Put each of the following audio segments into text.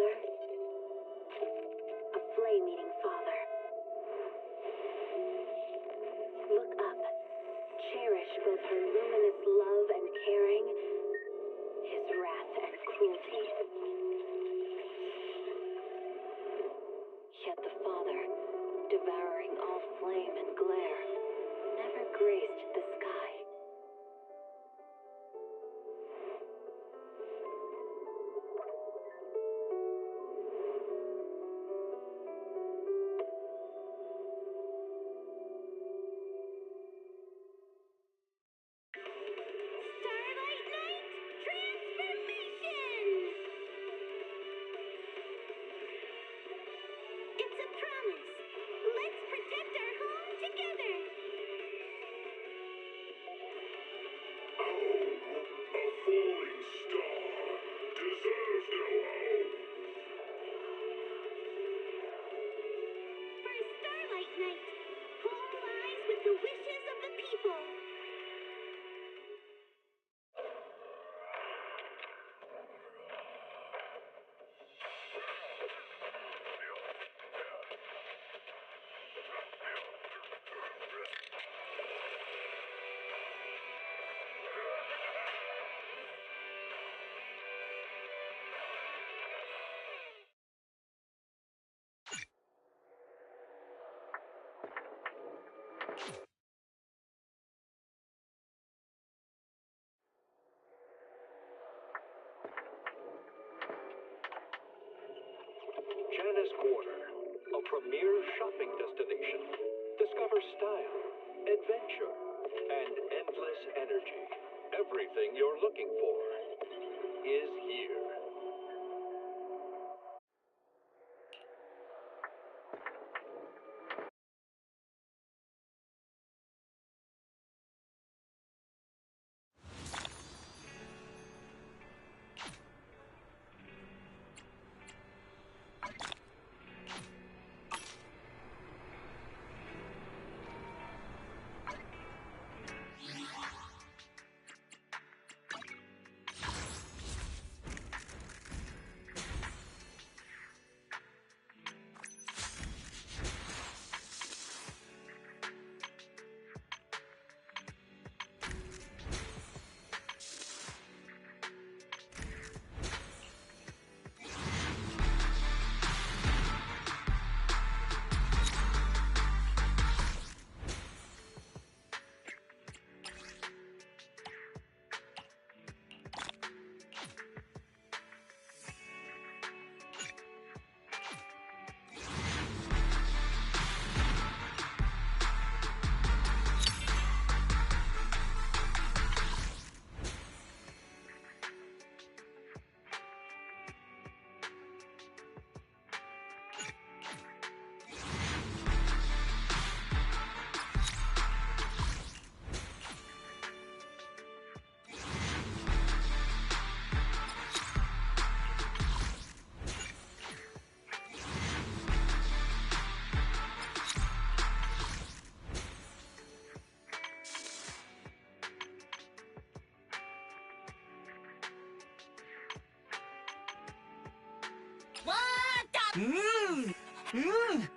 mother, a flame-eating father. Look up. Cherish both her luminous love and caring, his wrath and cruelty. Yet the Father, devouring all flame and glare, never graced the sky. Starlight Night Transformation! It's a promise. Let's protect our home together. A falling star deserves no home. For Starlight Night, all lies with the wishes of the people. Janice Quarter, a premier shopping destination. Discover style, adventure, and endless energy. Everything you're looking for is here.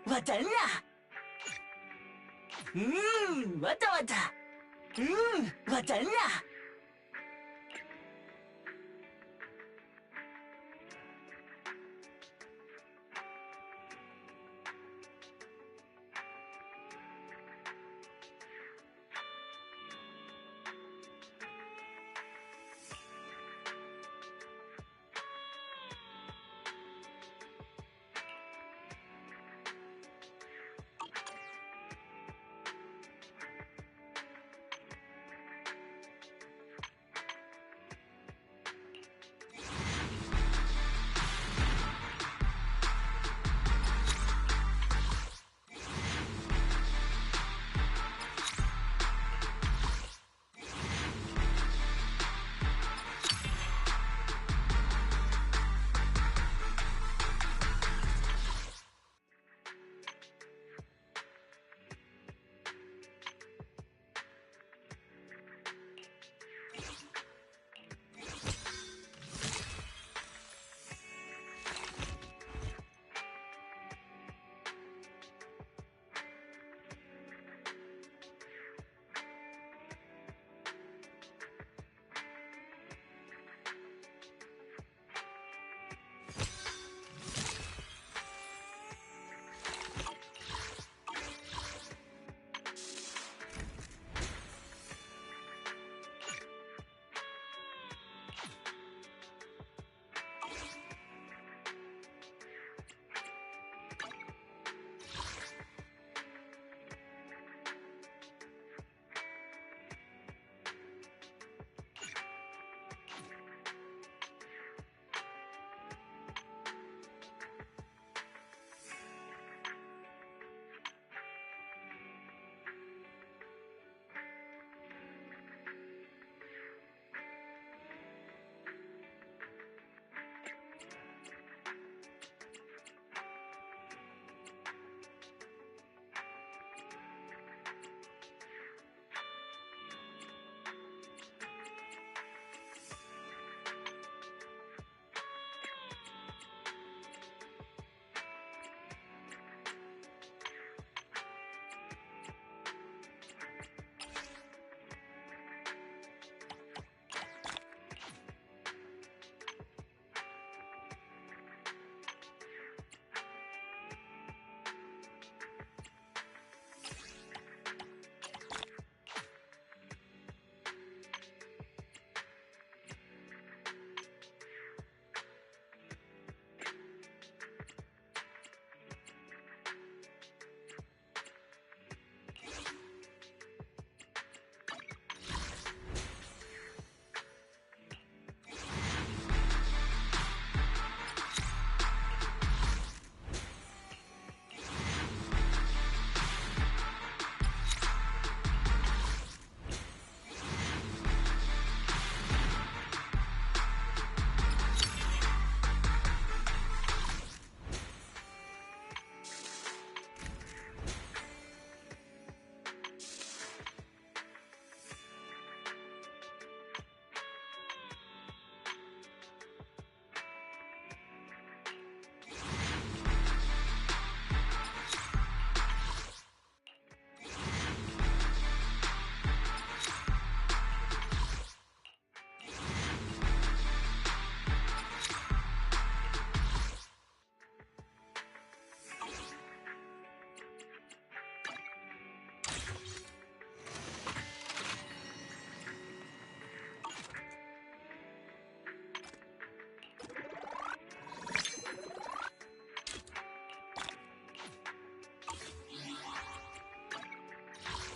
わたんな。わたわた。わたんな。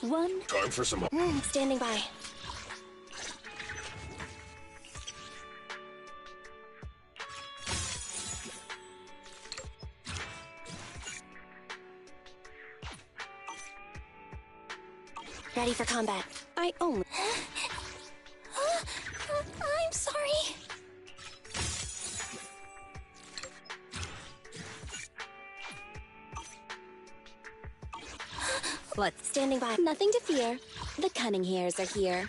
One. Time for some. Standing by. Ready for combat. I only. I'm sorry. What's standing by? Nothing to fear. The cunning hairs are here.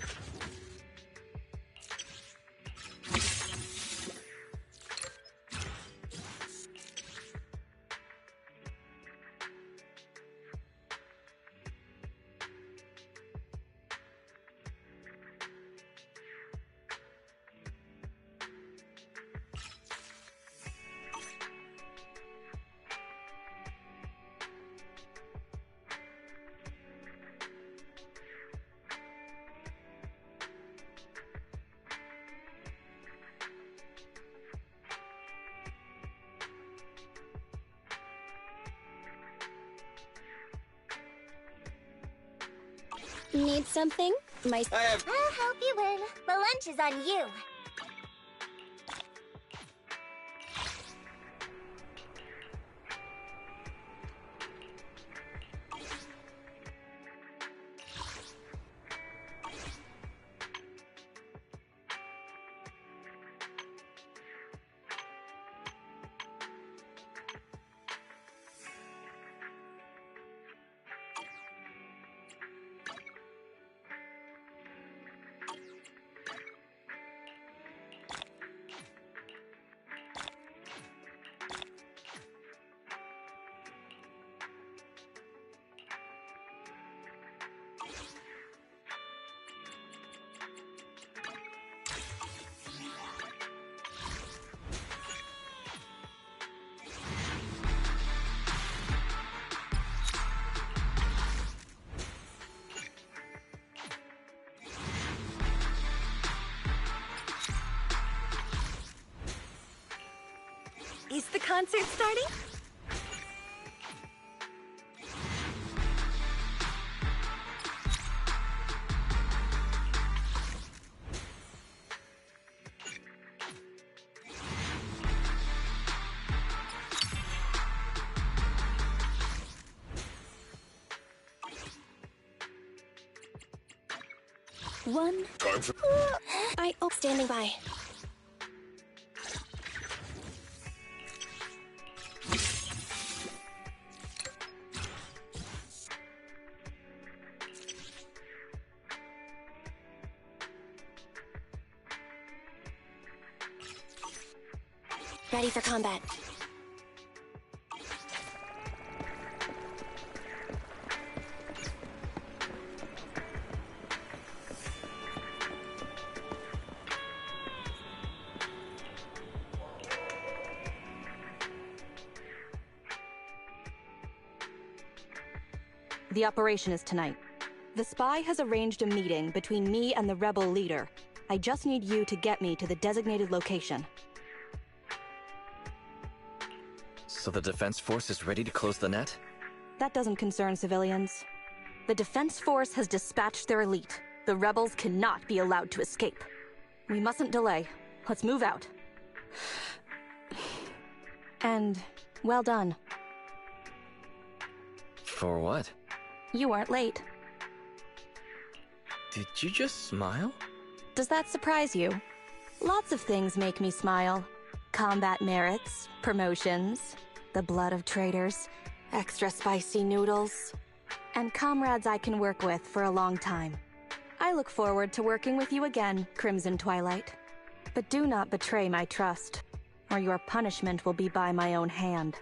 Need something? I'll help you win. The lunch is on you. Is the concert starting? One. Time for. Standing by. Ready for combat. The operation is tonight. The spy has arranged a meeting between me and the rebel leader. I just need you to get me to the designated location. So the defense force is ready to close the net? That doesn't concern civilians. The defense force has dispatched their elite. The rebels cannot be allowed to escape. We mustn't delay. Let's move out. And well done. For what? You weren't late. Did you just smile? Does that surprise you? Lots of things make me smile. Combat merits, promotions, the blood of traitors, extra spicy noodles, and comrades I can work with for a long time. I look forward to working with you again, Crimson Twilight. But do not betray my trust, or your punishment will be by my own hand.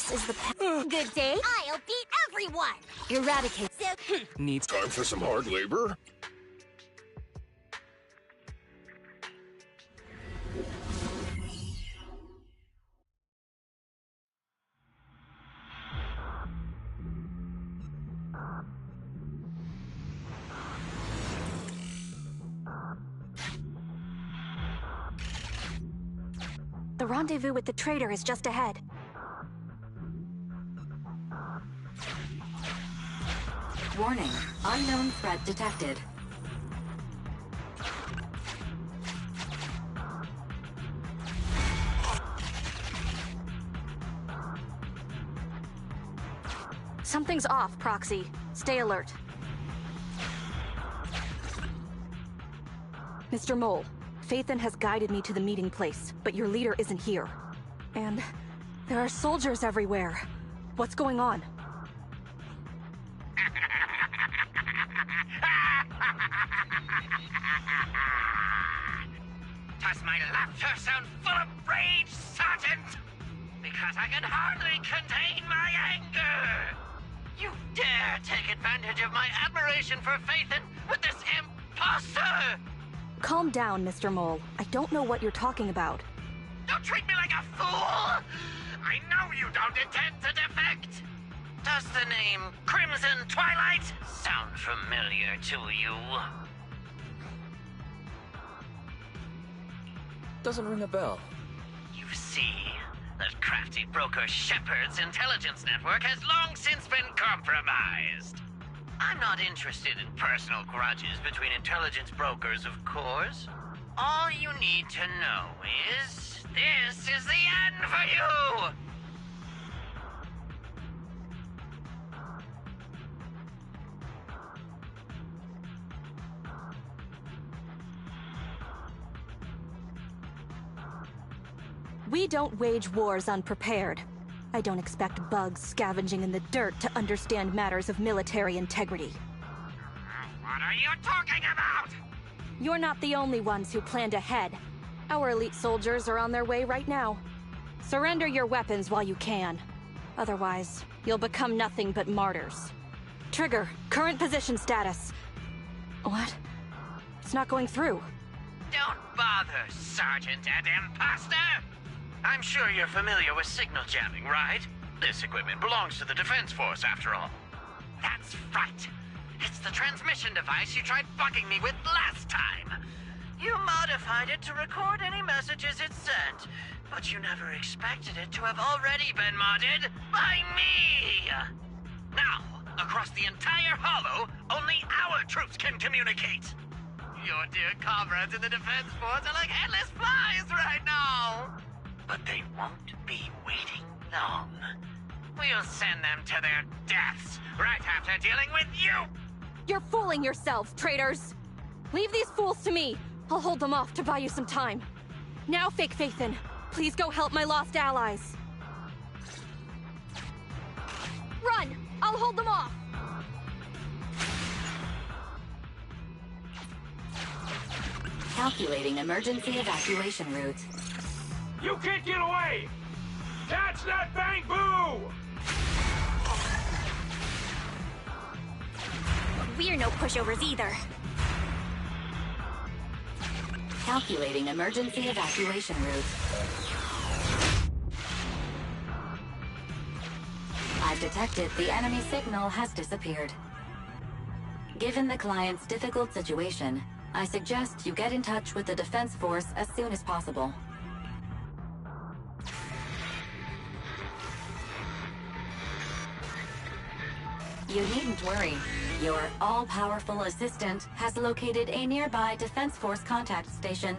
This is the Good day. I'll beat everyone. Eradicate. So, Needs time for some hard labor? The rendezvous with the traitor is just ahead. Warning, unknown threat detected. Something's off, Proxy. Stay alert. Mr. Mole, Phaethon has guided me to the meeting place, but your leader isn't here. And there are soldiers everywhere. What's going on? Does my laughter sound full of rage, Sergeant? Because I can hardly contain my anger! You dare take advantage of my admiration for Phaethon with this imposter! Calm down, Mr. Mole. I don't know what you're talking about. Don't treat me like a fool! I know you don't intend to defect! Does the name Crimson Twilight sound familiar to you? Doesn't ring a bell. You see, that crafty broker Shepard's intelligence network has long since been compromised. I'm not interested in personal grudges between intelligence brokers, of course. All you need to know is, this is the end for you! We don't wage wars unprepared. I don't expect bugs scavenging in the dirt to understand matters of military integrity. What are you talking about? You're not the only ones who planned ahead. Our elite soldiers are on their way right now. Surrender your weapons while you can. Otherwise, you'll become nothing but martyrs. Trigger, current position status. What? It's not going through. Don't bother, Sergeant and Imposter! I'm sure you're familiar with signal jamming, right? This equipment belongs to the Defense Force, after all. That's right. It's the transmission device you tried bugging me with last time. You modified it to record any messages it sent, but you never expected it to have already been modded by me! Now, across the entire Hollow, only our troops can communicate! Your dear comrades in the Defense Force are like headless flies right now! But they won't be waiting long. We'll send them to their deaths right after dealing with you! You're fooling yourselves, traitors! Leave these fools to me! I'll hold them off to buy you some time. Now, Fake Phaethon, please go help my lost allies. Run! I'll hold them off! Calculating emergency evacuation route. You can't get away! Catch that bang boo! we're no pushovers either. Calculating emergency evacuation route. I've detected the enemy signal has disappeared. Given the client's difficult situation, I suggest you get in touch with the Defense Force as soon as possible. You needn't worry. Your all-powerful assistant has located a nearby Defense Force contact station.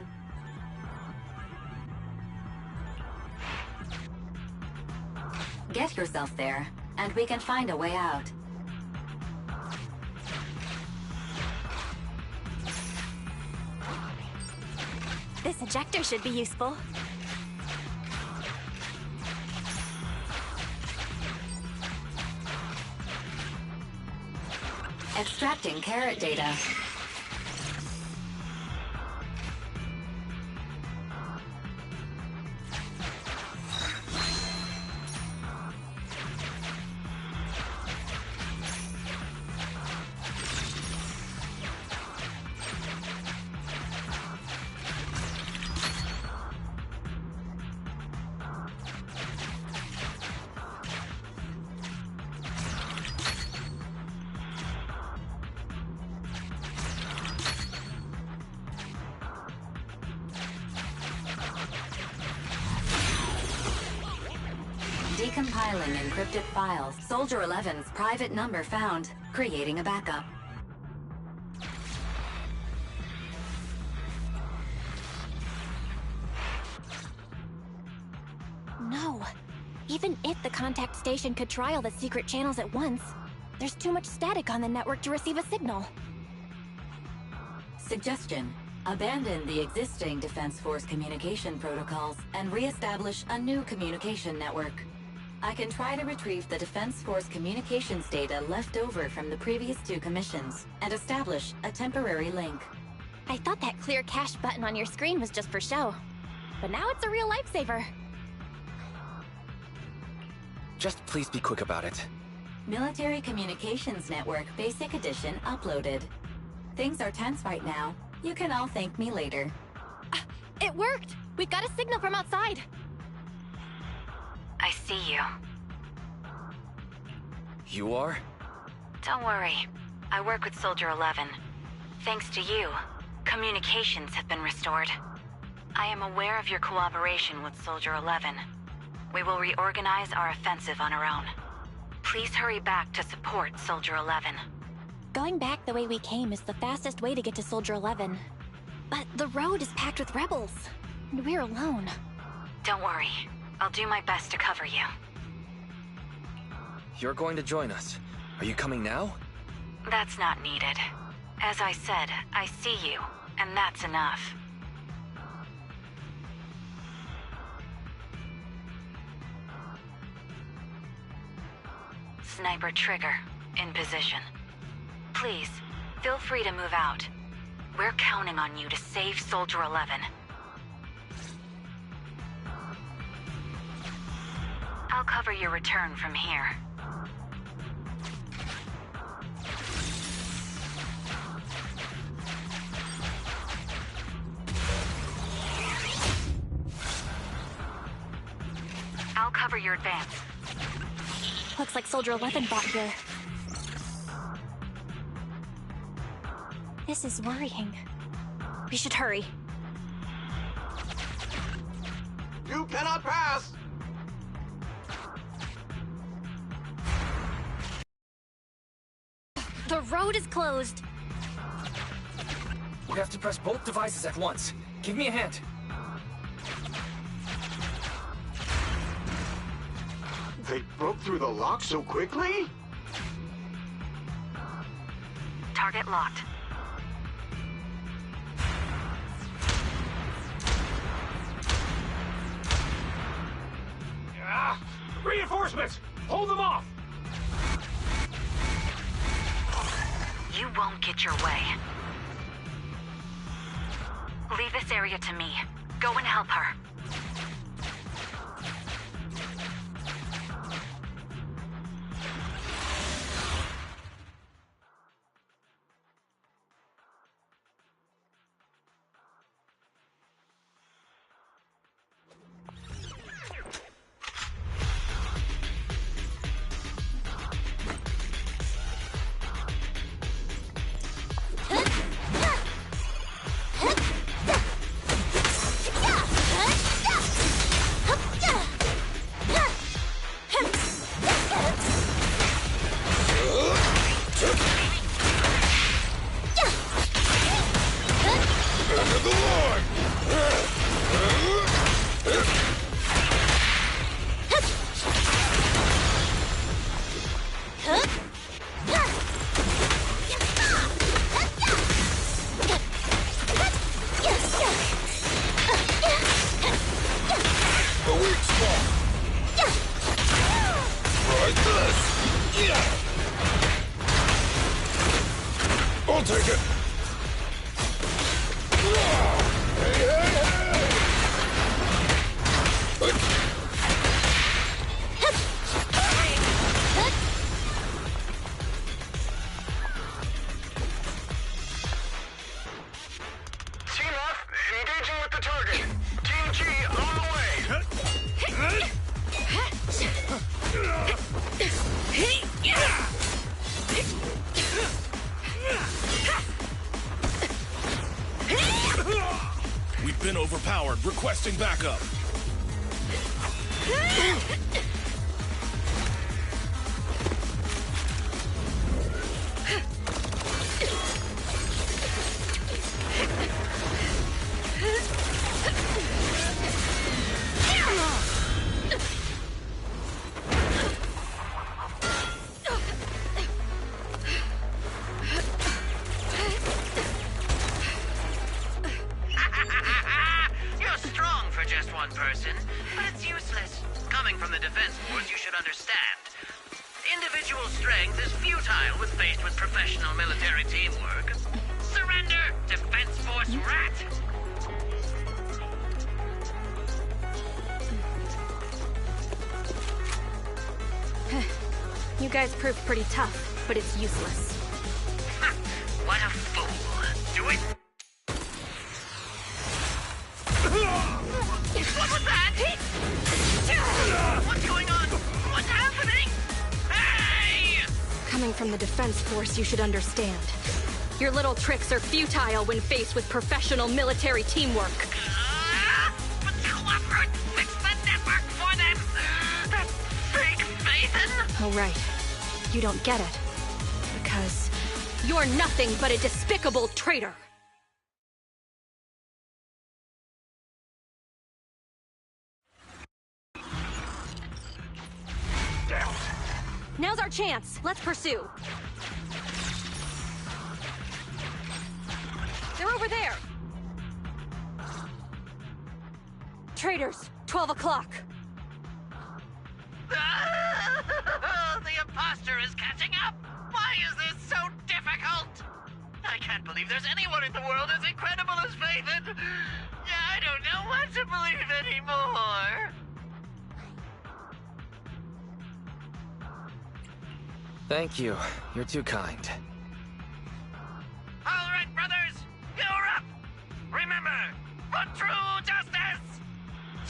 Get yourself there, and we can find a way out. This ejector should be useful. Extracting carrot data. Decompiling encrypted files. Soldier 11's private number found. Creating a backup. No. Even if the contact station could try all the secret channels at once, there's too much static on the network to receive a signal. Suggestion. Abandon the existing Defense Force communication protocols and re-establish a new communication network. I can try to retrieve the Defense Force communications data left over from the previous 2 commissions and establish a temporary link. I thought that clear cache button on your screen was just for show, but now it's a real lifesaver. Just please be quick about it. Military Communications Network Basic Edition uploaded. Things are tense right now. You can all thank me later. It worked! We got a signal from outside! I see you. You are? Don't worry. I work with Soldier 11. Thanks to you, communications have been restored. I am aware of your cooperation with Soldier 11. We will reorganize our offensive on our own. Please hurry back to support Soldier 11. Going back the way we came is the fastest way to get to Soldier 11. But the road is packed with rebels, and we're alone. Don't worry. I'll do my best to cover you. You're going to join us. Are you coming now? That's not needed. As I said, I see you, and that's enough. Sniper trigger, in position. Please, feel free to move out. We're counting on you to save Soldier 11. I'll cover your return from here. I'll cover your advance. Looks like Soldier 11 bought here. This is worrying. We should hurry. You cannot pass! The road is closed. We have to press both devices at once. Give me a hand. They broke through the lock so quickly? Target locked. Reinforcements! Hold them off! You won't get your way. Leave this area to me. Go and help her. I'll take it. Team F, engaging with the target. Team G, on the way. We've been overpowered. Requesting backup. person, but it's useless. Coming from the Defense Force, you should understand. Individual strength is futile when faced with professional military teamwork. Surrender, Defense Force rat! You guys proved pretty tough, but it's useless. What a fool. Do it! What was that? What's going on? What's happening? Hey! Coming from the Defense Force, you should understand. Your little tricks are futile when faced with professional military teamwork. But cooperate! Fix the network for them! That fake Nathan! Oh, right. You don't get it. Because you're nothing but a despicable traitor! Now's our chance. Let's pursue. They're over there. Traitors, 12 o'clock. The imposter is catching up! Why is this so difficult? I can't believe there's anyone in the world as incredible as Phaethon! I don't know what to believe anymore! Thank you. You're too kind. Alright, brothers! You're up! Remember, for true justice!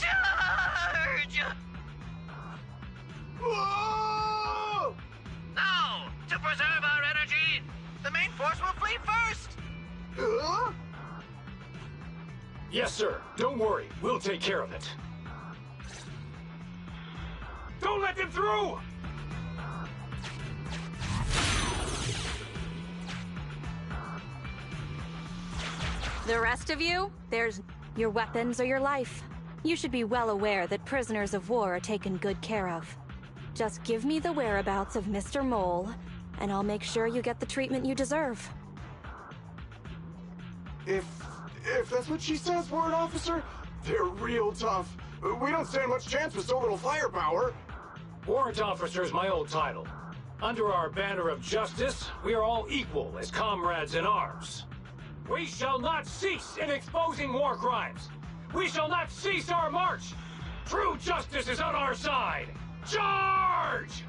Charge! Whoa! Now, to preserve our energy, the main force will flee first! Yes, sir. Don't worry. We'll take care of it. Don't let them through! The rest of you, there's your weapons or your life. You should be well aware that prisoners of war are taken good care of. Just give me the whereabouts of Mr. Mole, and I'll make sure you get the treatment you deserve. If that's what she says, Warrant Officer, they're real tough. We don't stand much chance with so little firepower. Warrant Officer is my old title. Under our banner of justice, we are all equal as comrades in arms. We shall not cease in exposing war crimes. We shall not cease our march. True justice is on our side. Charge!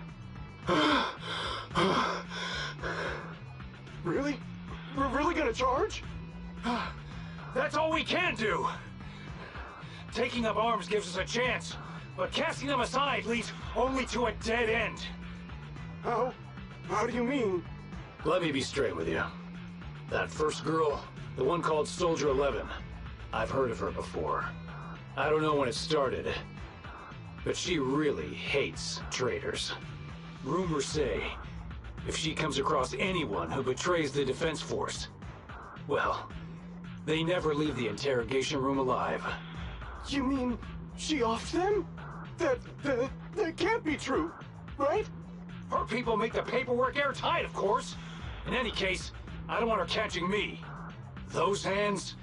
Really? We're really gonna charge? That's all we can do. Taking up arms gives us a chance, but casting them aside leads only to a dead end. How do you mean? Let me be straight with you. That first girl, the one called Soldier 11, I've heard of her before. I don't know when it started, but she really hates traitors. Rumors say, if she comes across anyone who betrays the Defense Force, well, they never leave the interrogation room alive. You mean she offed them? That can't be true, right? Her people make the paperwork airtight, of course. In any case, I don't want her catching me. Those hands,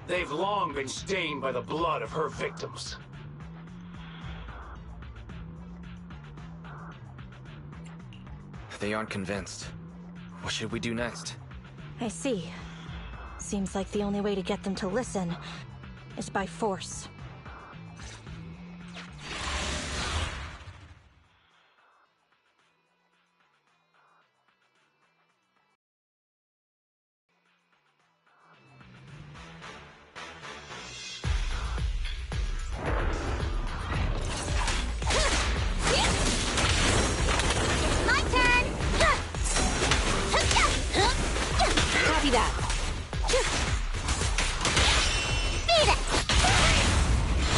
they've long been stained by the blood of her victims. They aren't convinced. What should we do next? I see. Seems like the only way to get them to listen is by force. Copy that. Beat it!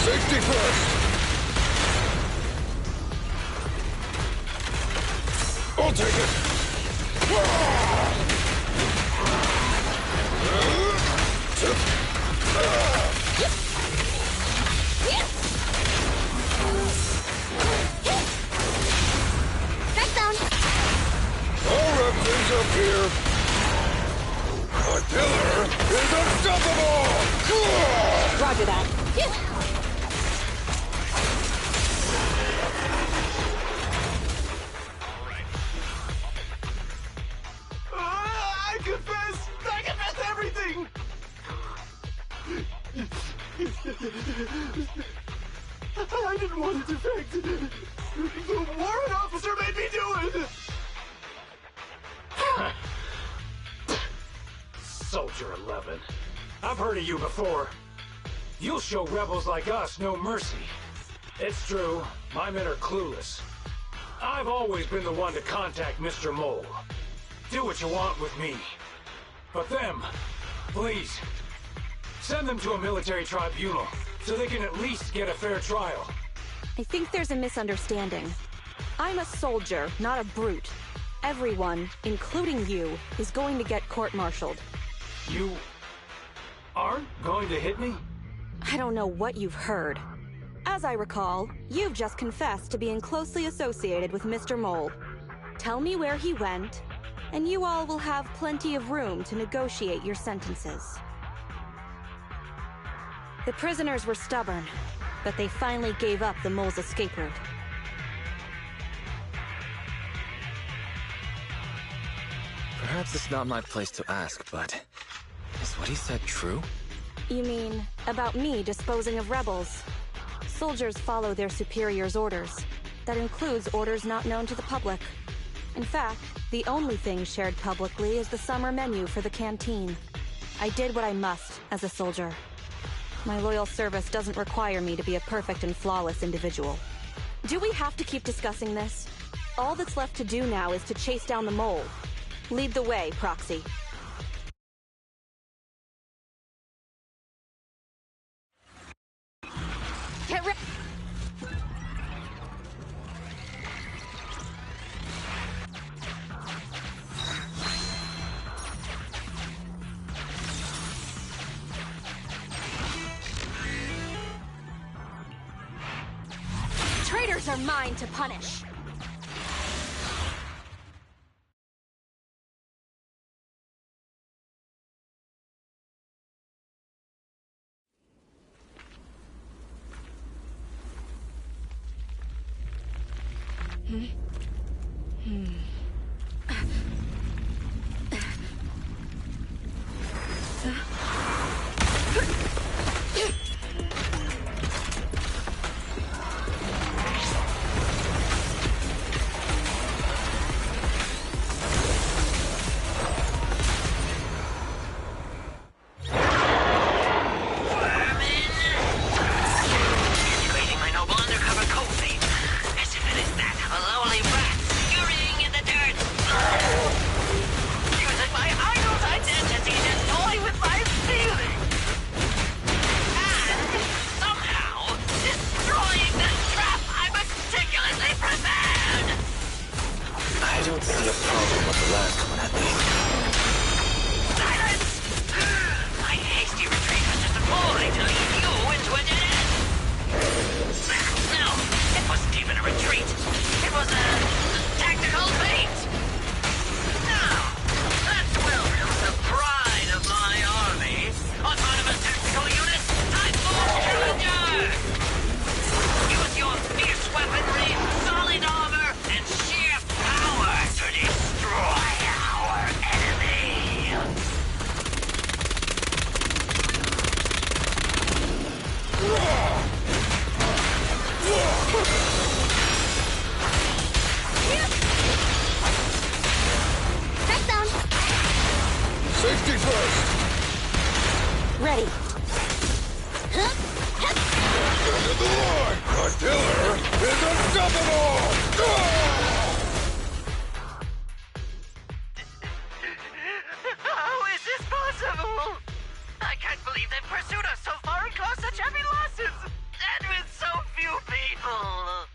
Safety first! I'll take it! Strike zone! I'll wrap things up here. The killer is unstoppable! Roger that. defect. The warrant officer made me do it! Soldier 11. I've heard of you before. You'll show rebels like us no mercy. It's true, my men are clueless. I've always been the one to contact Mr. Mole. Do what you want with me. But them, please, send them to a military tribunal so they can at least get a fair trial. I think there's a misunderstanding. I'm a soldier, not a brute. Everyone, including you, is going to get court-martialed. You aren't going to hit me? I don't know what you've heard. As I recall, you've just confessed to being closely associated with Mr. Mole. Tell me where he went, and you all will have plenty of room to negotiate your sentences. The prisoners were stubborn, but they finally gave up the Mole's escape route. Perhaps it's not my place to ask, but is what he said true? You mean, about me disposing of rebels? Soldiers follow their superiors' orders. That includes orders not known to the public. In fact, the only thing shared publicly is the summer menu for the canteen. I did what I must as a soldier. My loyal service doesn't require me to be a perfect and flawless individual. Do we have to keep discussing this? All that's left to do now is to chase down the Mole. Lead the way, Proxy. Get ready. Traitors are mine to punish. Safety first! Ready. End of the line! The killer is unstoppable! How is this possible? I can't believe they've pursued us so far and caused such heavy losses! And with so few people!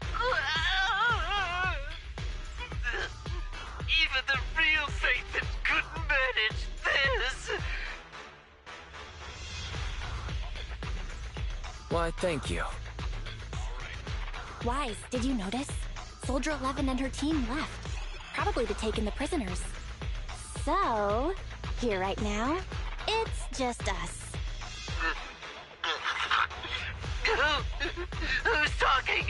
Even the real Satan couldn't manage this! Why, thank you. Wise, did you notice? Soldier 11 and her team left. Probably to take in the prisoners. So, here right now, it's just us. Who's talking?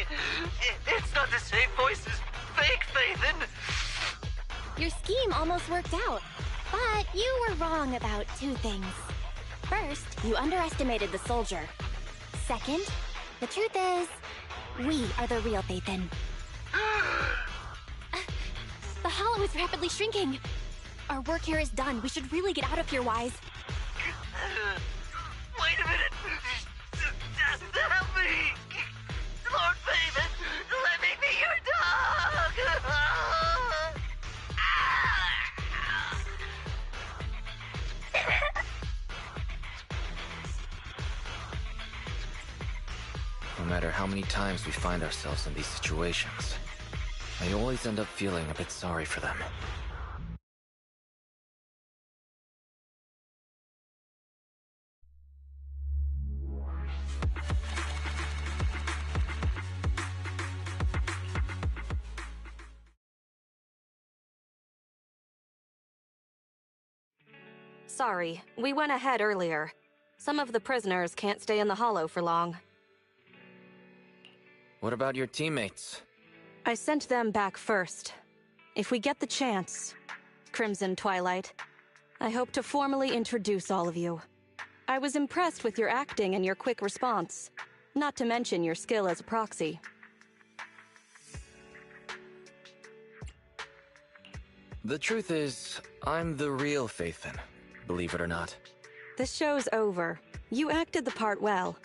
It's not the same voice as fake Nathan! Your scheme almost worked out, but you were wrong about two things. First, you underestimated the soldier. Second, the truth is, We are the real Phaethon. The hollow is rapidly shrinking. Our work here is done. We should really get out of here, Wise. Wait a minute! Help me! Lord Phaethon, let me be your dog! No matter how many times we find ourselves in these situations, I always end up feeling a bit sorry for them. Sorry, we went ahead earlier. Some of the prisoners can't stay in the hollow for long. What about your teammates? I sent them back first. If we get the chance, Crimson Twilight, I hope to formally introduce all of you. I was impressed with your acting and your quick response, not to mention your skill as a proxy. The truth is, I'm the real Phaethon, believe it or not. The show's over. You acted the part well.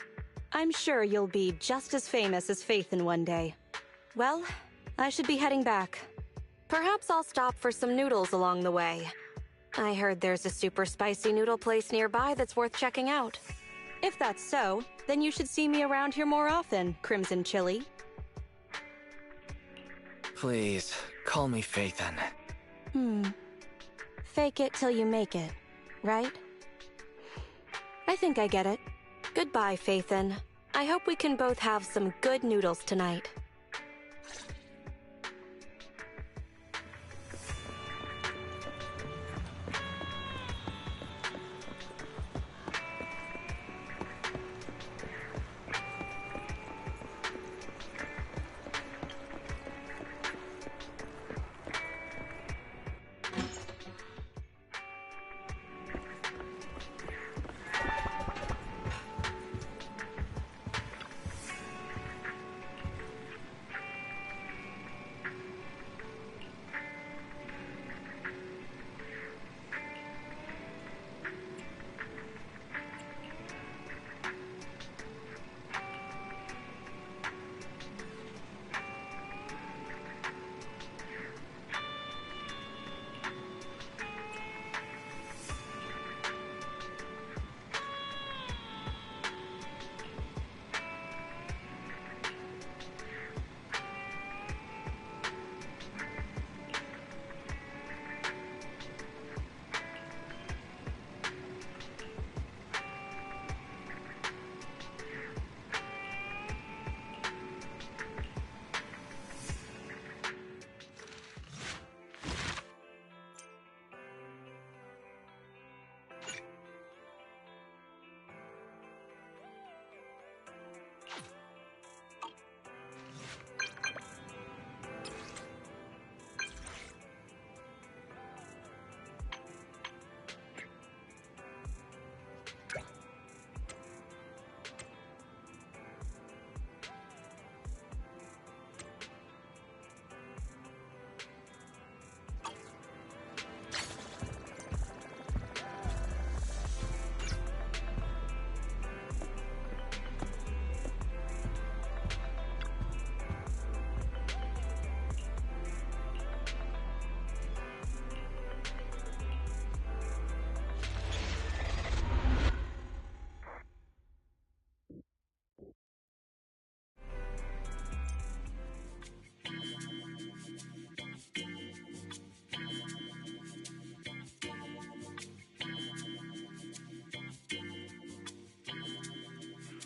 I'm sure you'll be just as famous as Phaethon one day. Well, I should be heading back. Perhaps I'll stop for some noodles along the way. I heard there's a super spicy noodle place nearby that's worth checking out. If that's so, then you should see me around here more often, Crimson Chili. Please, call me Phaethon. Fake it till you make it, right? I think I get it. Goodbye, Phaethon. I hope we can both have some good noodles tonight.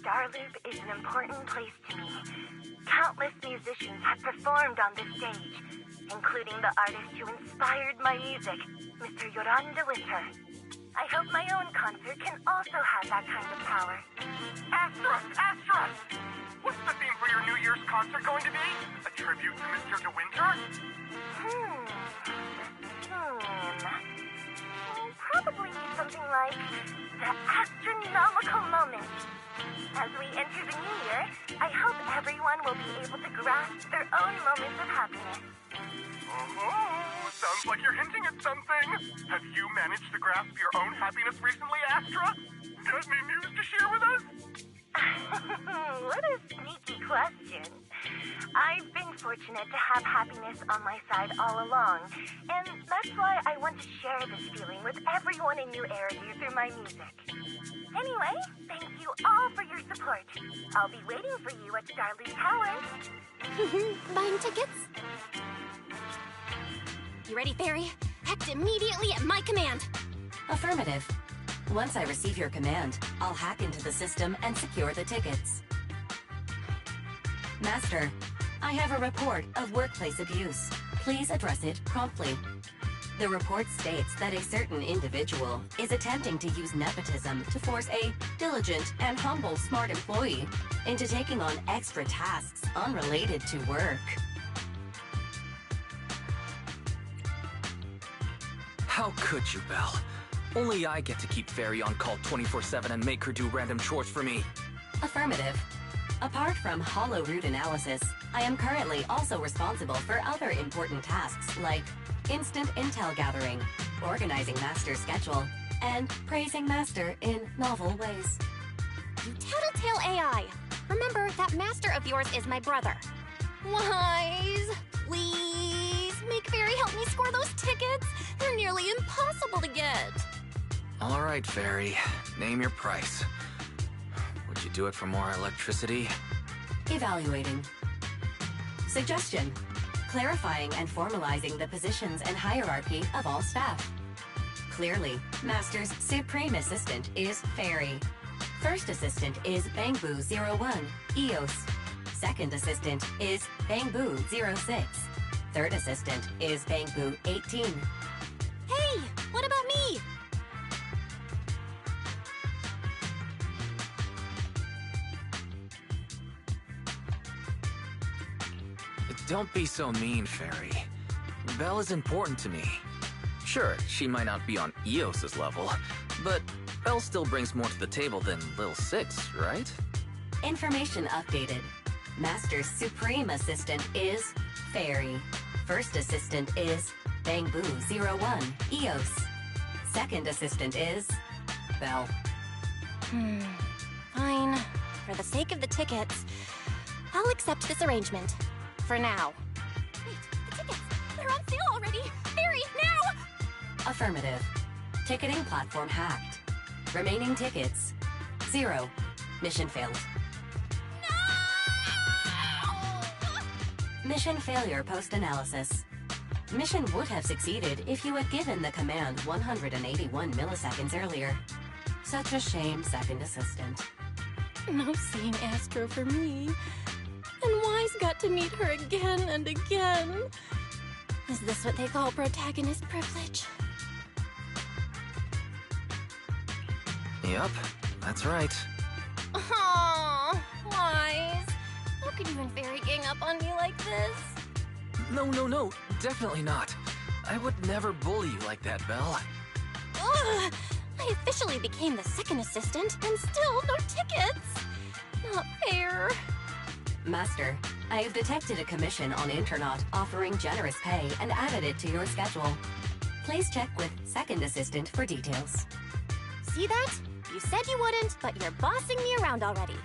Starloop is an important place to me. Countless musicians have performed on this stage, including the artist who inspired my music, Mr. Yoranda Winter. I hope my own concert can also have that kind of power. Astra! What's the theme for your New Year's concert going to be? A tribute to Mr. De Winter? Probably something like the Astronomical astronomical moment. As we enter the new year, I hope everyone will be able to grasp their own moments of happiness. Oh, sounds like you're hinting at something. Have you managed to grasp your own happiness recently, Astra? Got any news to share with us? What a sneaky question. I've been fortunate to have happiness on my side all along, and that's why I want to share this feeling with everyone in New Eridu through my music. Anyway, thank you all for your support. I'll be waiting for you at Starling Tower. Buying tickets? You ready, Fairy? Act immediately at my command. Affirmative. Once I receive your command, I'll hack into the system and secure the tickets. Master, I have a report of workplace abuse. Please address it promptly. The report states that a certain individual is attempting to use nepotism to force a diligent and humble smart employee into taking on extra tasks unrelated to work. How could you, Belle? Only I get to keep Fairy on call 24/7 and make her do random chores for me. Affirmative. Apart from hollow root analysis, I am currently also responsible for other important tasks like instant intel gathering, organizing Master's schedule, and praising Master in novel ways. You tattletale AI. Remember, that Master of yours is my brother. Wise, please, make Fairy help me score those tickets. They're nearly impossible to get. All right, Fairy. Name your price. Would you do it for more electricity? Evaluating. Suggestion. Clarifying and formalizing the positions and hierarchy of all staff. Clearly, Master's Supreme Assistant is Fairy. First Assistant is Bangboo01, EOS. Second Assistant is Bangboo06. Third Assistant is Bangboo18. Hey, what about me? Don't be so mean, Fairy. Belle is important to me. Sure, she might not be on Eos's level, but Belle still brings more to the table than Lil Six, right? Information updated. Master's Supreme Assistant is Fairy. First Assistant is Bangboo01, EOS. Second Assistant is Belle. Fine. For the sake of the tickets, I'll accept this arrangement. For now. Wait, the tickets! They're on sale already! Hurry, now! Affirmative. Ticketing platform hacked. Remaining tickets 0. Mission failed. No! Mission failure post-analysis. Mission would have succeeded if you had given the command 181 milliseconds earlier. Such a shame, Second Assistant. No seeing Astro for me. And Wise got to meet her again and again. Is this what they call protagonist privilege? Yup, that's right. Aww, Wise. How could you and Fairy gang up on me like this? No, definitely not. I would never bully you like that, Belle. Ugh! I officially became the second assistant, and still no tickets! Not fair. Master, I have detected a commission on Internaut offering generous pay and added it to your schedule. Please check with Second Assistant for details. See that? You said you wouldn't, but you're bossing me around already.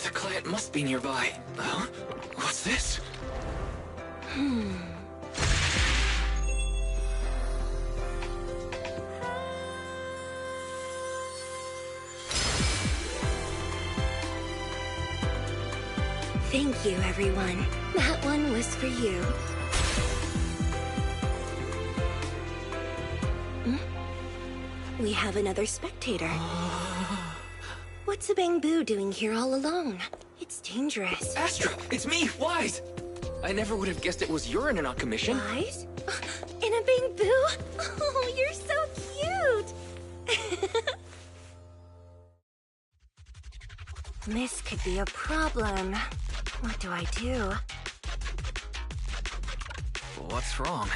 The client must be nearby. Huh? What's this? Thank you, everyone. That one was for you. We have another spectator. What's a Bangbu doing here all alone? It's dangerous. Astra, it's me, Wise! I never would have guessed it was urine and not commission. Wise? In a Bangbu? Oh, you're so cute! This could be a problem. What do I do? What's wrong?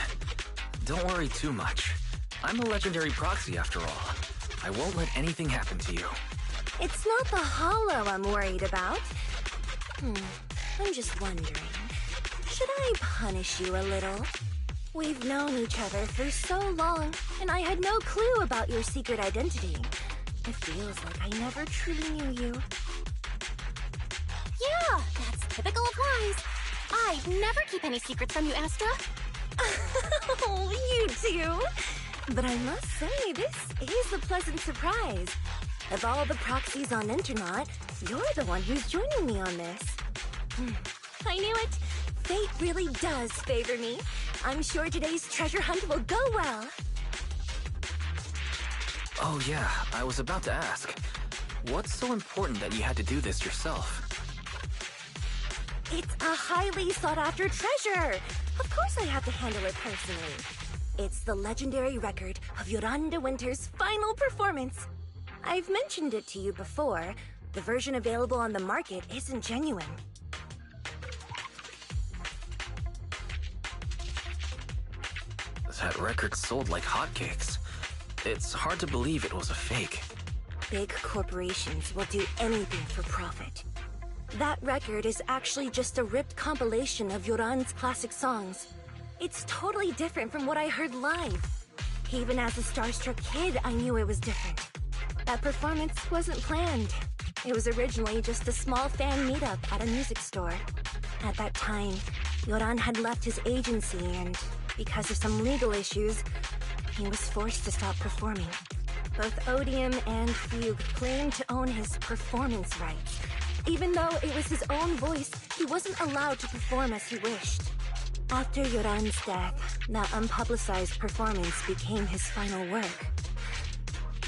Don't worry too much. I'm a legendary proxy after all. I won't let anything happen to you. It's not the hollow I'm worried about. I'm just wondering, should I punish you a little? We've known each other for so long, and I had no clue about your secret identity. It feels like I never truly knew you. Yeah, that's typical of Wise. I'd never keep any secrets from you, Astra. Oh, you do? But I must say, this is a pleasant surprise. Of all the proxies on Internet, you're the one who's joining me on this. I knew it. Fate really does favor me. I'm sure today's treasure hunt will go well. Oh yeah, I was about to ask. What's so important that you had to do this yourself? It's a highly sought-after treasure. Of course I have to handle it personally. It's the legendary record of Yoranda Winter's final performance. I've mentioned it to you before. The version available on the market isn't genuine. That record sold like hotcakes. It's hard to believe it was a fake. Big corporations will do anything for profit. That record is actually just a ripped compilation of Yoran's classic songs. It's totally different from what I heard live. Even as a starstruck kid, I knew it was different. That performance wasn't planned. It was originally just a small fan meetup at a music store. At that time, Yoran had left his agency and, because of some legal issues, he was forced to stop performing. Both Odium and Fugue claimed to own his performance rights. Even though it was his own voice, he wasn't allowed to perform as he wished. After Yoran's death, that unpublicized performance became his final work.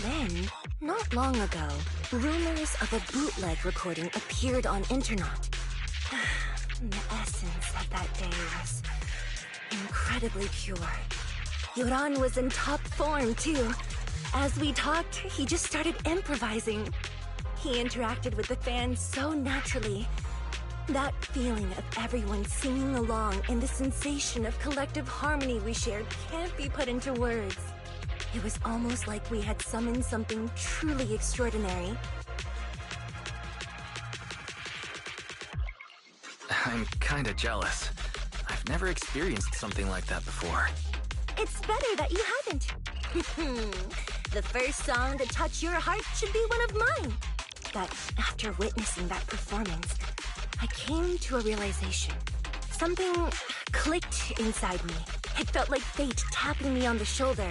Then, not long ago, rumors of a bootleg recording appeared on Internet. The essence of that day was incredibly pure. Yoran was in top form, too. As we talked, he just started improvising. He interacted with the fans so naturally. That feeling of everyone singing along and the sensation of collective harmony we shared can't be put into words. It was almost like we had summoned something truly extraordinary. I'm kinda jealous. I've never experienced something like that before. It's better that you haven't. The first song to touch your heart should be one of mine. But after witnessing that performance, I came to a realization. Something clicked inside me. It felt like fate tapping me on the shoulder.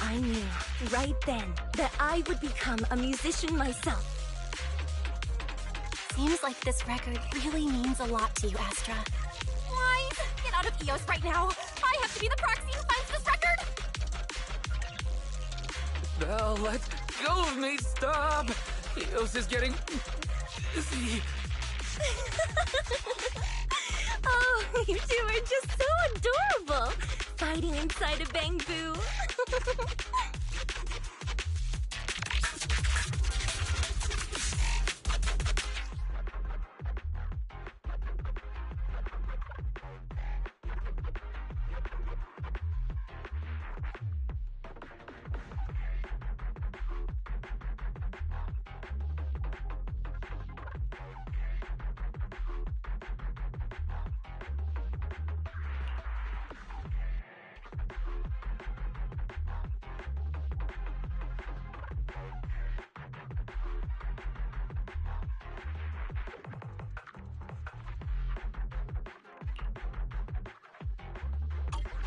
I knew right then that I would become a musician myself. Seems like this record really means a lot to you, Astra. Wise, get out of EOS right now. I have to be the proxy who finds this record. Belle, let go of me, stop! EOS is getting busy. Oh, you two are just so adorable! Fighting inside a Bangbu.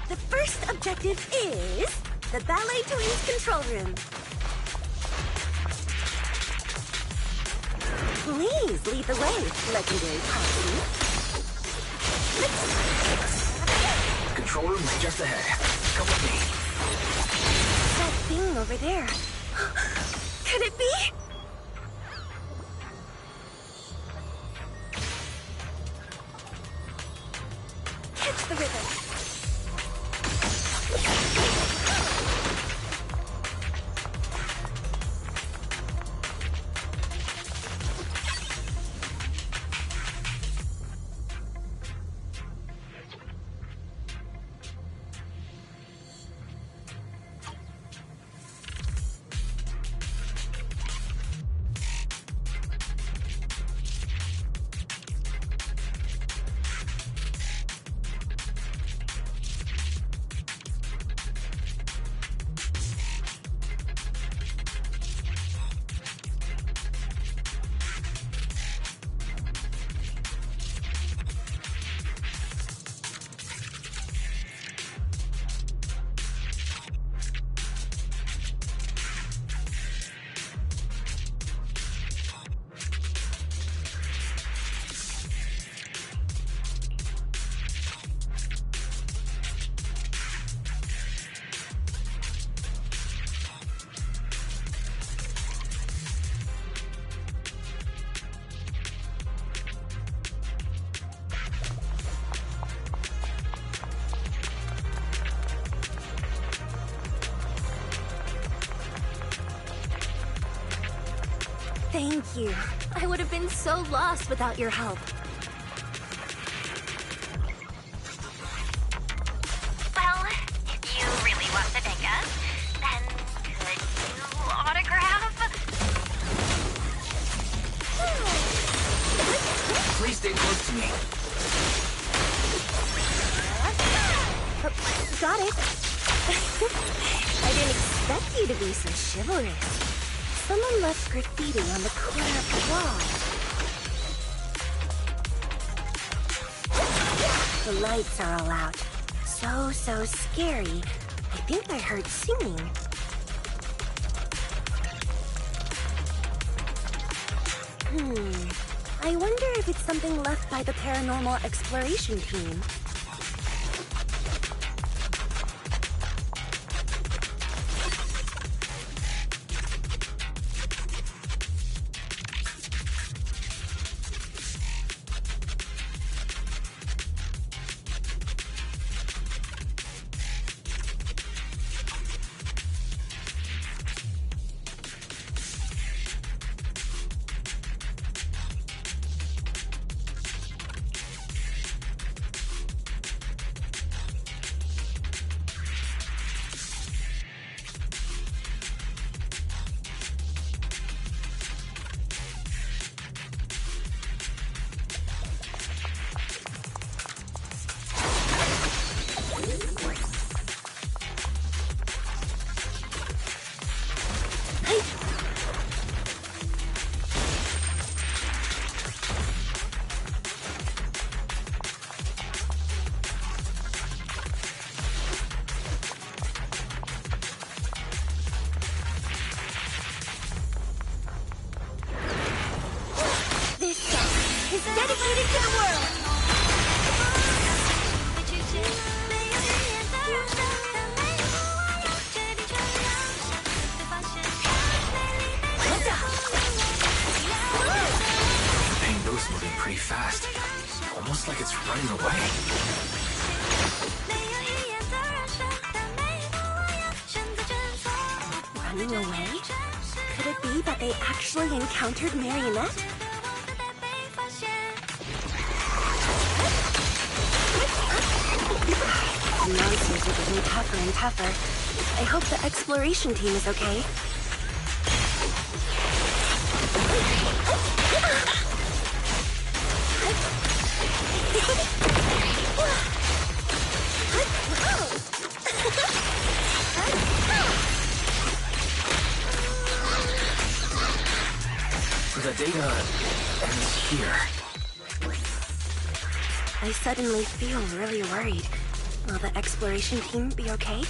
The first objective is the Ballet Twins control room. Please lead the way, legendary posse. Control room is just ahead. Come with me. That thing over there. Could it be? Catch the rhythm. Thank you. I would have been so lost without your help. Well, if you really want to thank us, then could you autograph? Please stay close to me. Got it. I didn't expect you to be so chivalrous. Someone left graffiti on the corner of the wall. The lights are all out. So scary. I think I heard singing. I wonder if it's something left by the paranormal exploration team. Dedicated to the world! The Pango's moving pretty fast. Almost like it's running away. Running away? Could it be that they actually encountered Marionette? The monsters are getting tougher and tougher. I hope the exploration team is okay. The data ends here. I suddenly feel really worried. Will the exploration team be okay?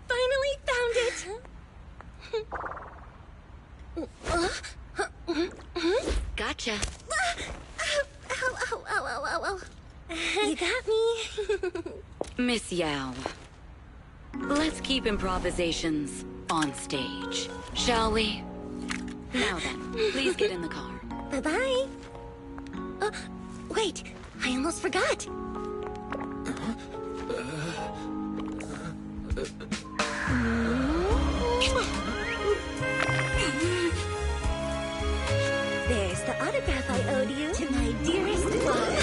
Finally found it! Gotcha. Ow. You got me. Miss Yao, let's keep improvisations on stage, shall we? Now then, please get in the car. Bye-bye. Wait, I almost forgot. There's the autograph I owed you to my dearest love.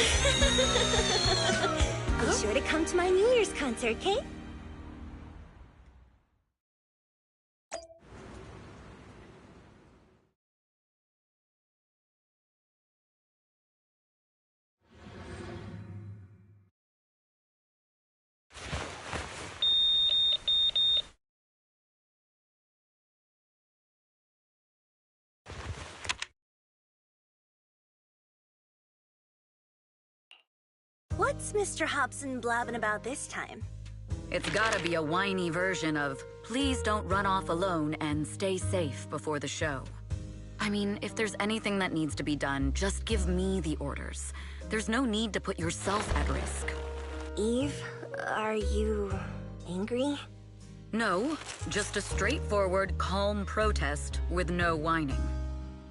Be sure to come to my New Year's concert, okay? What's Mr. Hobson blabbing about this time? It's gotta be a whiny version of, please don't run off alone and stay safe before the show. I mean, if there's anything that needs to be done, just give me the orders. There's no need to put yourself at risk. Eve, are you angry? No, just a straightforward, calm protest with no whining.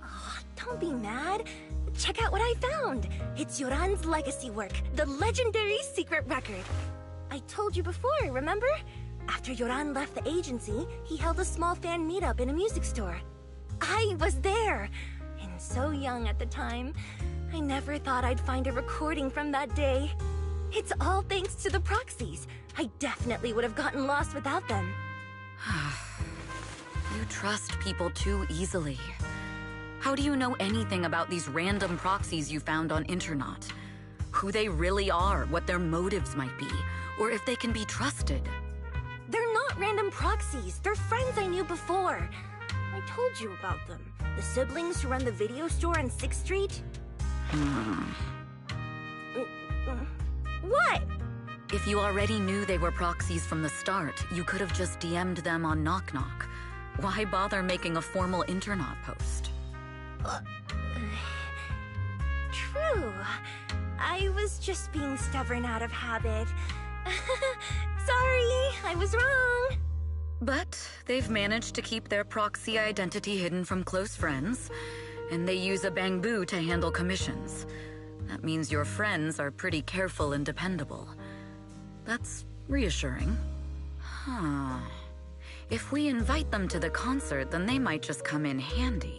Oh, don't be mad. Check out what I found. It's Yoran's legacy work, the legendary secret record. I told you before, remember? After Yoran left the agency, he held a small fan meetup in a music store. I was there, and so young at the time. I never thought I'd find a recording from that day. It's all thanks to the proxies. I definitely would have gotten lost without them. You trust people too easily. How do you know anything about these random proxies you found on Internet? Who they really are, what their motives might be, or if they can be trusted? They're not random proxies. They're friends I knew before. I told you about them. The siblings who run the video store on 6th Street. What? If you already knew they were proxies from the start, you could have just DM'd them on Knock Knock. Why bother making a formal Internet post? True. I was just being stubborn out of habit. Sorry, I was wrong. But they've managed to keep their proxy identity hidden from close friends, and they use a bamboo to handle commissions. That means your friends are pretty careful and dependable. That's reassuring. Huh. If we invite them to the concert, then they might just come in handy.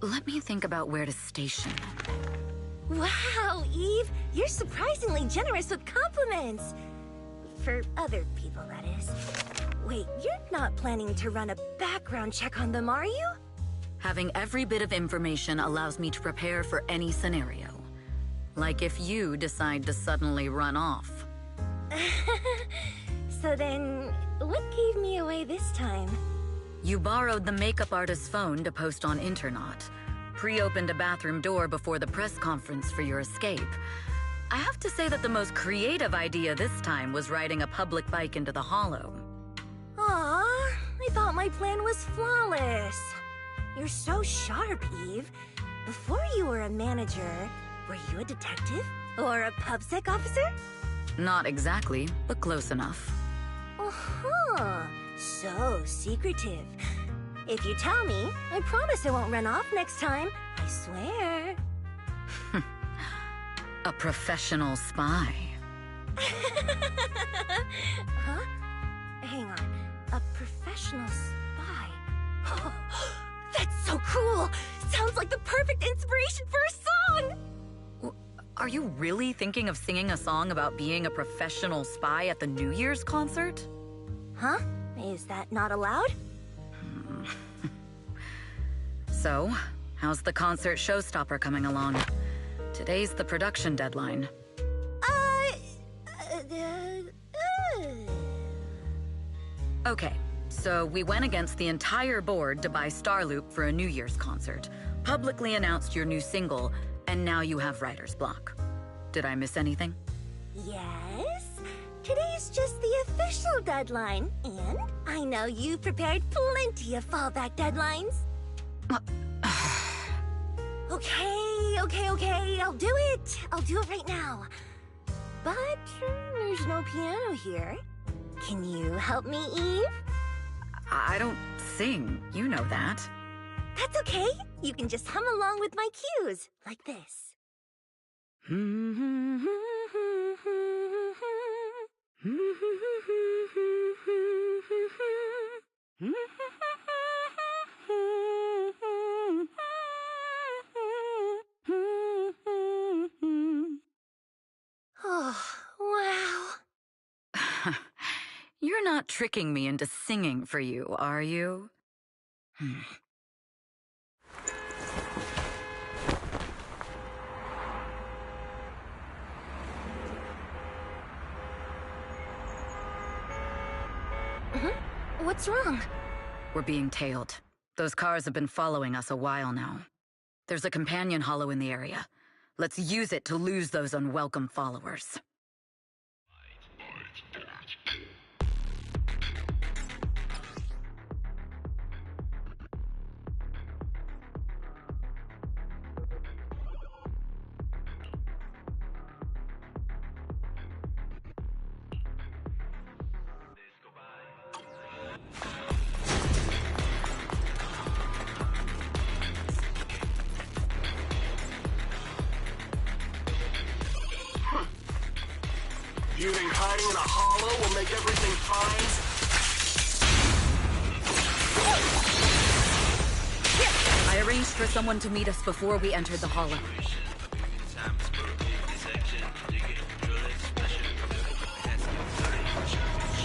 Let me think about where to station them. Wow, Eve, you're surprisingly generous with compliments. For other people, that is. Wait, you're not planning to run a background check on them, are you? Having every bit of information allows me to prepare for any scenario. Like if you decide to suddenly run off. So then, what gave me away this time? You borrowed the makeup artist's phone to post on Internaut. Pre-opened a bathroom door before the press conference for your escape. I have to say that the most creative idea this time was riding a public bike into the hollow. Aw, I thought my plan was flawless. You're so sharp, Eve. Before you were a manager, were you a detective? Or a PubSec officer? Not exactly, but close enough. Uh-huh. So secretive. If you tell me, I promise I won't run off next time. I swear. A professional spy. Huh? Hang on. A professional spy. That's so cool! Sounds like the perfect inspiration for a song! Are you really thinking of singing a song about being a professional spy at the New Year's concert? Huh? Is that not allowed? So, how's the concert showstopper coming along? Today's the production deadline. Okay, so we went against the entire board to buy Starloop for a New Year's concert, publicly announced your new single, and now you have writer's block. Did I miss anything? Yes. Today's just the official deadline, and I know you prepared plenty of fallback deadlines. Okay, I'll do it. I'll do it right now. But there's no piano here. Can you help me, Eve? I don't sing, you know that. That's okay. You can just hum along with my cues, like this. Oh, wow. You're not tricking me into singing for you, are you? What's wrong? We're being tailed. Those cars have been following us a while now. There's a companion hollow in the area. Let's use it to lose those unwelcome followers. You think hiding in a hollow will make everything fine? I arranged for someone to meet us before we entered the hollow.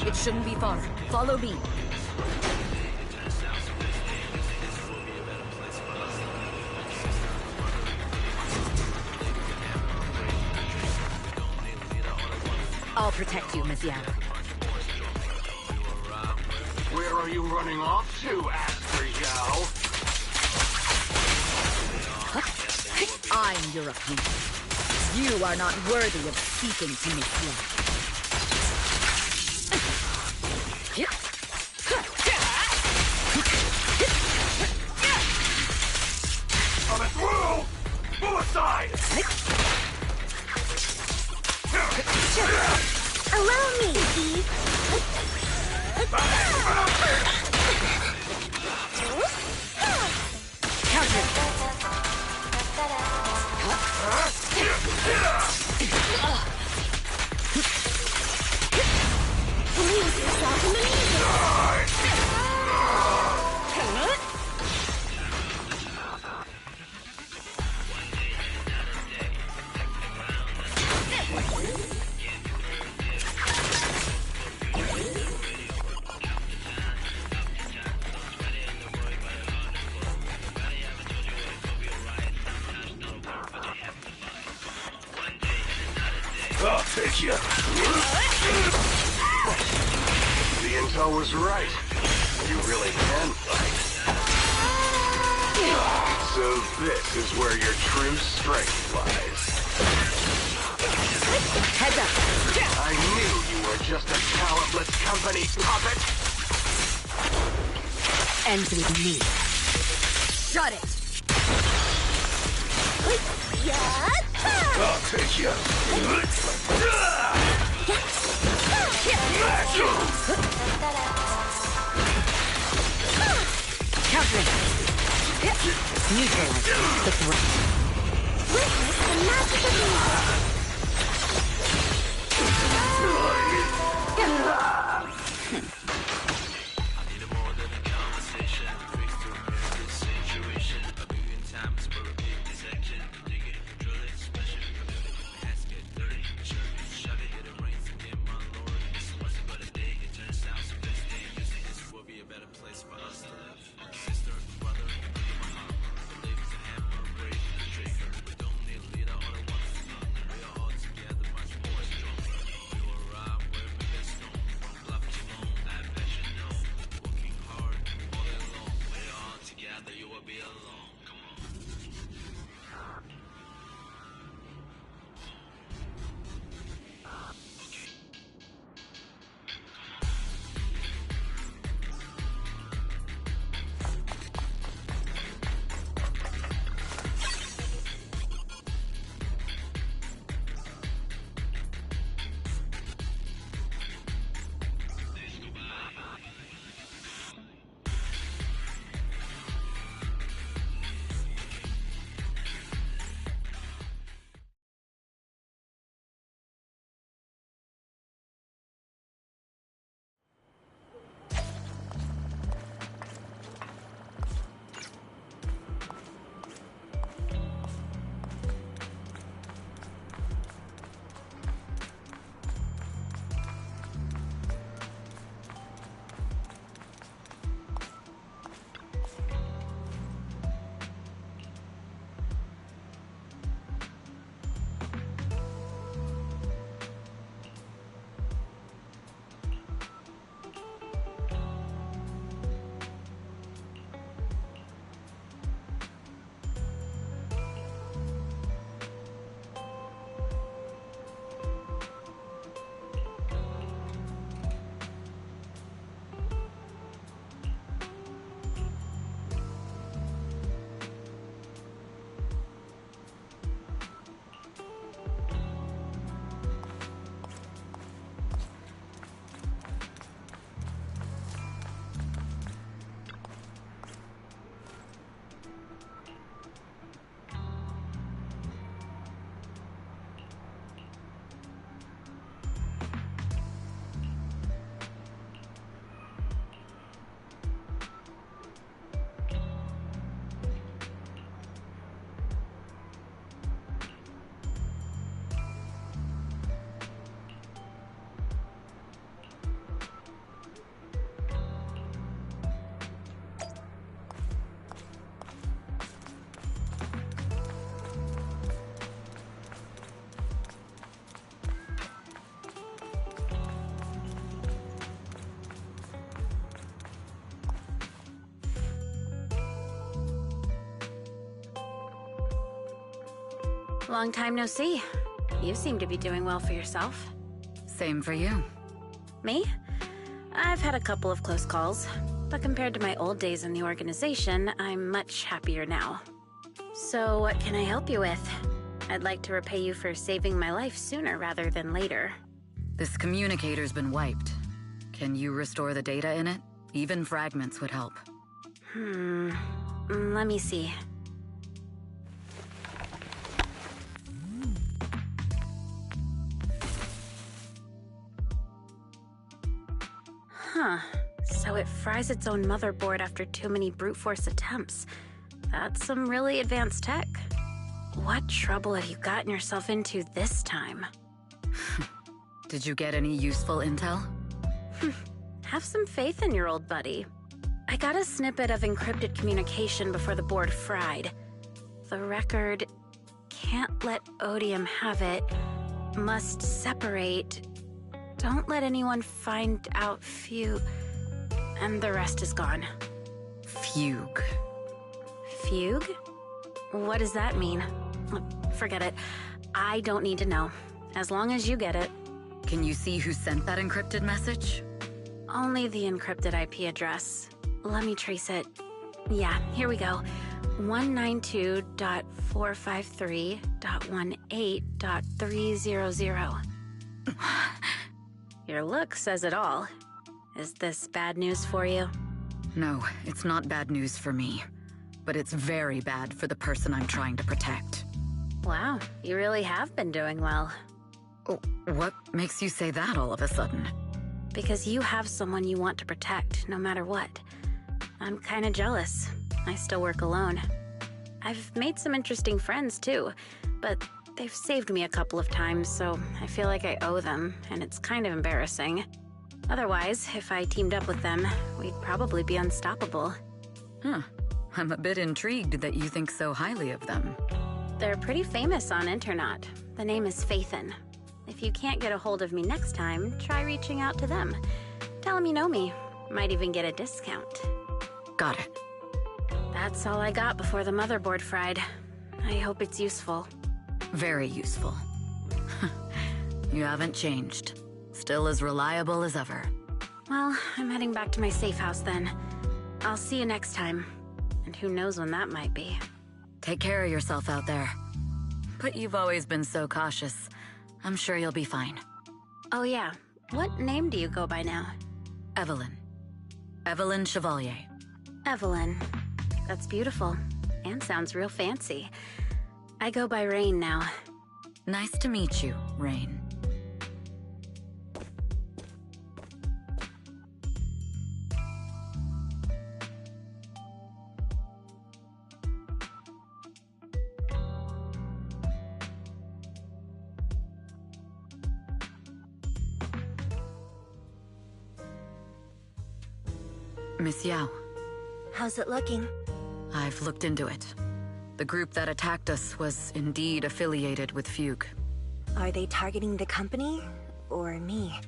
It shouldn't be far. Follow me. I'll protect you, Miss Yara. Where are you running off to, Astro? I'm your opponent. You are not worthy of speaking to me, Flo. Coming through! Move aside! Allow me, Eve. Lose yourself in the music. take you. The intel was right. You really can fight. So this is where your true strength lies. Heads up. I knew you were just a talentless company puppet. Ends with me. Shut it. I'll take you. Countering. Neutralize the threat. Witness the magic of Long time no see. You seem to be doing well for yourself. Same for you. Me? I've had a couple of close calls, but compared to my old days in the organization, I'm much happier now. So what can I help you with? I'd like to repay you for saving my life sooner rather than later. This communicator's been wiped. Can you restore the data in it? Even fragments would help. Let me see. Huh. So it fries its own motherboard after too many brute force attempts. That's some really advanced tech. What trouble have you gotten yourself into this time? Did you get any useful intel? Have some faith in your old buddy. I got a snippet of encrypted communication before the board fried. The record can't let Odium have it, must separate. Don't let anyone find out Fugue. And the rest is gone. Fugue. Fugue? What does that mean? Forget it. I don't need to know. As long as you get it. Can you see who sent that encrypted message? Only the encrypted IP address. Let me trace it. Yeah, here we go. 192.453.18.300. Your look says it all. Is this bad news for you? No, it's not bad news for me. But it's very bad for the person I'm trying to protect. Wow, you really have been doing well. Oh, what makes you say that all of a sudden? Because you have someone you want to protect, no matter what. I'm kinda jealous. I still work alone. I've made some interesting friends, too, but they've saved me a couple of times, so I feel like I owe them, and it's kind of embarrassing. Otherwise, if I teamed up with them, we'd probably be unstoppable. Huh. I'm a bit intrigued that you think so highly of them. They're pretty famous on Internet. The name is Faithin. If you can't get a hold of me next time, try reaching out to them. Tell them you know me. Might even get a discount. Got it. That's all I got before the motherboard fried. I hope it's useful. Very useful. You haven't changed. Still as reliable as ever. Well, I'm heading back to my safe house then. I'll see you next time. And who knows when that might be. Take care of yourself out there. But you've always been so cautious. I'm sure you'll be fine. Oh yeah, what name do you go by now? Evelyn. Evelyn Chevalier. Evelyn. That's beautiful. And sounds real fancy. I go by Rain now. Nice to meet you, Rain. Miss Yao. How's it looking? I've looked into it. The group that attacked us was indeed affiliated with Fugue. Are they targeting the company or me?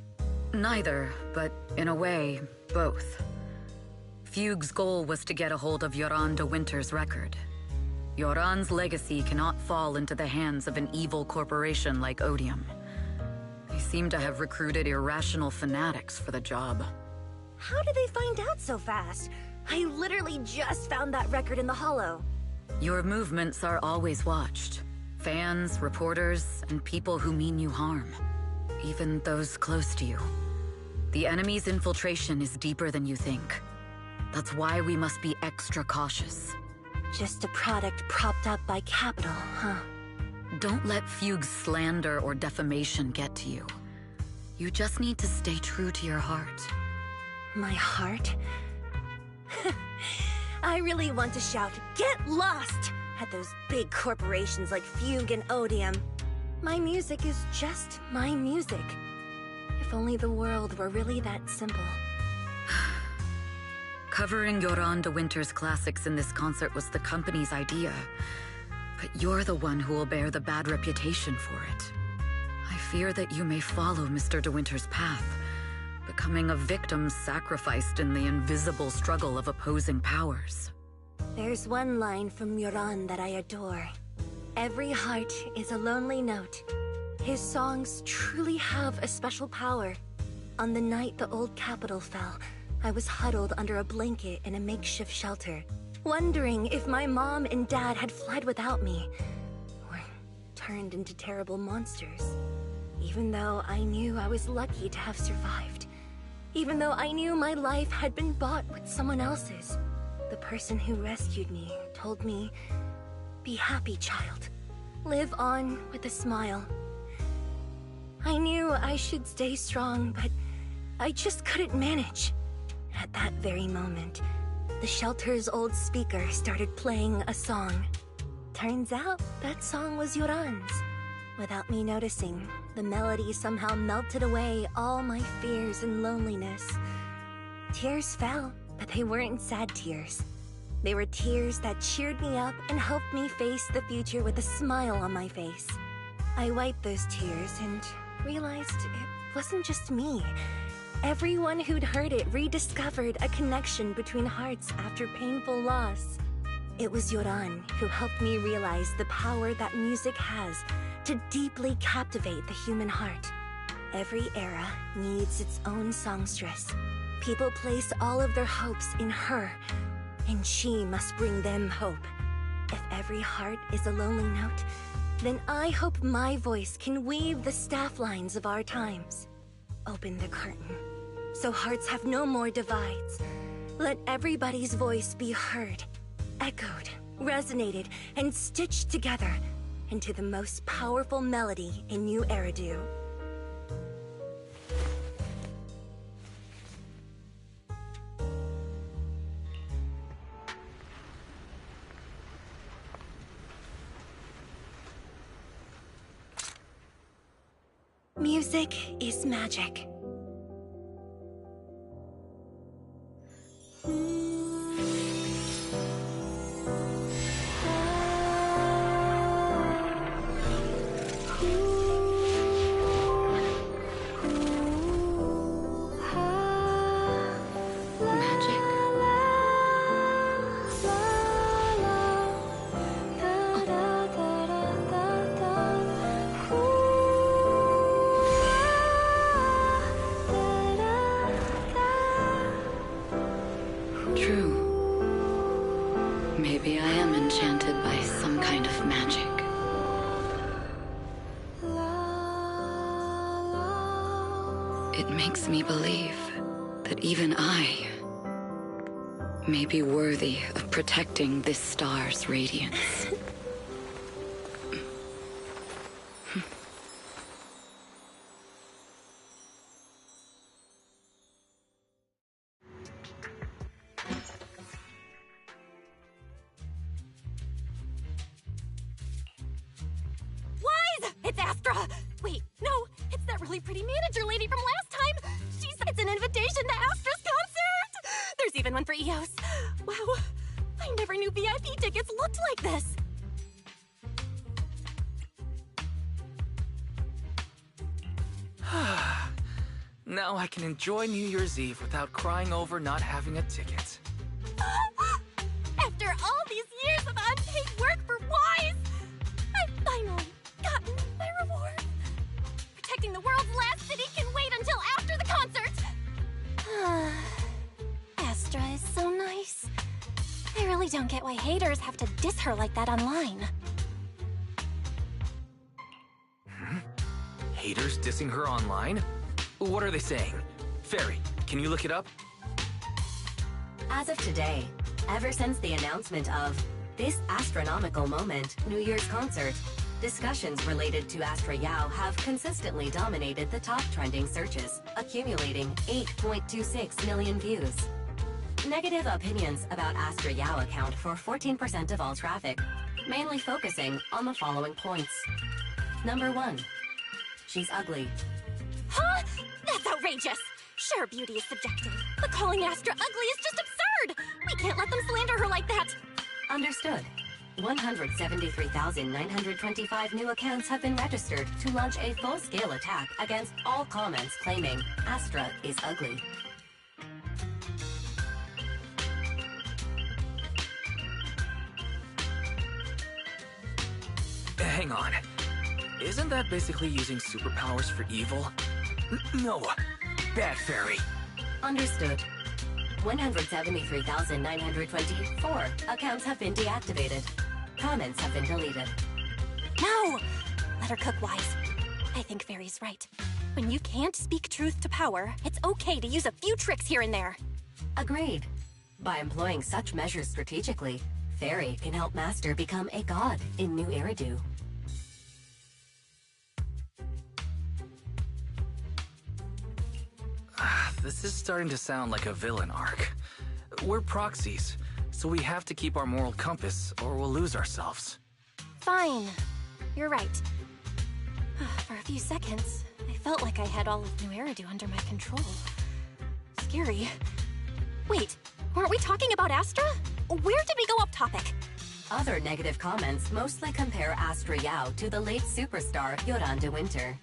Neither, but in a way, both. Fugue's goal was to get a hold of Yoran de Winter's record. Yoran's legacy cannot fall into the hands of an evil corporation like Odium. They seem to have recruited irrational fanatics for the job. How did they find out so fast? I literally just found that record in the hollow. Your movements are always watched. Fans, reporters, and people who mean you harm. Even those close to you. The enemy's infiltration is deeper than you think. That's why we must be extra cautious. Just a product propped up by capital, huh? Don't let Fugue's slander or defamation get to you. You just need to stay true to your heart. My heart? I really want to shout, "Get lost!" at those big corporations like Fugue and Odium. My music is just my music. If only the world were really that simple. Covering Yoran de Winter's classics in this concert was the company's idea. But you're the one who will bear the bad reputation for it. I fear that you may follow Mr. de Winter's path, becoming a victim sacrificed in the invisible struggle of opposing powers. There's one line from Yoran that I adore. Every heart is a lonely note. His songs truly have a special power. On the night the old capital fell, I was huddled under a blanket in a makeshift shelter, wondering if my mom and dad had fled without me, or turned into terrible monsters. Even though I knew I was lucky to have survived. Even though I knew my life had been bought with someone else's. The person who rescued me told me, "Be happy, child. Live on with a smile." I knew I should stay strong, but I just couldn't manage. At that very moment, the shelter's old speaker started playing a song. Turns out that song was Yoran's. Without me noticing, the melody somehow melted away all my fears and loneliness. Tears fell, but they weren't sad tears. They were tears that cheered me up and helped me face the future with a smile on my face. I wiped those tears and realized it wasn't just me. Everyone who'd heard it rediscovered a connection between hearts after painful loss. It was Yoran who helped me realize the power that music has to deeply captivate the human heart. Every era needs its own songstress. People place all of their hopes in her, and she must bring them hope. If every heart is a lonely note, then I hope my voice can weave the staff lines of our times. Open the curtain, so hearts have no more divides. Let everybody's voice be heard, echoed, resonated, and stitched together into the most powerful melody in New Eridu. Music is magic. Maybe I am enchanted by some kind of magic. It makes me believe that even I may be worthy of protecting this star's radiance. It's Astra! Wait, no, it's that really pretty manager lady from last time! It's an invitation to Astra's concert! There's even one for EOS. Wow, I never knew VIP tickets looked like this! Now I can enjoy New Year's Eve without crying over not having a ticket. After all these years of unpaid work for Wise, I've finally gotten my reward. Protecting the world's last city can wait until after the concert. Astra is so nice. I really don't get why haters have to diss her like that online. Haters dissing her online? What are they saying? Fairy, can you look it up? As of today, ever since the announcement of this astronomical moment, New Year's concert, discussions related to Astra Yao have consistently dominated the top trending searches, accumulating 8.26 million views. Negative opinions about Astra Yao account for 14% of all traffic, mainly focusing on the following points. Number 1. She's ugly. Huh? That's outrageous! Sure, beauty is subjective, but calling Astra ugly is just absurd! We can't let them slander her like that! Understood. 173,925 new accounts have been registered to launch a full-scale attack against all comments claiming Astra is ugly. Hang on. Isn't that basically using superpowers for evil? No. Bad Fairy. Understood. 173,924 accounts have been deactivated. Comments have been deleted. No! Let her cook, Wise. I think Fairy's right. When you can't speak truth to power, it's okay to use a few tricks here and there. Agreed. By employing such measures strategically, Fairy can help Master become a god in New Eridu. This is starting to sound like a villain arc. We're proxies, so we have to keep our moral compass or we'll lose ourselves. Fine. You're right. For a few seconds, I felt like I had all of New Eridu under my control. Scary. Wait, weren't we talking about Astra? Where did we go off topic? Other negative comments mostly compare Astra Yao to the late superstar Yoran de Winter.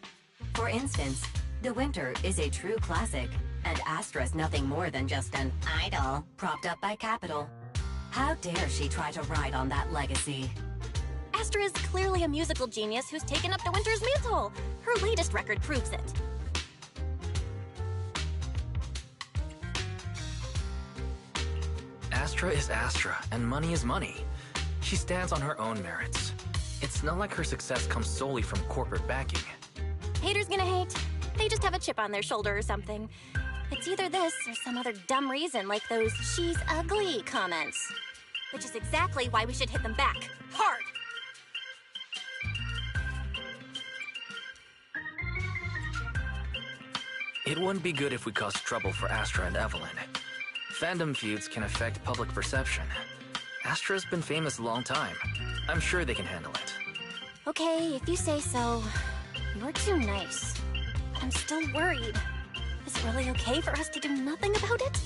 For instance, de Winter is a true classic, and Astra's nothing more than just an idol propped up by capital. How dare she try to ride on that legacy? Astra is clearly a musical genius who's taken up de Winter's mantle. Her latest record proves it. Astra is Astra, and money is money. She stands on her own merits. It's not like her success comes solely from corporate backing. Haters gonna hate. They just have a chip on their shoulder or something. It's either this or some other dumb reason like those "she's ugly" comments. Which is exactly why we should hit them back. Hard! It wouldn't be good if we caused trouble for Astra and Evelyn. Fandom feuds can affect public perception. Astra's been famous a long time. I'm sure they can handle it. Okay, if you say so. You're too nice. But I'm still worried. Is it really okay for us to do nothing about it?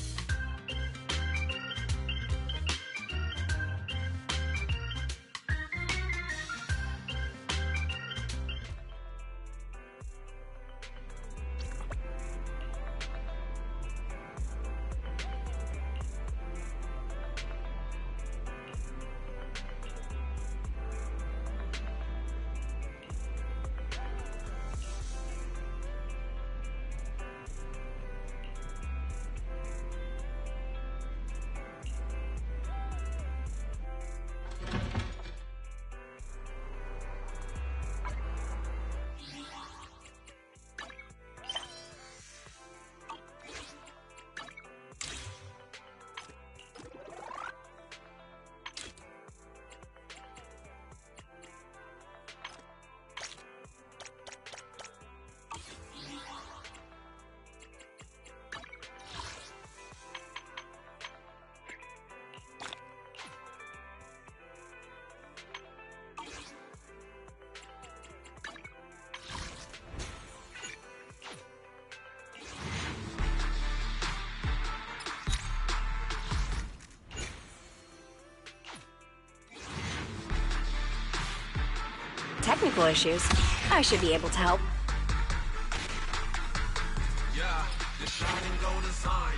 Technical issues. I should be able to help. Yeah, the shining golden signs.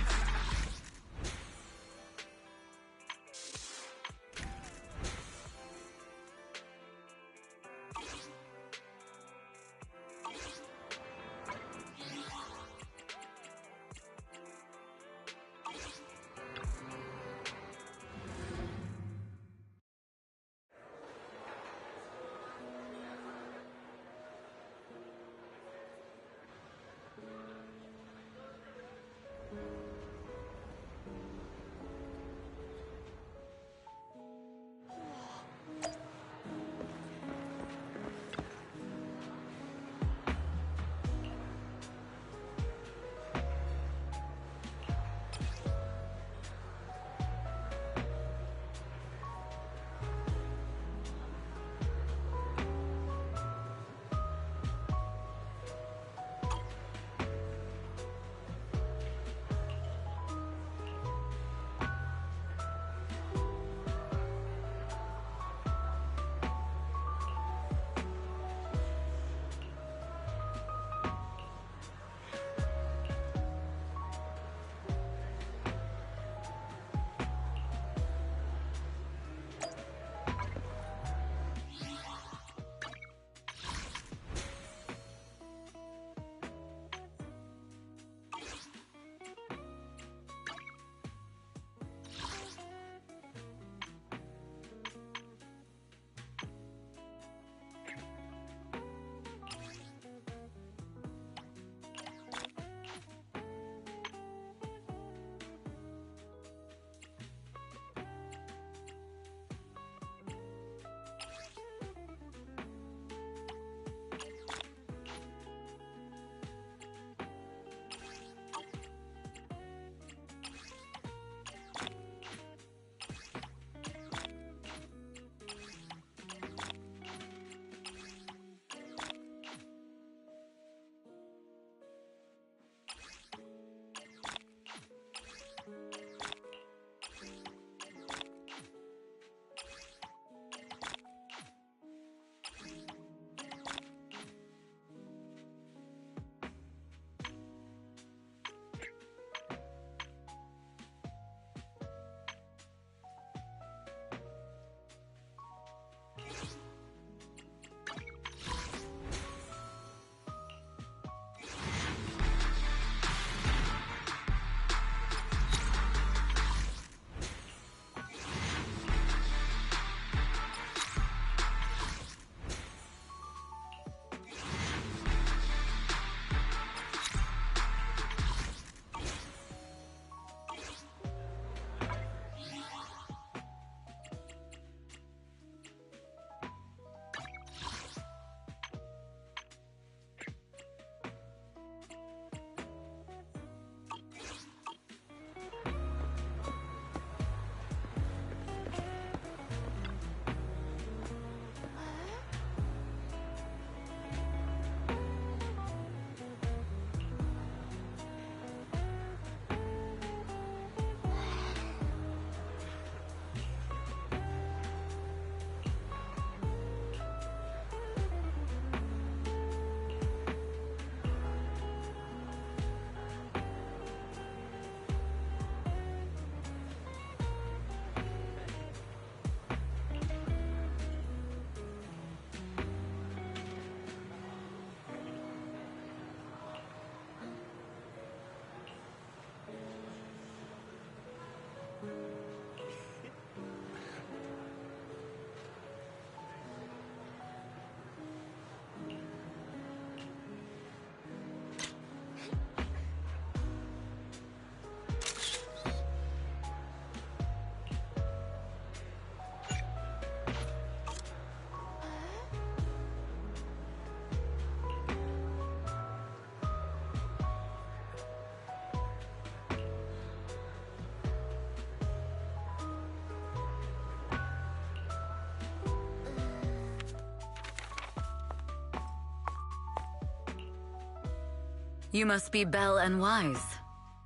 You must be Belle and Wise.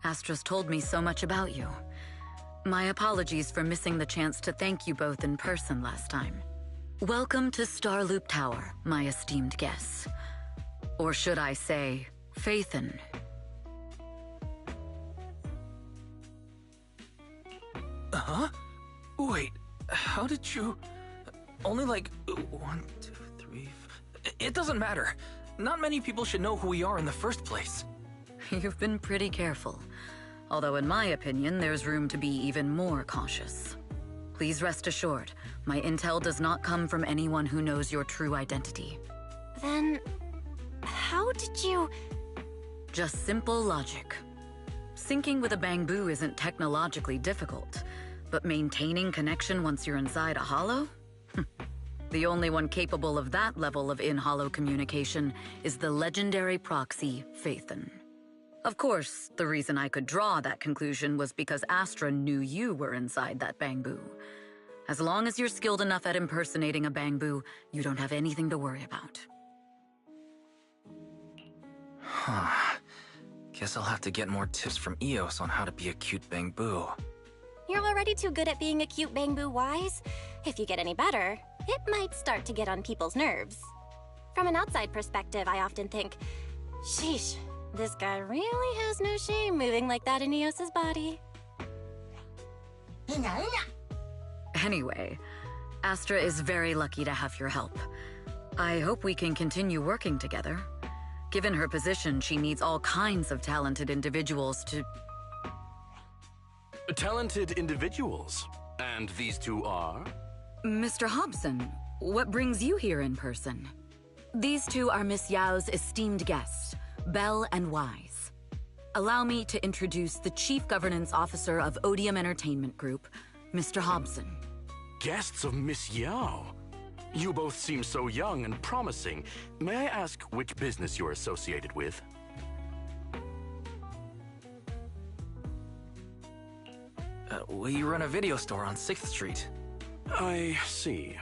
Astra's told me so much about you. My apologies for missing the chance to thank you both in person last time. Welcome to Starloop Tower, my esteemed guests. Or should I say, Phaethon. Huh? Wait, how did you... Only like 1, 2, 3... It doesn't matter. Not many people should know who we are in the first place. You've been pretty careful. Although in my opinion, there's room to be even more cautious. Please rest assured, my intel does not come from anyone who knows your true identity. Then... how did you... Just simple logic. Syncing with a bamboo isn't technologically difficult, but maintaining connection once you're inside a hollow? The only one capable of that level of in-hollow communication is the legendary proxy, Phaethon. Of course, the reason I could draw that conclusion was because Astra knew you were inside that bamboo. As long as you're skilled enough at impersonating a bamboo, you don't have anything to worry about. Huh. Guess I'll have to get more tips from Eos on how to be a cute bamboo. You're already too good at being a cute bamboo, Wise. If you get any better, it might start to get on people's nerves. From an outside perspective, I often think, sheesh, this guy really has no shame moving like that in Eos's body. Anyway, Astra is very lucky to have your help. I hope we can continue working together. Given her position, she needs all kinds of talented individuals to... Talented individuals? And these two are? Mr. Hobson, what brings you here in person? These two are Miss Yao's esteemed guests, Belle and Wise. Allow me to introduce the Chief Governance Officer of Odium Entertainment Group, Mr. Hobson. Guests of Miss Yao? You both seem so young and promising. May I ask which business you're associated with? We run a video store on 6th Street. I see.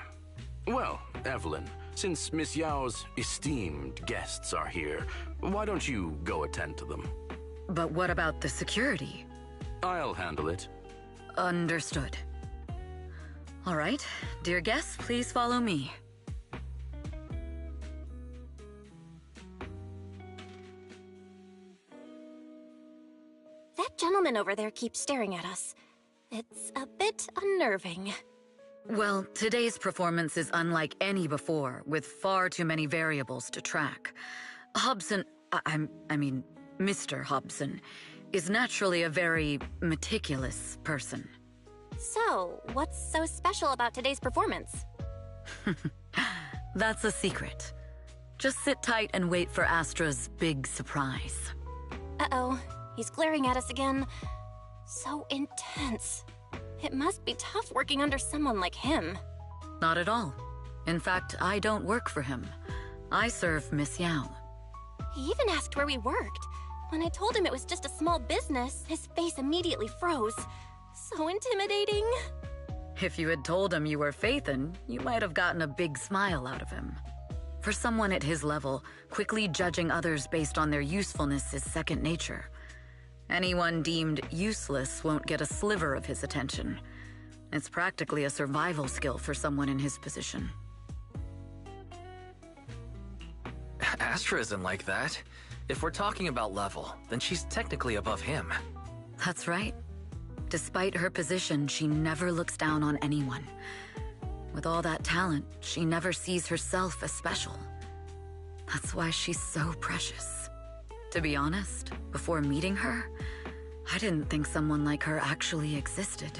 Well, Evelyn, since Miss Yao's esteemed guests are here, why don't you go attend to them? But what about the security? I'll handle it. Understood. All right, dear guests, please follow me. That gentleman over there keeps staring at us. It's a bit unnerving. Well, today's performance is unlike any before, with far too many variables to track. Hobson, I mean, Mr. Hobson, is naturally a very meticulous person. So, what's so special about today's performance? That's a secret. Just sit tight and wait for Astra's big surprise. Uh-oh, he's glaring at us again. So intense. It must be tough working under someone like him. Not at all. In fact, I don't work for him. I serve Miss Yao. He even asked where we worked. When I told him it was just a small business, his face immediately froze. So intimidating. If you had told him you were Phaethon, you might have gotten a big smile out of him. For someone at his level, quickly judging others based on their usefulness is second nature. Anyone deemed useless won't get a sliver of his attention. It's practically a survival skill for someone in his position. Astra isn't like that. If we're talking about level, then she's technically above him. That's right. Despite her position, she never looks down on anyone. With all that talent, she never sees herself as special. That's why she's so precious. To be honest, before meeting her, I didn't think someone like her actually existed.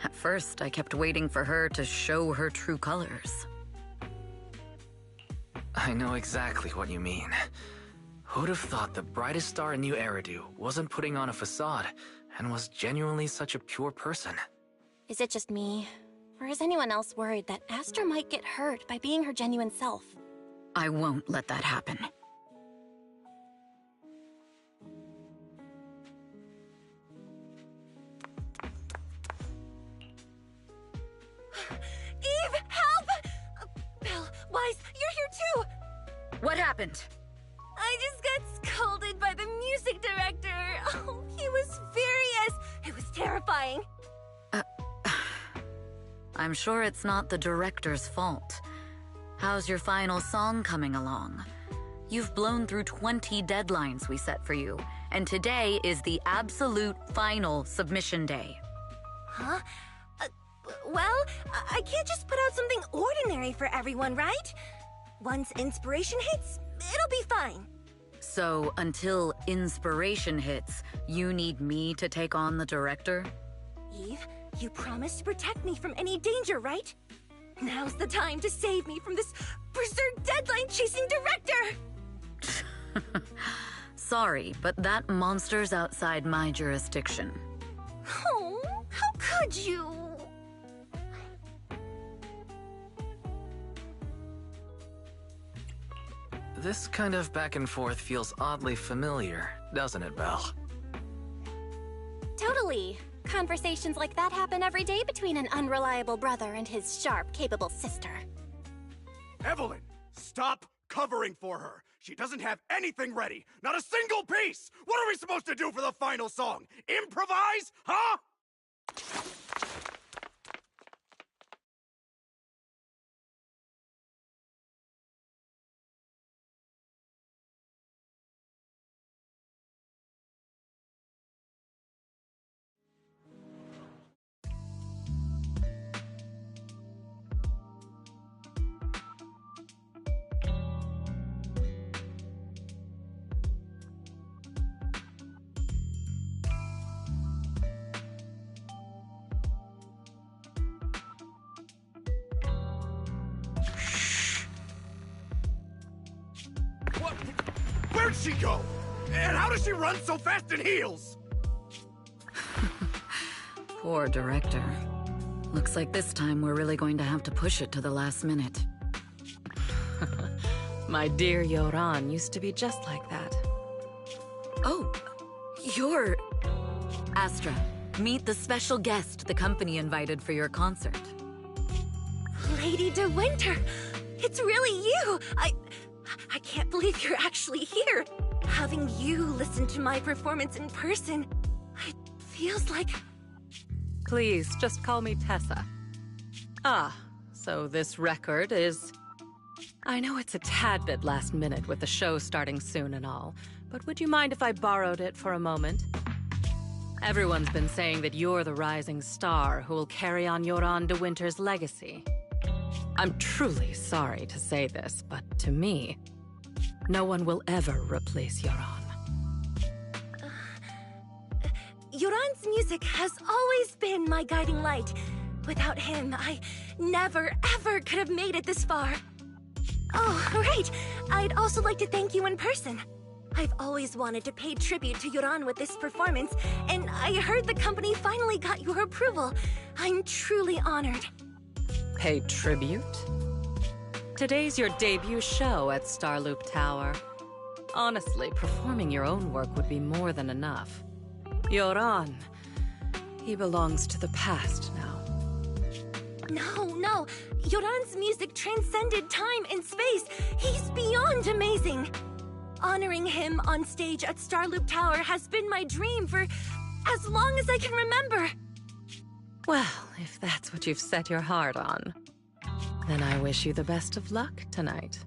At first, I kept waiting for her to show her true colors. I know exactly what you mean. Who'd have thought the brightest star in New Eridu wasn't putting on a facade and was genuinely such a pure person? Is it just me? Or is anyone else worried that Astra might get hurt by being her genuine self? I won't let that happen. Eve, help! Belle, Wise, you're here too! What happened? I just got scolded by the crying. I'm sure it's not the director's fault. How's your final song coming along? You've blown through 20 deadlines we set for you, and today is the absolute final submission day. Huh? Well, I can't just put out something ordinary for everyone, right? Once inspiration hits, it'll be fine. So, until inspiration hits, you need me to take on the director? Eve, you promised to protect me from any danger, right? Now's the time to save me from this berserk deadline-chasing director! Sorry, but that monster's outside my jurisdiction. Oh, how could you? This kind of back and forth feels oddly familiar, doesn't it, Belle? Totally. Conversations like that happen every day between an unreliable brother and his sharp, capable sister. Evelyn, stop covering for her. She doesn't have anything ready. Not a single piece! What are we supposed to do for the final song? Improvise? Huh? What? Where'd she go? And how does she run so fast in heels? Poor director. Looks like this time we're really going to have to push it to the last minute. My dear Yoran used to be just like that. Oh, you're... Astra, meet the special guest the company invited for your concert. Lady De Winter! It's really you! I can't believe you're actually here. Having you listen to my performance in person, it feels like... Please, just call me Tessa. Ah, so this record is... I know it's a tad bit last minute with the show starting soon and all, but would you mind if I borrowed it for a moment? Everyone's been saying that you're the rising star who will carry on Yoran De Winter's legacy. I'm truly sorry to say this, but to me, no one will ever replace Yoran. Yoran's music has always been my guiding light. Without him, I never, ever could have made it this far. Oh, right. I'd also like to thank you in person. I've always wanted to pay tribute to Yoran with this performance, and I heard the company finally got your approval. I'm truly honored. Pay tribute? Today's your debut show at Starloop Tower. Honestly, performing your own work would be more than enough. Yoran, he belongs to the past now. No. Yoran's music transcended time and space. He's beyond amazing. Honoring him on stage at Starloop Tower has been my dream for as long as I can remember. Well, if that's what you've set your heart on, then I wish you the best of luck tonight.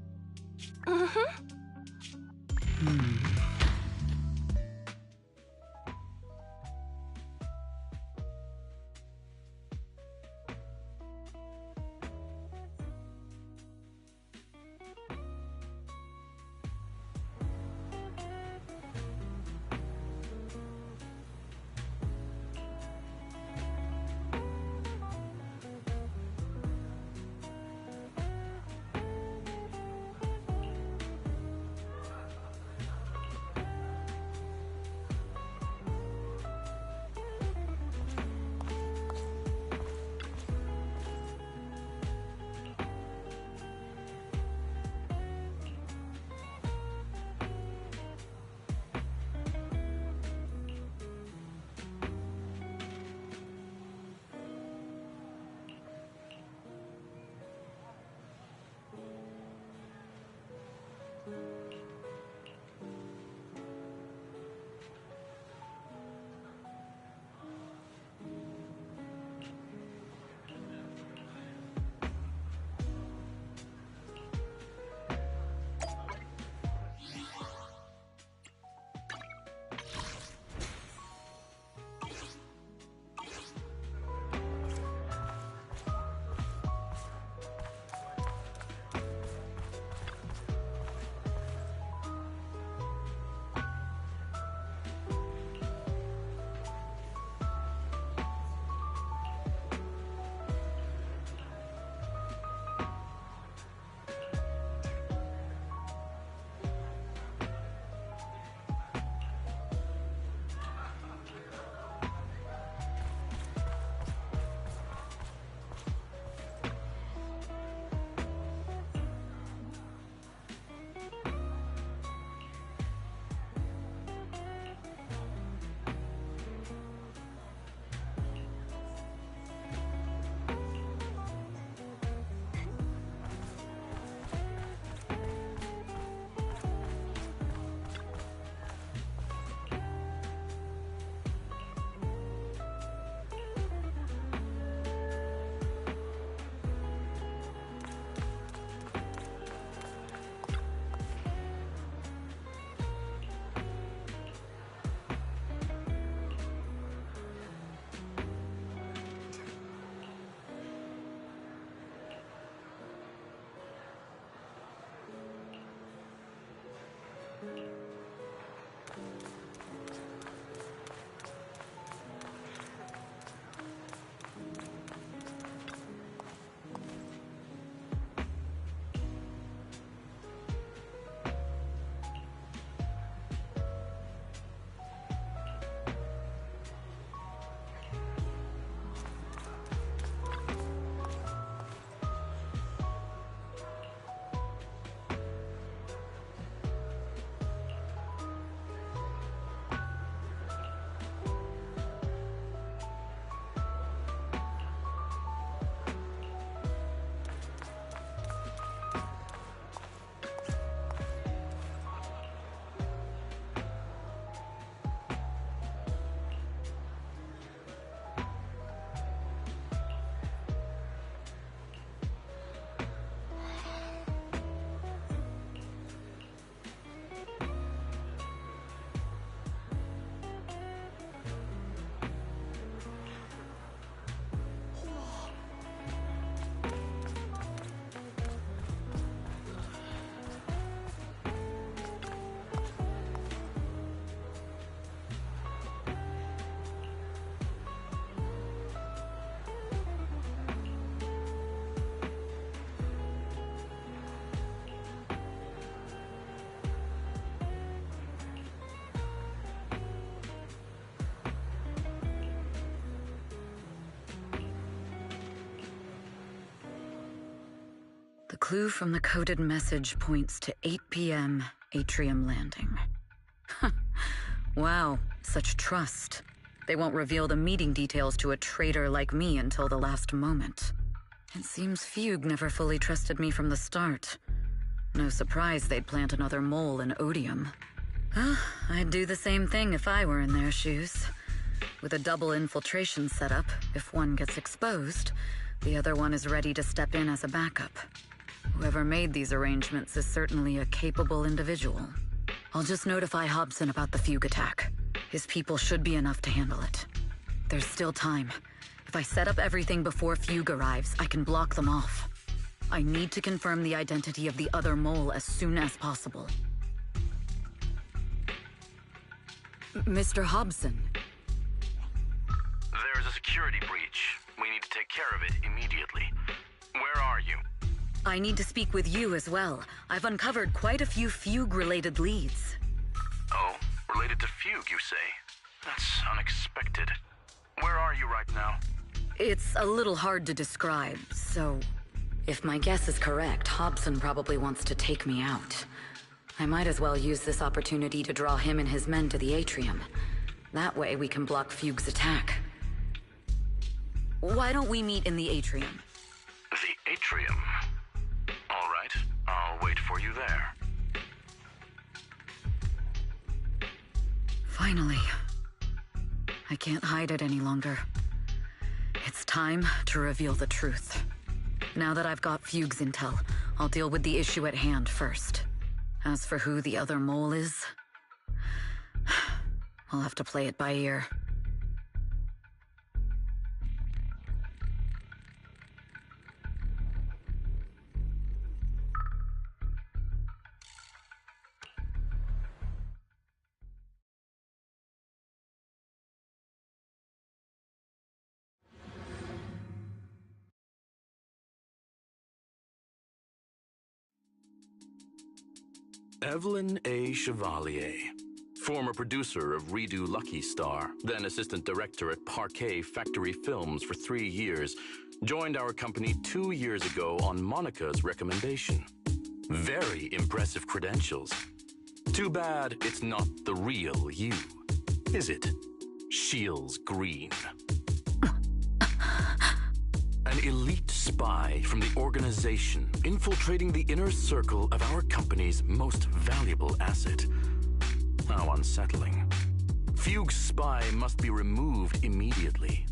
clue from the coded message points to 8 p.m. Atrium Landing. Wow, such trust. They won't reveal the meeting details to a traitor like me until the last moment. It seems Fugue never fully trusted me from the start. No surprise they'd plant another mole in Odium. I'd do the same thing if I were in their shoes. With a double infiltration setup, if one gets exposed, the other one is ready to step in as a backup. Whoever made these arrangements is certainly a capable individual. I'll just notify Hobson about the Fugue attack. His people should be enough to handle it. There's still time. If I set up everything before Fugue arrives, I can block them off. I need to confirm the identity of the other mole as soon as possible. Mr. Hobson. There's a security breach. We need to take care of it immediately. Where are you? I need to speak with you as well. I've uncovered quite a few Fugue-related leads. Oh, related to Fugue, you say? That's unexpected. Where are you right now? It's a little hard to describe, so... If my guess is correct, Hobson probably wants to take me out. I might as well use this opportunity to draw him and his men to the atrium. That way we can block Fugue's attack. Why don't we meet in the atrium? The atrium? All right, I'll wait for you there. Finally. I can't hide it any longer. It's time to reveal the truth. Now that I've got Fugue's intel, I'll deal with the issue at hand first. As for who the other mole is, I'll have to play it by ear. Evelyn A. Chevalier, former producer of Redo Lucky Star, then assistant director at Parquet Factory Films for 3 years, joined our company 2 years ago on Monica's recommendation. Very impressive credentials. Too bad it's not the real you, is it, Shields Green? An elite spy from the organization, infiltrating the inner circle of our company's most valuable asset. How unsettling. Fugue's spy must be removed immediately.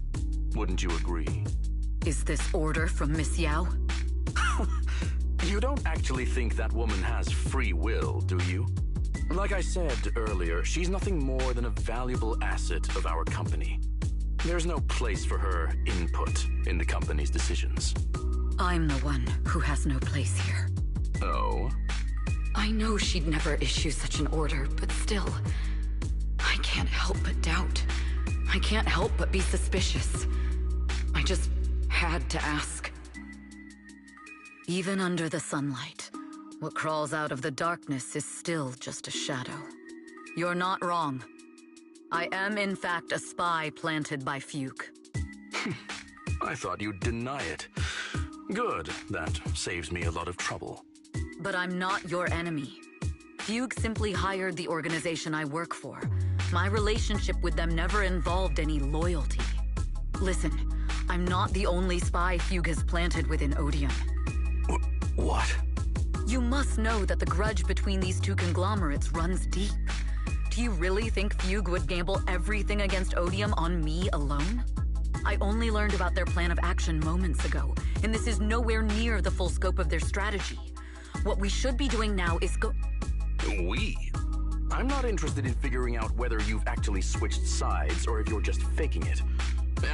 Wouldn't you agree? Is this order from Miss Yao? You don't actually think that woman has free will, do you? Like I said earlier, she's nothing more than a valuable asset of our company. There's no place for her input in the company's decisions. I'm the one who has no place here. Oh? I know she'd never issue such an order, but still, I can't help but doubt. I can't help but be suspicious. I just had to ask. Even under the sunlight, what crawls out of the darkness is still just a shadow. You're not wrong. I am, in fact, a spy planted by Fugue. I thought you'd deny it. Good. That saves me a lot of trouble. But I'm not your enemy. Fugue simply hired the organization I work for. My relationship with them never involved any loyalty. Listen, I'm not the only spy Fugue has planted within Odium. What? You must know that the grudge between these two conglomerates runs deep. Do you really think Fugue would gamble everything against Odium on me alone? I only learned about their plan of action moments ago, and this is nowhere near the full scope of their strategy. What we should be doing now is We? I'm not interested in figuring out whether you've actually switched sides or if you're just faking it.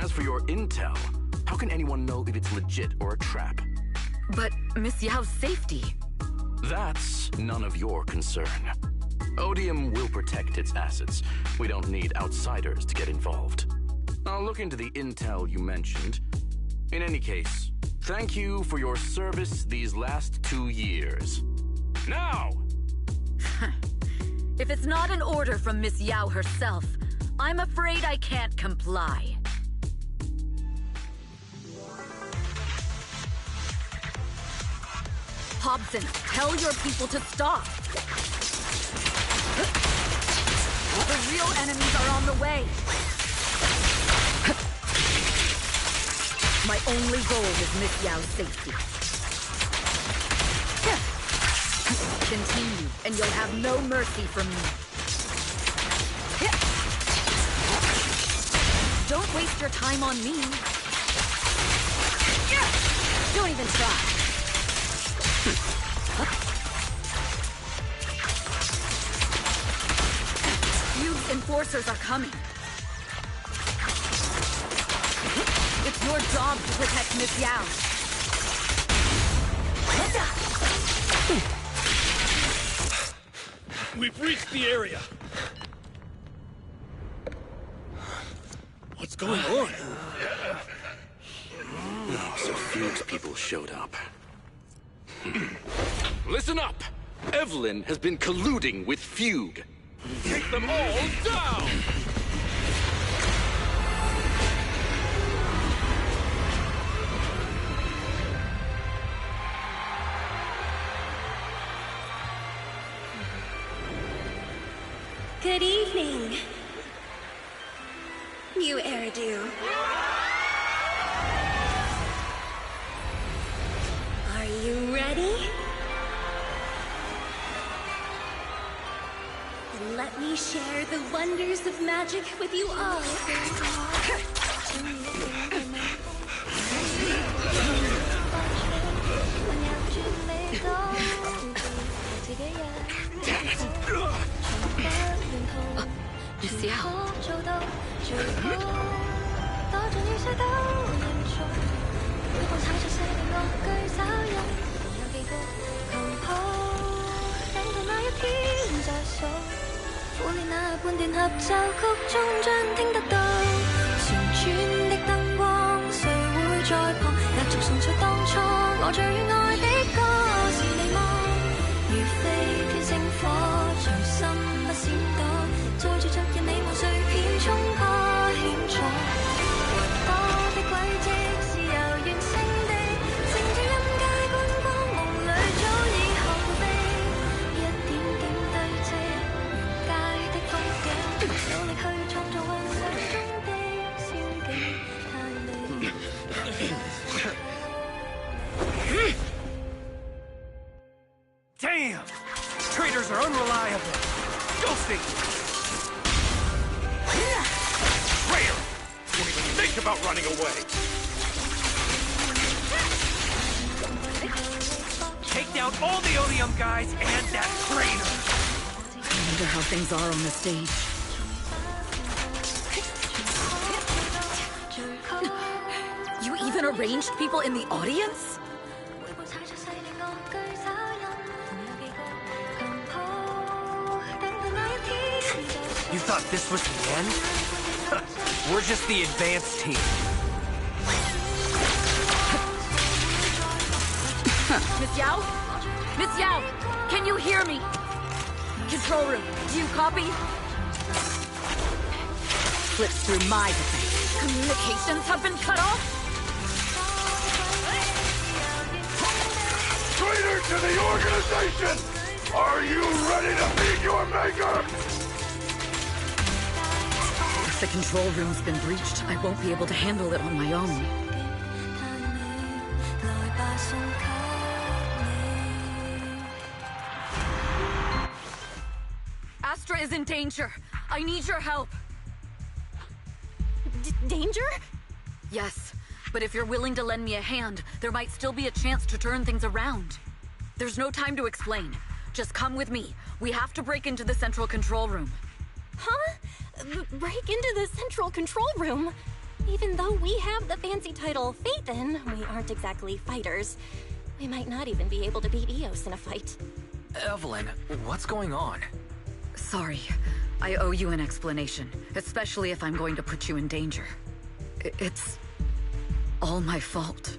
As for your intel, how can anyone know if it's legit or a trap? But Miss Yao's safety... That's none of your concern. Odium will protect its assets. We don't need outsiders to get involved. I'll look into the intel you mentioned. In any case, thank you for your service these last 2 years. Now! If it's not an order from Miss Yao herself, I'm afraid I can't comply. Hobson, tell your people to stop! The real enemies are on the way! My only goal is Miss Yao's safety. Continue, and you'll have no mercy from me. Don't waste your time on me. Don't even try. Fugue's enforcers are coming. It's your job to protect Miss Yao. We've reached the area. What's going on? Oh, so Fugue's people showed up. Listen up! Evelyn has been colluding with Fugue. Take them all down! Good evening, you Eridu. Are you ready? Then let me share the wonders of magic with you all. Damn it! Miss Yao. Damn! Traitors are unreliable. Ghosting! Traitor! Don't even think about running away! Take down all the Odium guys and that traitor! I wonder how things are on the stage. You even arranged people in the audience? You thought this was the end? We're just the advanced team. Miss Yao? Miss Yao, can you hear me? Control room, do you copy? Slips through my defense. Communications have been cut off? Traitor to the organization! Are you ready to meet your maker? If the control room's been breached, I won't be able to handle it on my own. Astra is in danger. I need your help. Danger? Yes, but if you're willing to lend me a hand, there might still be a chance to turn things around. There's no time to explain. Just come with me. We have to break into the central control room. Huh? Break into the central control room? Even though we have the fancy title Phaethon, we aren't exactly fighters. We might not even be able to beat Eos in a fight. Evelyn, what's going on? Sorry. I owe you an explanation, especially if I'm going to put you in danger. It's all my fault.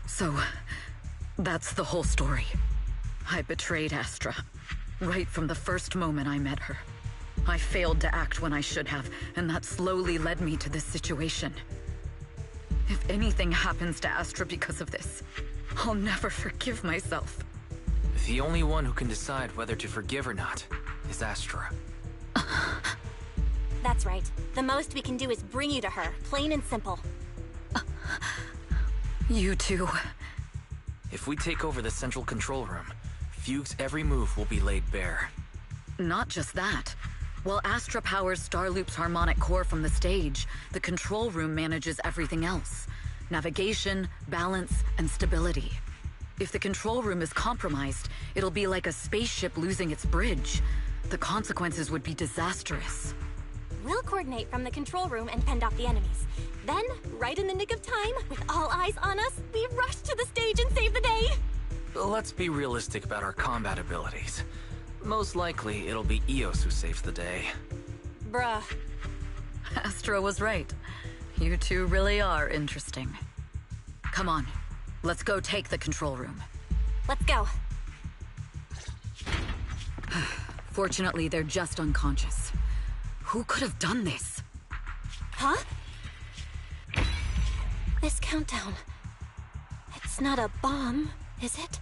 So, That's the whole story. I betrayed Astra, right from the first moment I met her. I failed to act when I should have, and that slowly led me to this situation. If anything happens to Astra because of this, I'll never forgive myself. The only one who can decide whether to forgive or not is Astra. That's right. The most we can do is bring you to her, plain and simple. You too. If we take over the central control room, Fugue's every move will be laid bare. Not just that. While Astra powers Starloop's harmonic core from the stage, the control room manages everything else. Navigation, balance, and stability. If the control room is compromised, it'll be like a spaceship losing its bridge. The consequences would be disastrous. We'll coordinate from the control room and fend off the enemies. Then, right in the nick of time, with all eyes on us, we rush to the stage and save the day! Let's be realistic about our combat abilities. Most likely, it'll be Eos who saves the day. Bruh. Astra was right. You two really are interesting. Come on, let's go take the control room. Let's go. Fortunately, they're just unconscious. Who could have done this? Huh? This countdown. It's not a bomb, is it?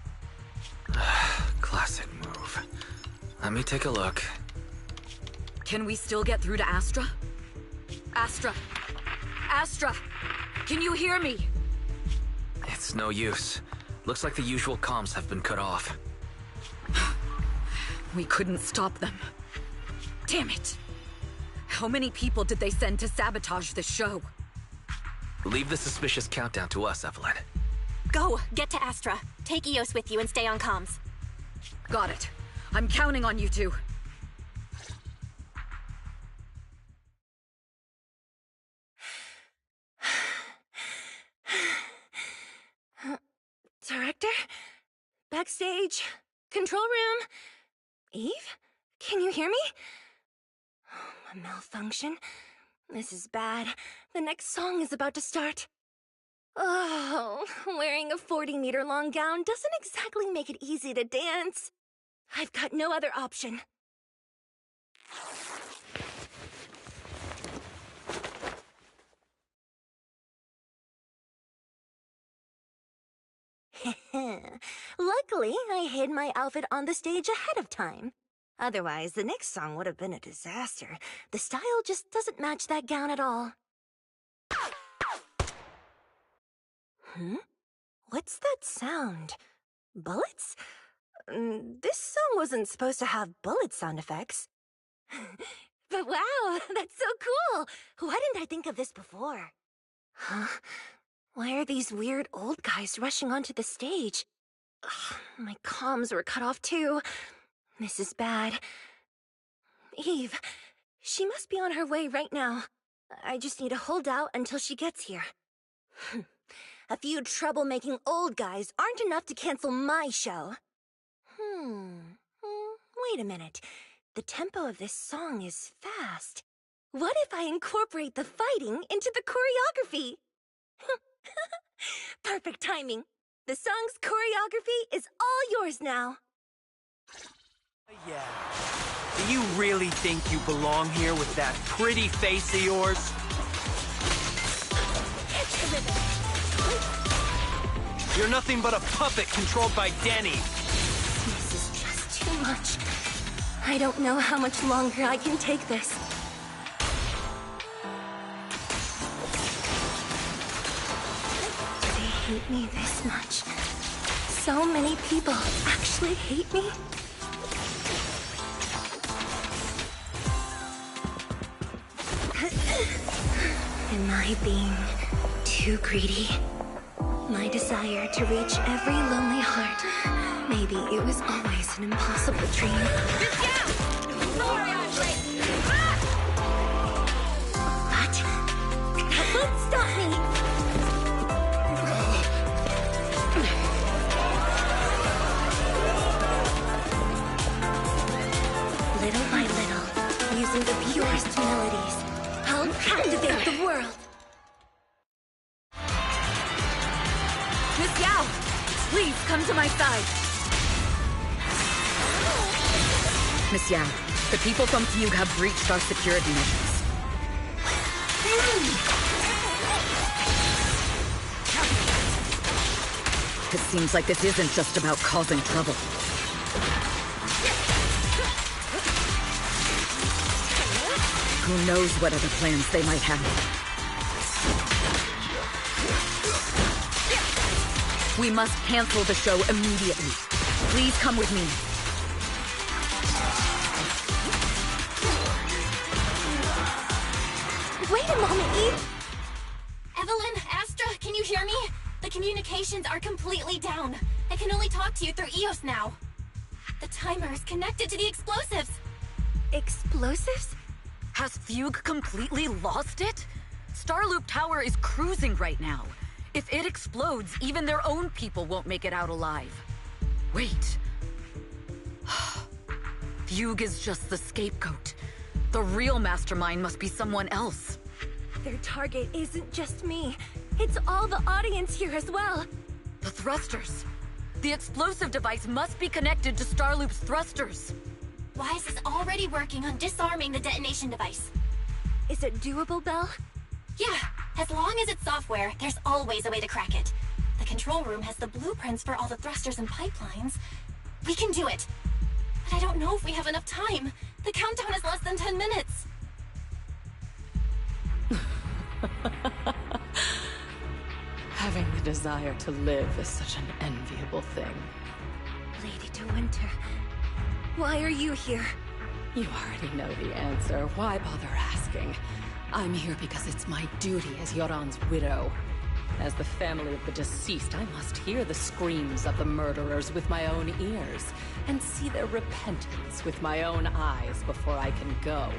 Classic move. Let me take a look. Can we still get through to Astra? Astra! Astra! Can you hear me? It's no use. Looks like the usual comms have been cut off. We couldn't stop them. Damn it! How many people did they send to sabotage the show? Leave the suspicious countdown to us, Evelyn. Go! Get to Astra. Take Eos with you and stay on comms. Got it. I'm counting on you two. Director? Backstage? Control room? Eve? Can you hear me? A malfunction? This is bad. The next song is about to start. Oh, wearing a 40-meter-long gown doesn't exactly make it easy to dance. I've got no other option. Luckily, I hid my outfit on the stage ahead of time. Otherwise, the next song would have been a disaster. The style just doesn't match that gown at all. What's that sound? Bullets? This song wasn't supposed to have bullet sound effects. But wow, that's so cool! Why didn't I think of this before? Huh? Why are these weird old guys rushing onto the stage? Ugh, my comms were cut off too. This is bad. Eve, she must be on her way right now. I just need to hold out until she gets here. A few troublemaking old guys aren't enough to cancel my show. Wait a minute. The tempo of this song is fast. What if I incorporate the fighting into the choreography? Perfect timing. The song's choreography is all yours now. Yeah. Do you really think you belong here with that pretty face of yours? Catch the rhythm. You're nothing but a puppet controlled by Denny. This is just too much. I don't know how much longer I can take this. They hate me this much. So many people actually hate me. Am I being too greedy? My desire to reach every lonely heart. Maybe it was always an impossible dream. What? That won't stop me! Little by little, using the purest melodies, I'll captivate the world. Miss Yao, please come to my side! Miss Yao, the people from Fugue have breached our security measures. It seems like this isn't just about causing trouble. Who knows what other plans they might have. We must cancel the show immediately. Please come with me. Wait a moment, Eve! Evelyn, Astra, can you hear me? The communications are completely down. I can only talk to you through EOS now. The timer is connected to the explosives. Explosives? Has Fugue completely lost it? Starloop Tower is cruising right now. If it explodes, even their own people won't make it out alive. Wait. Fugue is just the scapegoat. The real mastermind must be someone else. Their target isn't just me. It's all the audience here as well. The thrusters. The explosive device must be connected to Starloop's thrusters. Wise is already working on disarming the detonation device. Is it doable, Belle? Yeah, as long as it's software, there's always a way to crack it. The control room has the blueprints for all the thrusters and pipelines. We can do it. But I don't know if we have enough time. The countdown is less than 10 minutes. Having the desire to live is such an enviable thing. Lady De Winter, why are you here? You already know the answer. Why bother asking? I'm here because it's my duty as Yoran's widow. As the family of the deceased, I must hear the screams of the murderers with my own ears, and see their repentance with my own eyes before I can go.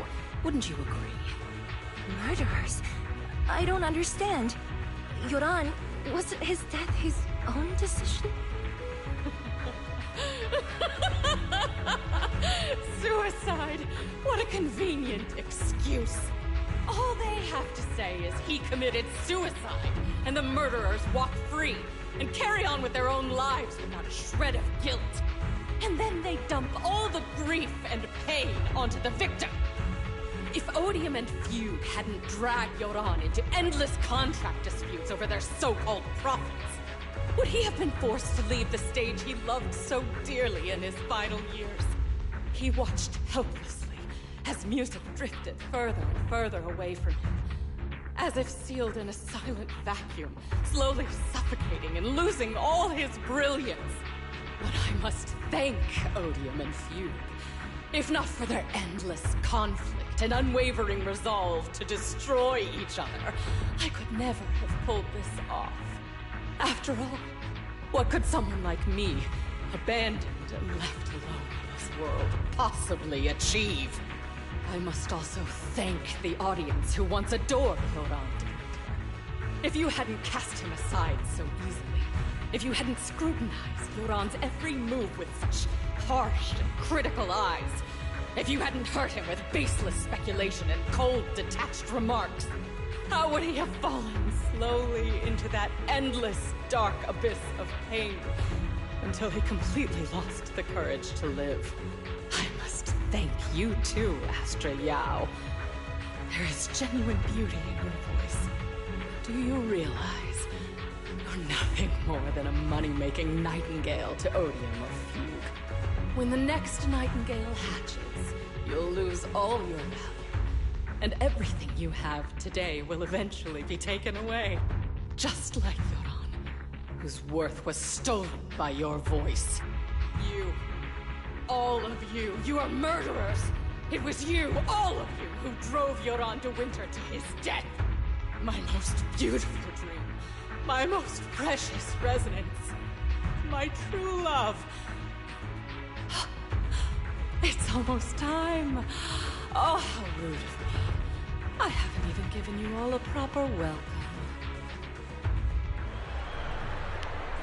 Wouldn't you agree? Murderers? I don't understand. Yoran, wasn't his death his own decision? Suicide! What a convenient excuse. All they have to say is he committed suicide, and the murderers walk free and carry on with their own lives without a shred of guilt. And then they dump all the grief and pain onto the victim. If Odium and Fugue hadn't dragged Yoran into endless contract disputes over their so-called profits, would he have been forced to leave the stage he loved so dearly in his final years? He watched helplessly as music drifted further and further away from him, as if sealed in a silent vacuum, slowly suffocating and losing all his brilliance. But I must thank Odium and Fugue, if not for their endless conflict and unwavering resolve to destroy each other, I could never have pulled this off. After all, what could someone like me, abandoned and left alone in this world, possibly achieve? I must also thank the audience who once adored Yoran de Winter. If you hadn't cast him aside so easily, if you hadn't scrutinized Yoran's every move with such harsh and critical eyes, if you hadn't hurt him with baseless speculation and cold, detached remarks, how would he have fallen slowly into that endless, dark abyss of pain until he completely lost the courage to live? I must thank you too, Astra Yao. There is genuine beauty in your voice. Do you realize you're nothing more than a money-making nightingale to Odium or Fugue? When the next nightingale hatches, you'll lose all your value, and everything you have today will eventually be taken away. Just like Yoran, whose worth was stolen by your voice. You, all of you, you are murderers! It was you, all of you, who drove Yoran de Winter to his death! My most beautiful dream, my most precious resonance, my true love. It's almost time. Oh, how rude of me. I haven't even given you all a proper welcome.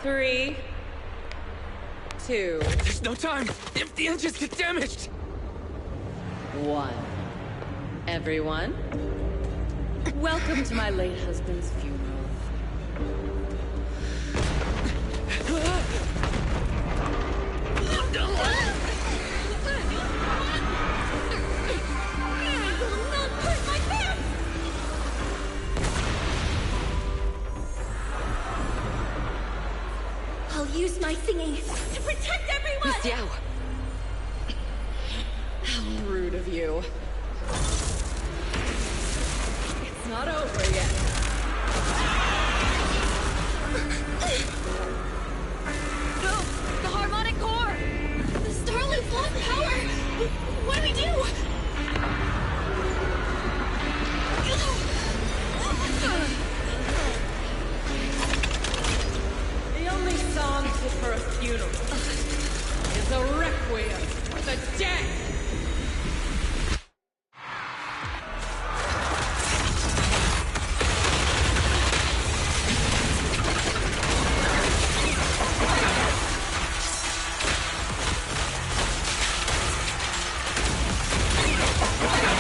3, 2... There's no time! If the engines get damaged! 1. Everyone, welcome to my late husband's funeral. protect everyone! Miss Yao! How rude of you. It's not over yet. No! The harmonic core! The Starloop lost power! What do we do? The only song fit for a funeral is a requiem for the dead!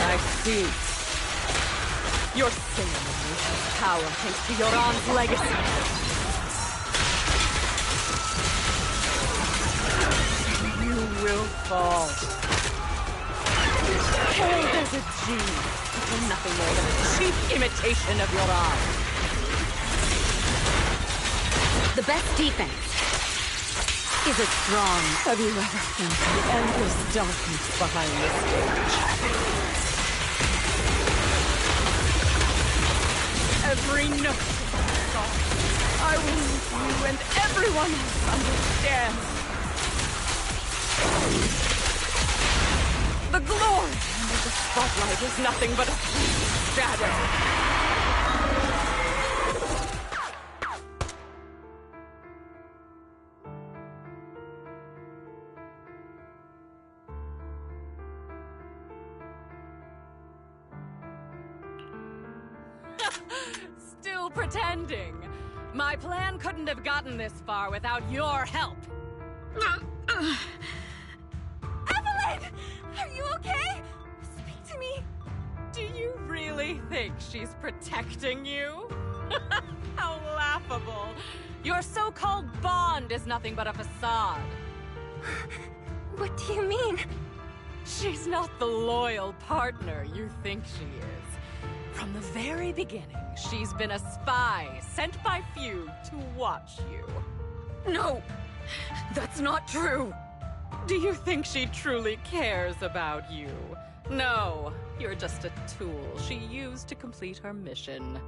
I see. You're singing Amnesio's power thanks to Yoran's legacy. You will fall. Cold as a genie, you're nothing more than a cheap imitation of Yoran. The best defense is a strong... Have you ever felt the endless darkness behind the stage? Every note of the song, I will make you and everyone else understand. The glory under the spotlight is nothing but a shadow. Still pretending. My plan couldn't have gotten this far without your help. Evelyn! Are you okay? Speak to me. Do you really think she's protecting you? How laughable. Your so-called bond is nothing but a facade. What do you mean? She's not the loyal partner you think she is. From the very beginning, she's been a spy sent by Fugue to watch you. No! That's not true! Do you think she truly cares about you? No, you're just a tool she used to complete her mission.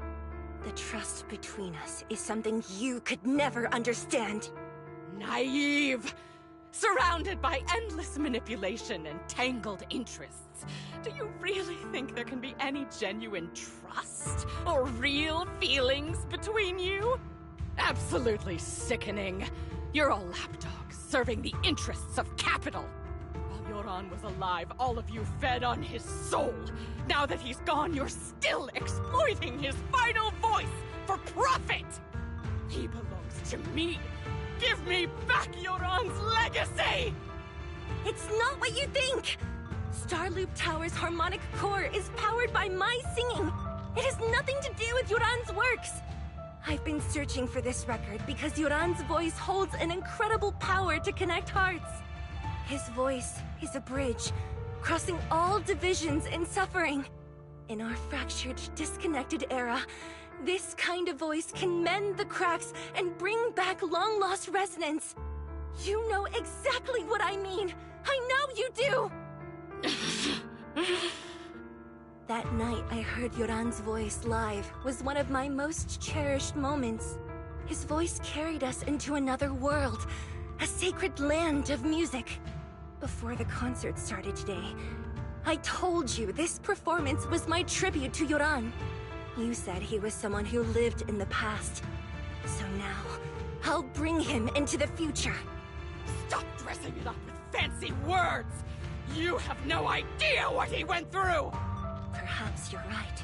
The trust between us is something you could never understand. Naive! Surrounded by endless manipulation and tangled interests. Do you really think there can be any genuine trust or real feelings between you? Absolutely sickening. You're a lapdog serving the interests of capital. While Yoran was alive, all of you fed on his soul. Now that he's gone, you're still exploiting his final voice for profit. He belongs to me. Give me back Yoran's legacy! It's not what you think! Starloop Tower's harmonic core is powered by my singing. It has nothing to do with Yoran's works. I've been searching for this record because Yoran's voice holds an incredible power to connect hearts. His voice is a bridge, crossing all divisions and suffering. In our fractured, disconnected era, this kind of voice can mend the cracks and bring back long-lost resonance. You know exactly what I mean. I know you do! That night I heard Yoran's voice live was one of my most cherished moments. His voice carried us into another world, a sacred land of music. Before the concert started today, I told you this performance was my tribute to Yoran. You said he was someone who lived in the past. So now, I'll bring him into the future. Stop dressing it up with fancy words! You have no idea what he went through! Perhaps you're right.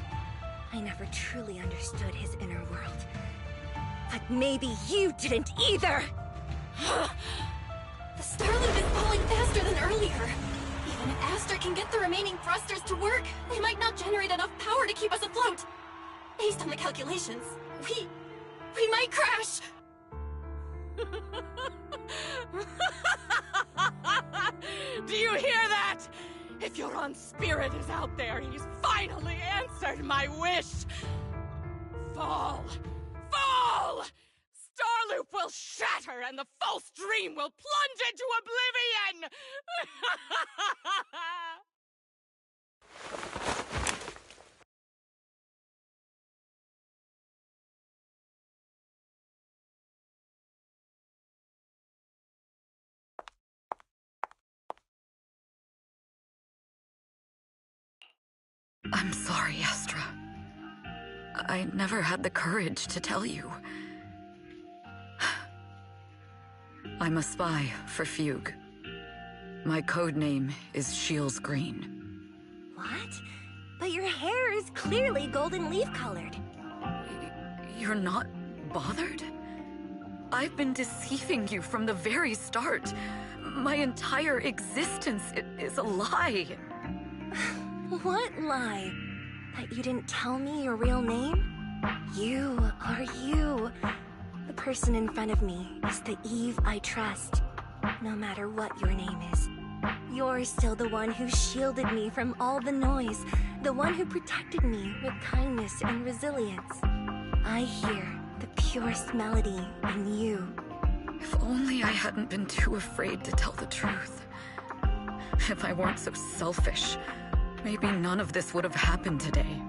I never truly understood his inner world. But maybe you didn't either! The Starloop is falling faster than earlier. Even if Aster can get the remaining thrusters to work, they might not generate enough power to keep us afloat. Based on the calculations, we might crash! Do you hear that? If Yoran's spirit is out there, he's finally answered my wish! Fall! Fall! Starloop will will shatter and the false dream will plunge into oblivion! I'm sorry, Astra. I never had the courage to tell you. I'm a spy for Fugue. My code name is Shields Green. What? But your hair is clearly golden leaf-colored. You're not bothered? I've been deceiving you from the very start. My entire existence is a lie. What lie? That you didn't tell me your real name? You are you. The person in front of me is the Eve I trust, no matter what your name is. You're still the one who shielded me from all the noise, the one who protected me with kindness and resilience. I hear the purest melody in you. If only I hadn't been too afraid to tell the truth. If I weren't so selfish, maybe none of this would have happened today.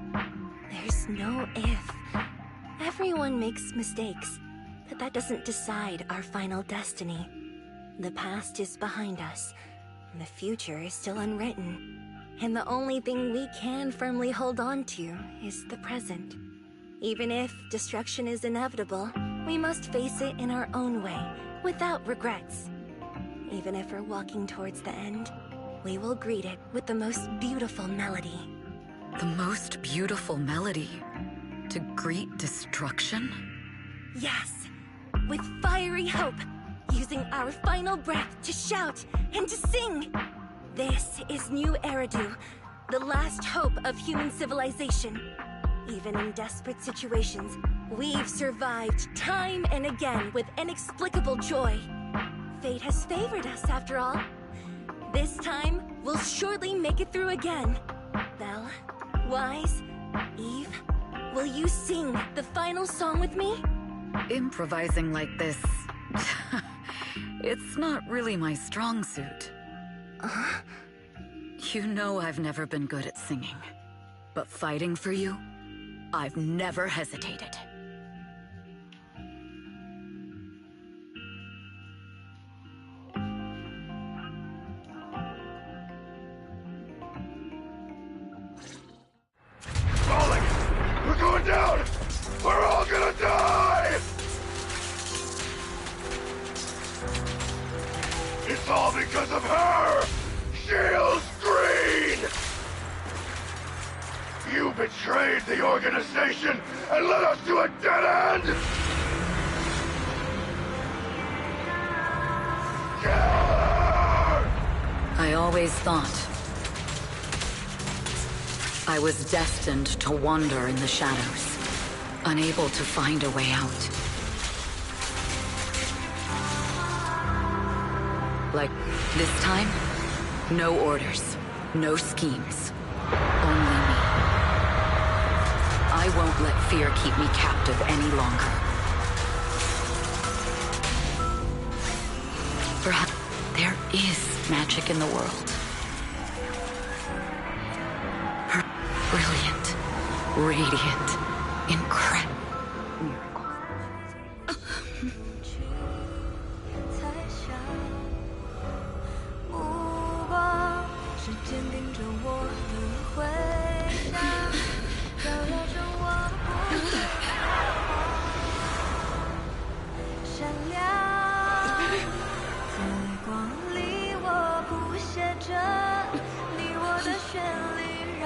There's no if. Everyone makes mistakes, but that doesn't decide our final destiny. The past is behind us, and the future is still unwritten. And the only thing we can firmly hold on to is the present. Even if destruction is inevitable, we must face it in our own way, without regrets. Even if we're walking towards the end, we will greet it with the most beautiful melody. The most beautiful melody? To greet destruction? Yes, with fiery hope, using our final breath to shout and to sing. This is New Eridu, the last hope of human civilization. Even in desperate situations, we've survived time and again with inexplicable joy. Fate has favored us after all. This time, we'll surely make it through again. Belle, Wise, Eve, will you sing the final song with me? Improvising like this... it's not really my strong suit. You know I've never been good at singing. But fighting for you, I've never hesitated. Falling! We're going down! We're all gonna die! It's all because of her! Shields Green! You betrayed the organization and led us to a dead end! I always thought I was destined to wander in the shadows, unable to find a way out. Like this time, no orders, no schemes, only me. I won't let fear keep me captive any longer. Perhaps there is magic in the world. Brilliant, radiant, incredible. 你我的旋律让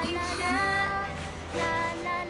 一切啦啦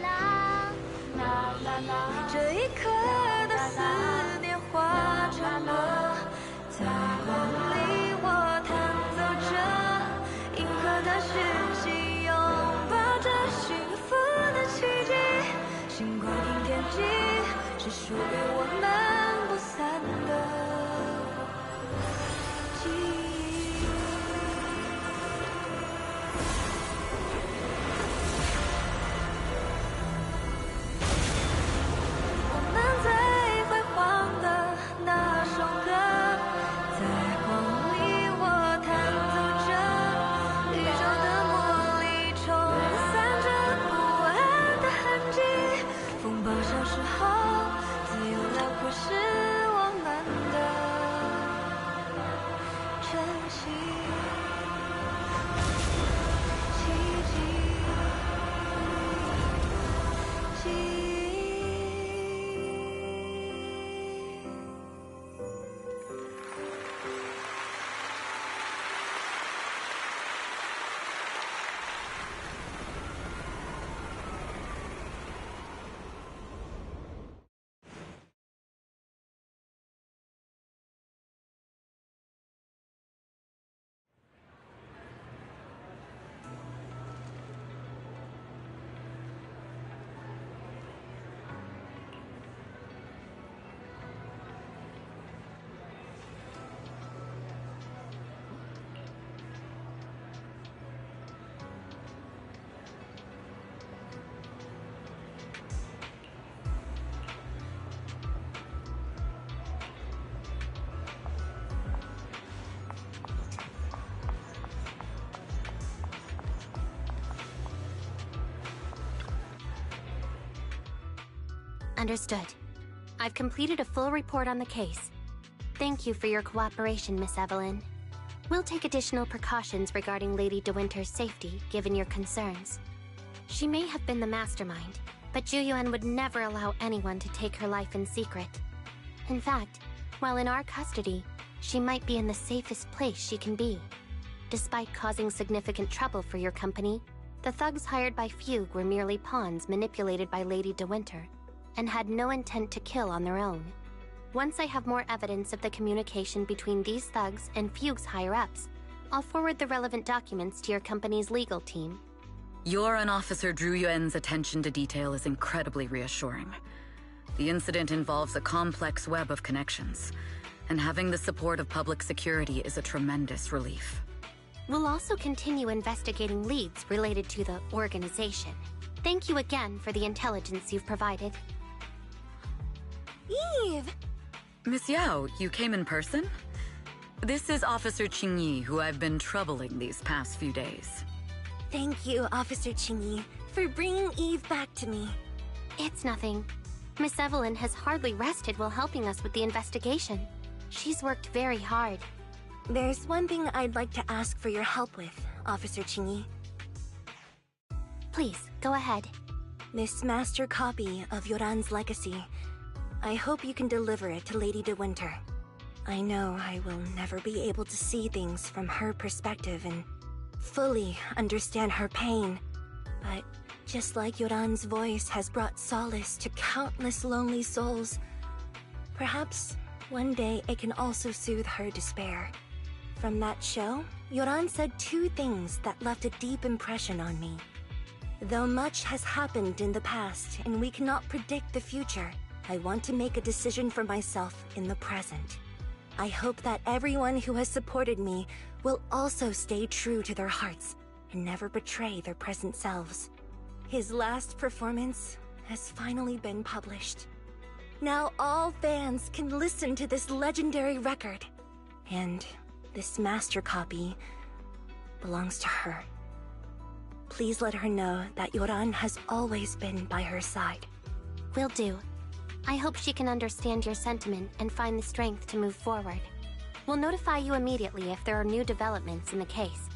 Understood. I've completed a full report on the case. Thank you for your cooperation, Miss Evelyn. We'll take additional precautions regarding Lady De Winter's safety, given your concerns. She may have been the mastermind, but Juyuan would never allow anyone to take her life in secret. In fact, while in our custody, she might be in the safest place she can be. Despite causing significant trouble for your company, the thugs hired by Fugue were merely pawns manipulated by Lady De Winter, and had no intent to kill on their own. Once I have more evidence of the communication between these thugs and Fugue's higher-ups, I'll forward the relevant documents to your company's legal team. Your and Officer Zhu Yuan's attention to detail is incredibly reassuring. The incident involves a complex web of connections, and having the support of public security is a tremendous relief. We'll also continue investigating leads related to the organization. Thank you again for the intelligence you've provided. Eve! Miss Yao, you came in person? This is Officer Qingyi, who I've been troubling these past few days. Thank you, Officer Qingyi, for bringing Eve back to me. It's nothing. Miss Evelyn has hardly rested while helping us with the investigation. She's worked very hard. There's one thing I'd like to ask for your help with, Officer Qingyi. Please, go ahead. This master copy of Yoran's legacy. I hope you can deliver it to Lady De Winter. I know I will never be able to see things from her perspective and fully understand her pain. But just like Yoran's voice has brought solace to countless lonely souls, perhaps one day it can also soothe her despair. From that show, Yoran said two things that left a deep impression on me. Though much has happened in the past and we cannot predict the future, I want to make a decision for myself in the present. I hope that everyone who has supported me will also stay true to their hearts and never betray their present selves. His last performance has finally been published. Now all fans can listen to this legendary record. And this master copy belongs to her. Please let her know that Yoran has always been by her side. Will do. I hope she can understand your sentiment and find the strength to move forward. We'll notify you immediately if there are new developments in the case.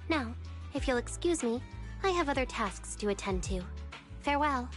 Now, if you'll excuse me, I have other tasks to attend to. Farewell.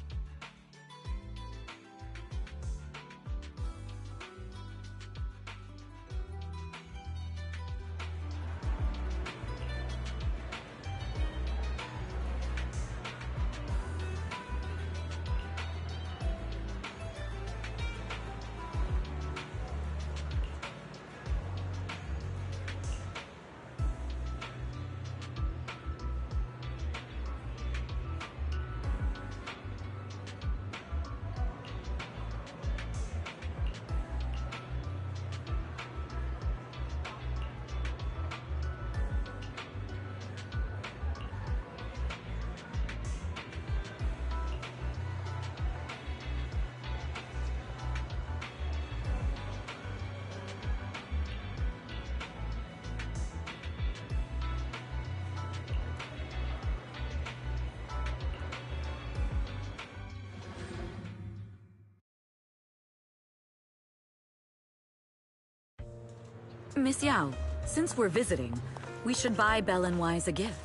Miss Yao, Since we're visiting, we should buy Belle and Wise a gift.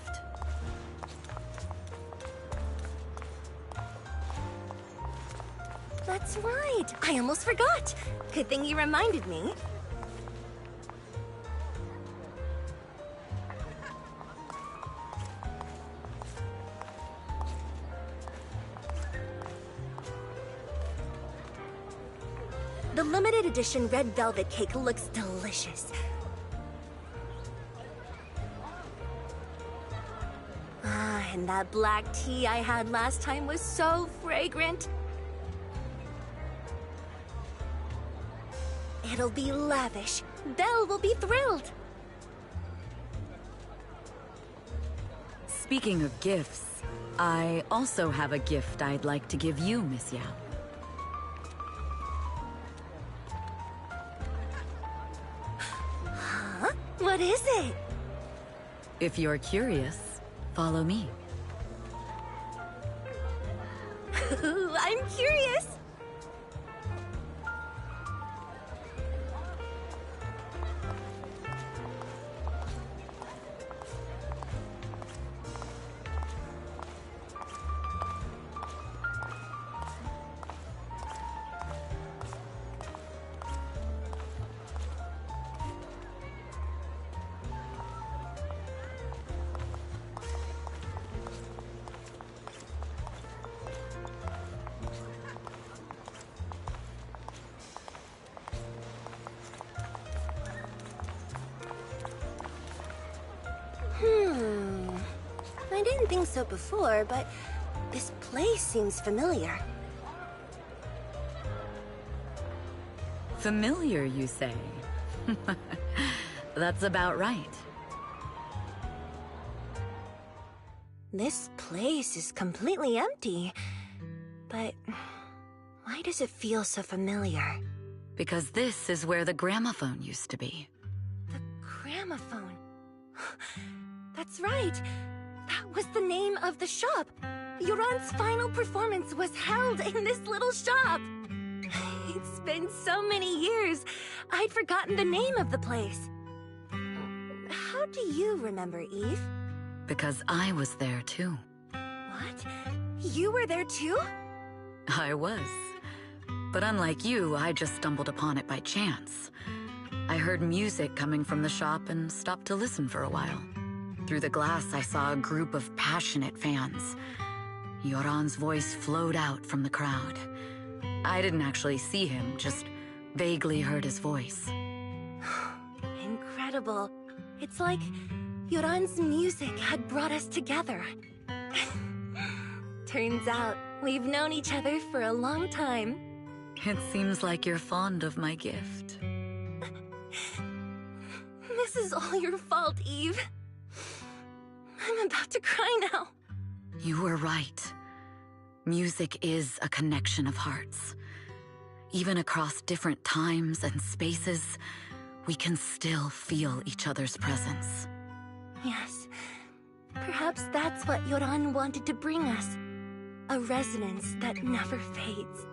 That's right. I almost forgot. Good thing you reminded me. The limited edition red velvet cake looks delicious. Ah, and that black tea I had last time was so fragrant. It'll be lavish. Belle will be thrilled. Speaking of gifts, I also have a gift I'd like to give you, Miss Yao. Huh? What is it? If you're curious, follow me. I'm curious. I didn't think so before, but this place seems familiar. Familiar, you say? That's about right. This place is completely empty. But why does it feel so familiar? Because this is where the gramophone used to be. The gramophone. That's right. That was the name of the shop. Yoran's final performance was held in this little shop. It's been so many years, I'd forgotten the name of the place. How do you remember, Eve? Because I was there too. What? You were there too? I was. But unlike you, I just stumbled upon it by chance. I heard music coming from the shop and stopped to listen for a while. Through the glass, I saw a group of passionate fans. Yoran's voice flowed out from the crowd. I didn't actually see him, just vaguely heard his voice. Incredible. It's like Yoran's music had brought us together. Turns out, we've known each other for a long time. It seems like you're fond of my gift. This is all your fault, Eve. I'm about to cry now. You were right. Music is a connection of hearts. Even across different times and spaces, we can still feel each other's presence. Yes. Perhaps that's what Yoran wanted to bring us. A resonance that never fades.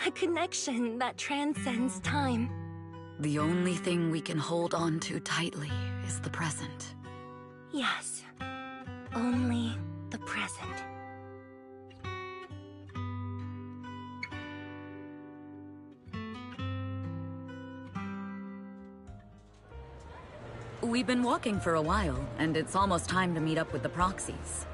A connection that transcends time. The only thing we can hold on to tightly is the present. Yes. Only the present. We've been walking for a while, and it's almost time to meet up with the proxies.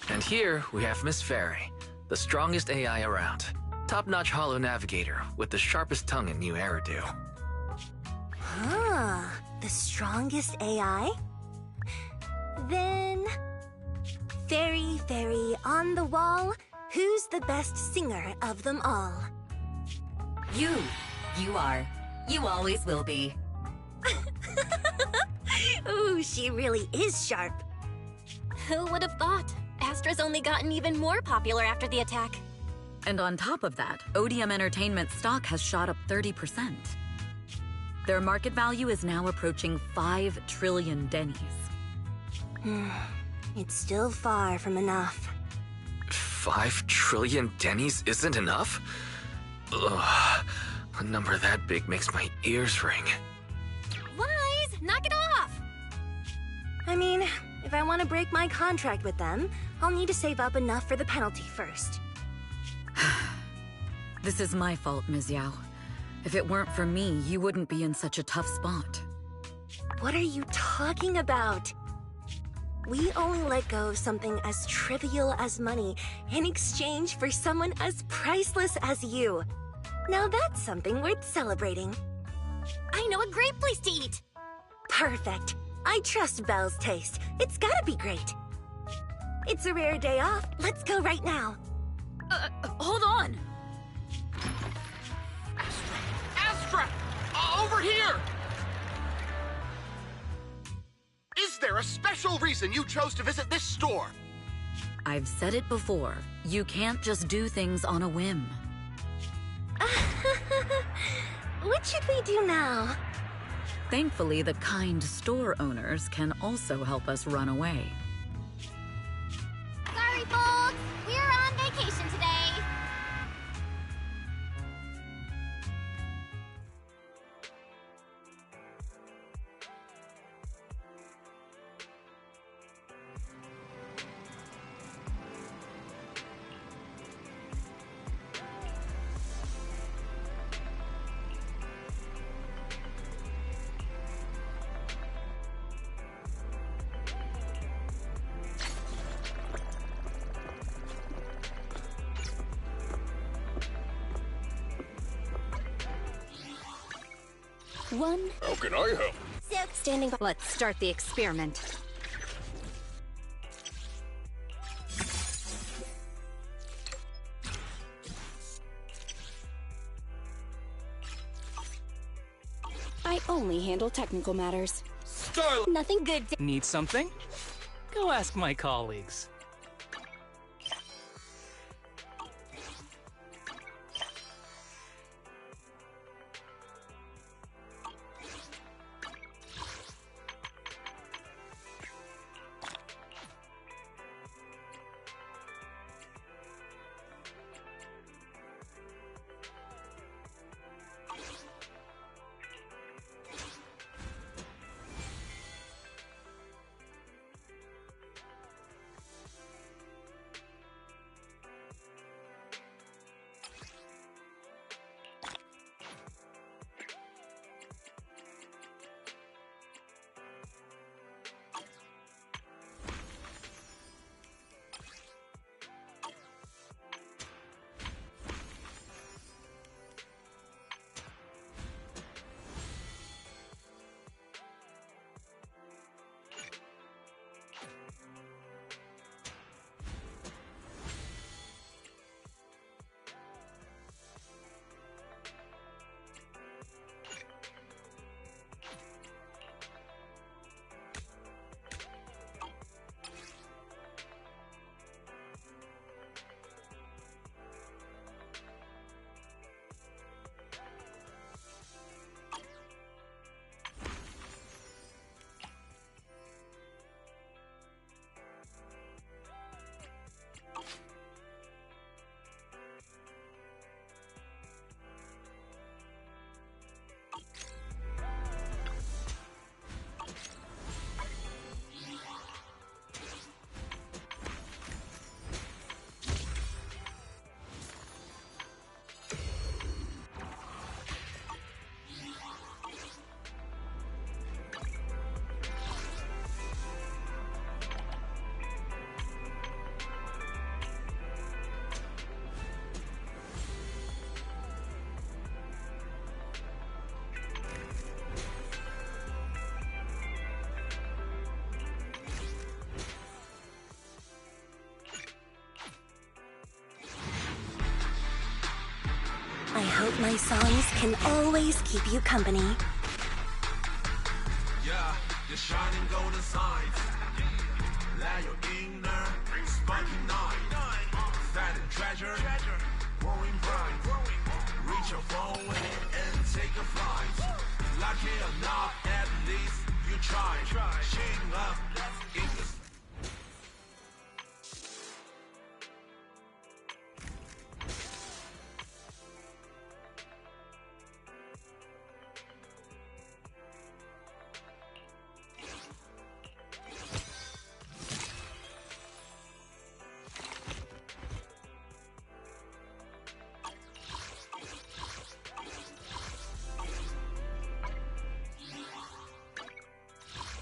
And here we have Miss Fairy, the strongest AI around. Top-notch holo navigator with the sharpest tongue in New Eridu. Ah, the strongest AI? Then... Fairy, fairy, on the wall, who's the best singer of them all? You. You are. You always will be. Ooh, she really is sharp. Who would have thought? Astra's only gotten even more popular after the attack. And on top of that, Odium Entertainment stock has shot up 30%. Their market value is now approaching 5 trillion dennies. It's still far from enough. 5 trillion dennies isn't enough? Ugh, a number that big makes my ears ring. Wise, knock it off! I mean, if I want to break my contract with them, I'll need to save up enough for the penalty first. This is my fault, Ms. Yao. If it weren't for me, you wouldn't be in such a tough spot. What are you talking about? We only let go of something as trivial as money in exchange for someone as priceless as you. Now that's something worth celebrating. I know a great place to eat! Perfect. I trust Belle's taste. It's gotta be great. It's a rare day off. Let's go right now. Hold on! Astra! Over here! Is there a special reason you chose to visit this store? I've said it before. You can't just do things on a whim. What should we do now? Thankfully, the kind store owners can also help us run away. Sorry, folks! We're on vacation today! One. How can I help? Silk standing by. Let's start the experiment. I only handle technical matters. Starlight! Nothing good. Need something? Go ask my colleagues. hope my songs can always keep you company. Yeah, the shining golden signs. Let your inner sparking night. Finding treasure, growing bright. Reach your phone and take a flight. Lucky or not, at least you try. Shake up in the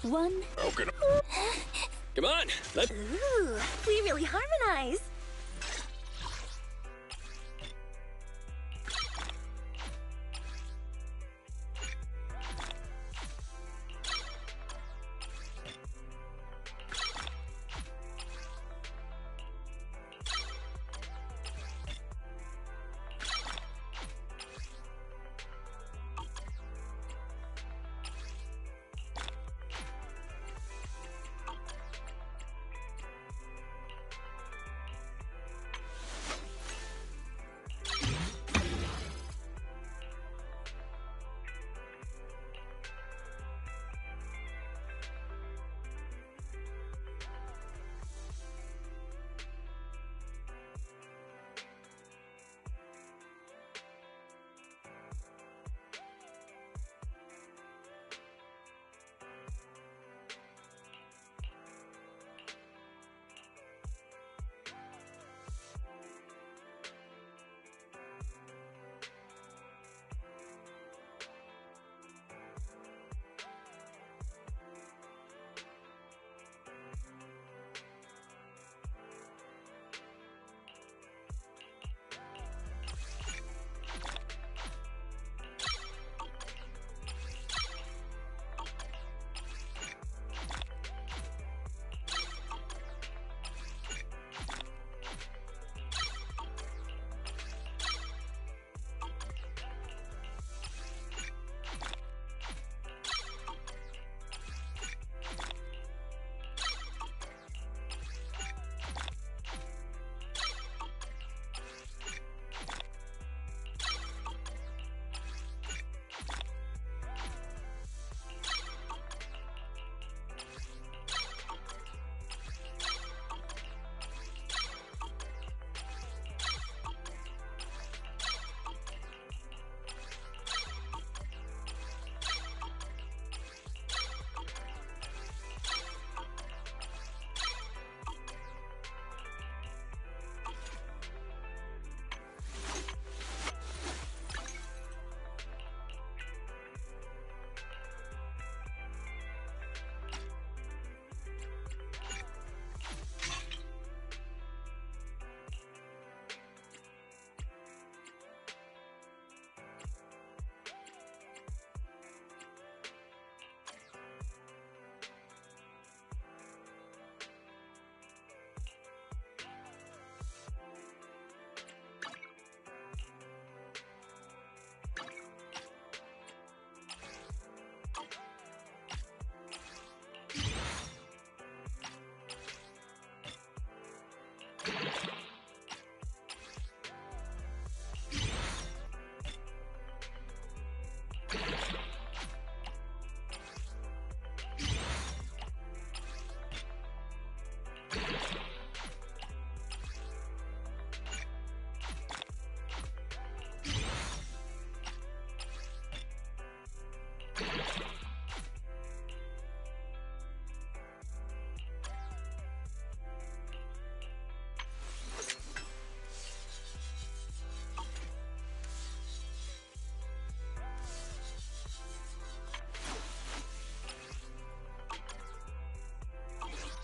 One. Okay. Come on, let's. Ooh, we really harmonize.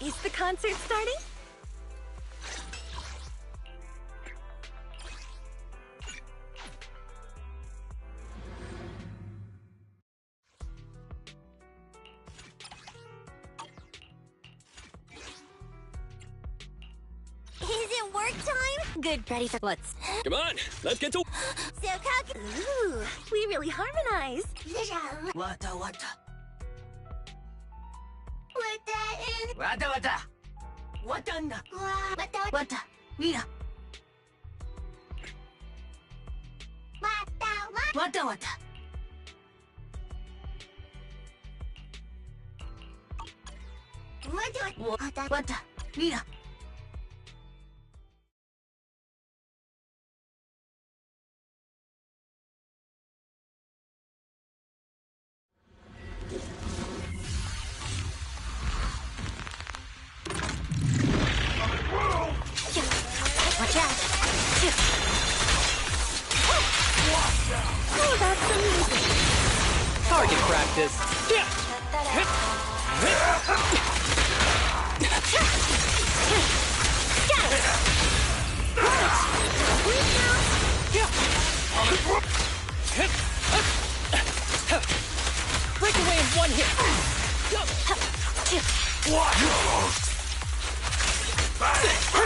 Is the concert starting? Is it work time? Good, ready for let's. Come on, let's get to. Ooh, we really harmonize. Wata wata. Wata wata. Watanda. Wata. Mira. Wata wata. Wata. Mira. Watch out. Oh, that's amazing. Target practice. Break away in one hit.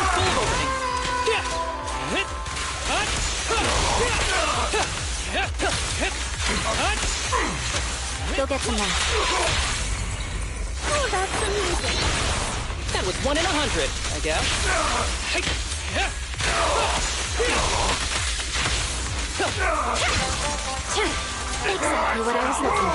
Full opening. Go get some rest. Oh, that's amazing. That was 1 in 100, I guess. Exactly what I was looking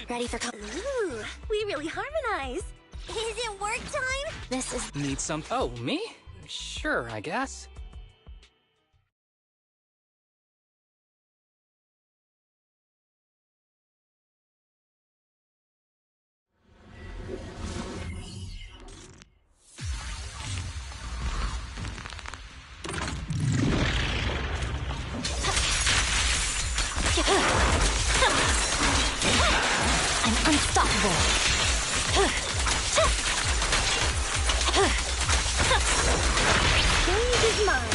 Ready for Ooh, we really harmonize. Is it work time? This is... Need some... Oh, me? Sure, I guess. I'm unstoppable. Stage is mine.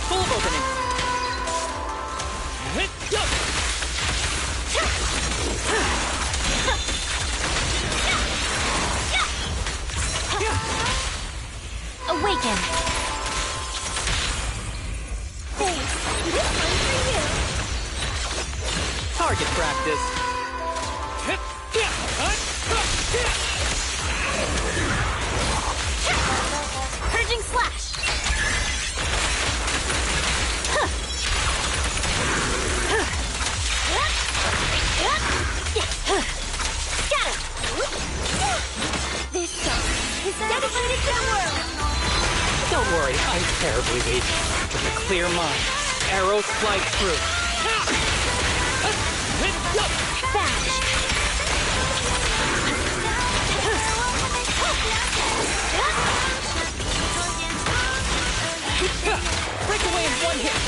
Full opening. Awaken. Thanks. This one's for you. Target practice. Purging slash. This song is dedicated to the world. Don't worry, I'm terribly weak. With a clear mind, arrows fly through. Bash. Break away in one hit.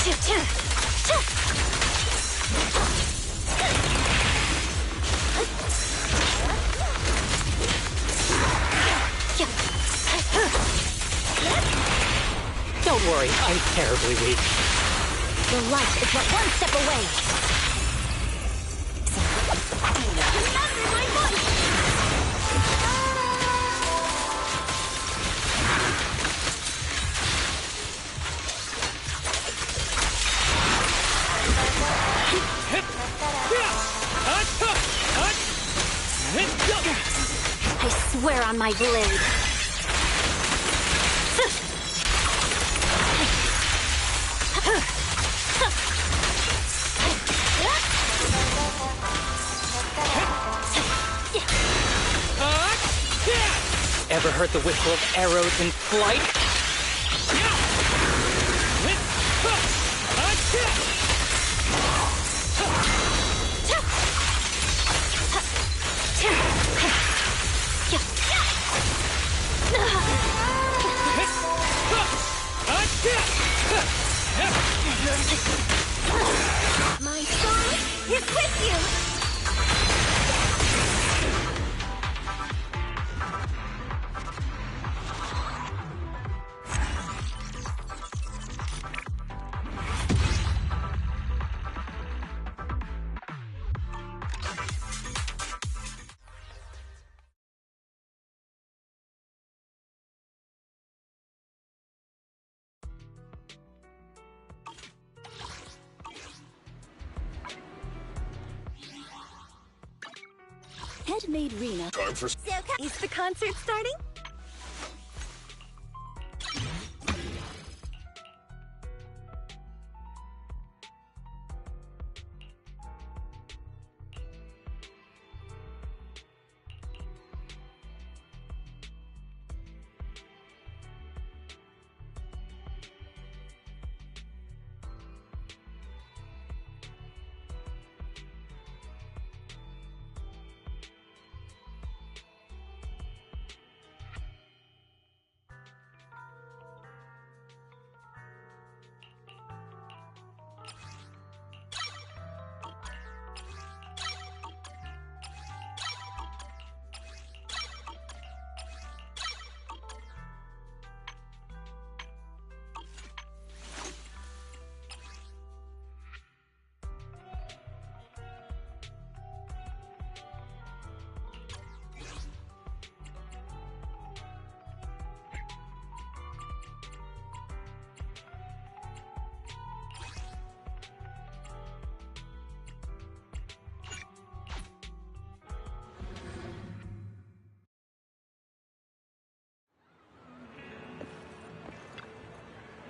Don't worry, I'm terribly weak. Your life is but one step away. Remember my voice! I swear on my blade. Ever heard the whistle of arrows in flight? My soul is with you! Head-made Rena. Time for... Is the concert starting?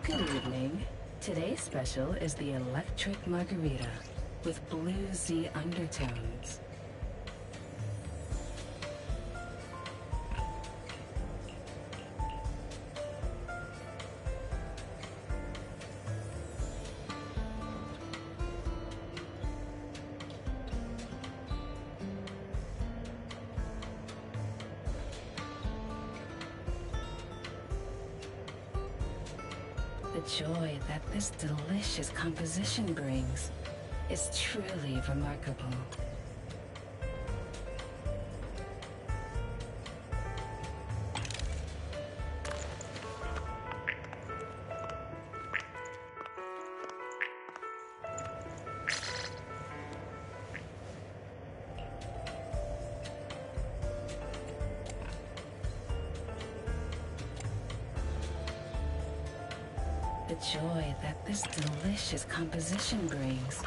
Good evening. Today's special is the electric margarita with bluesy undertones. The joy that this delicious composition brings is truly remarkable. The joy that this delicious composition brings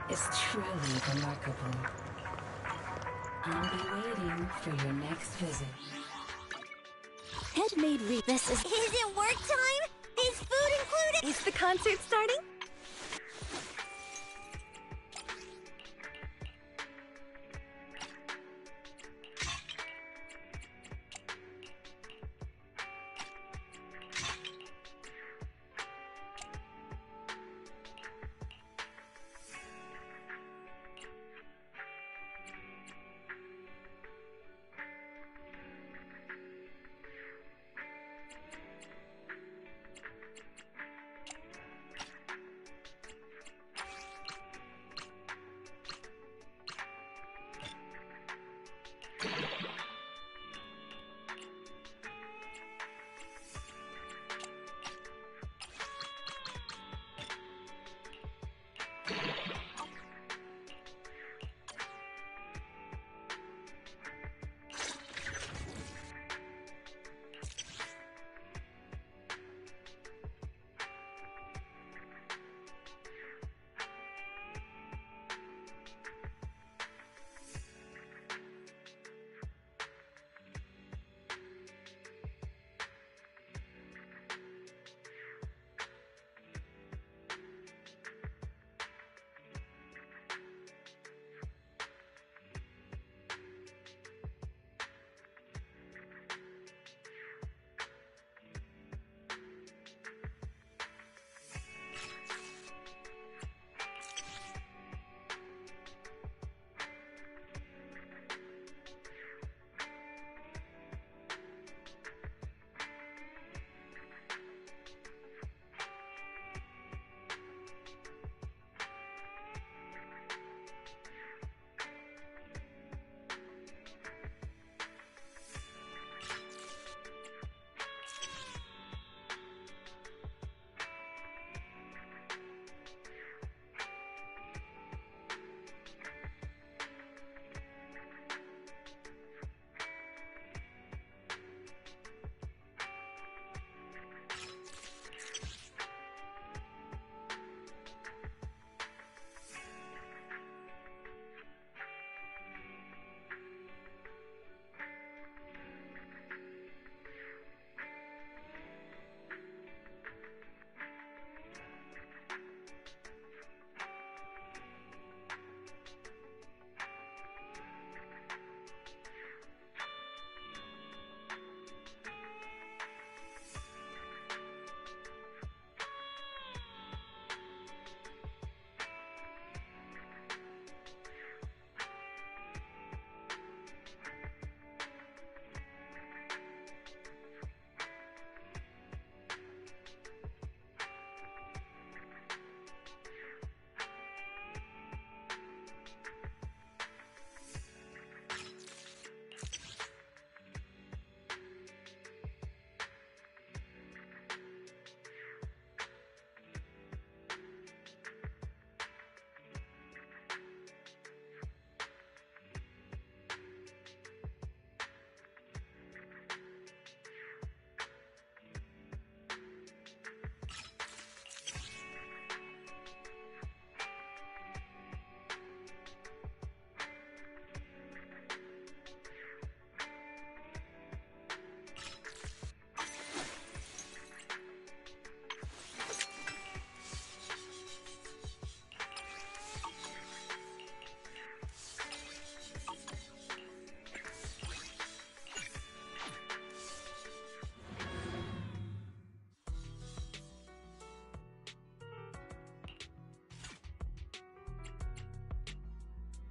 is truly remarkable. I'll be waiting for your next visit. Head-made This is it work time? Is food included? Is the concert starting?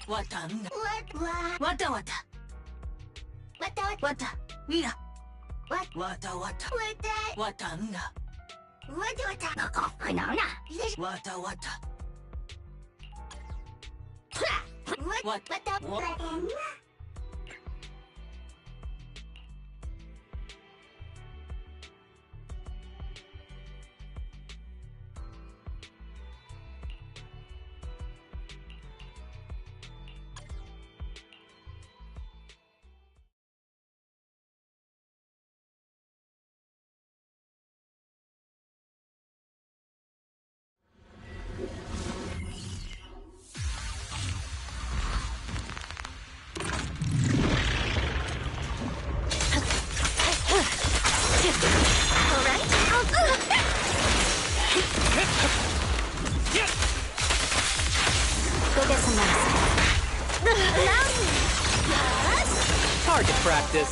Watanda. Wata wata. Wata. Mira. Wata wata. Watanda. Wata wata. What? Go get some Target practice.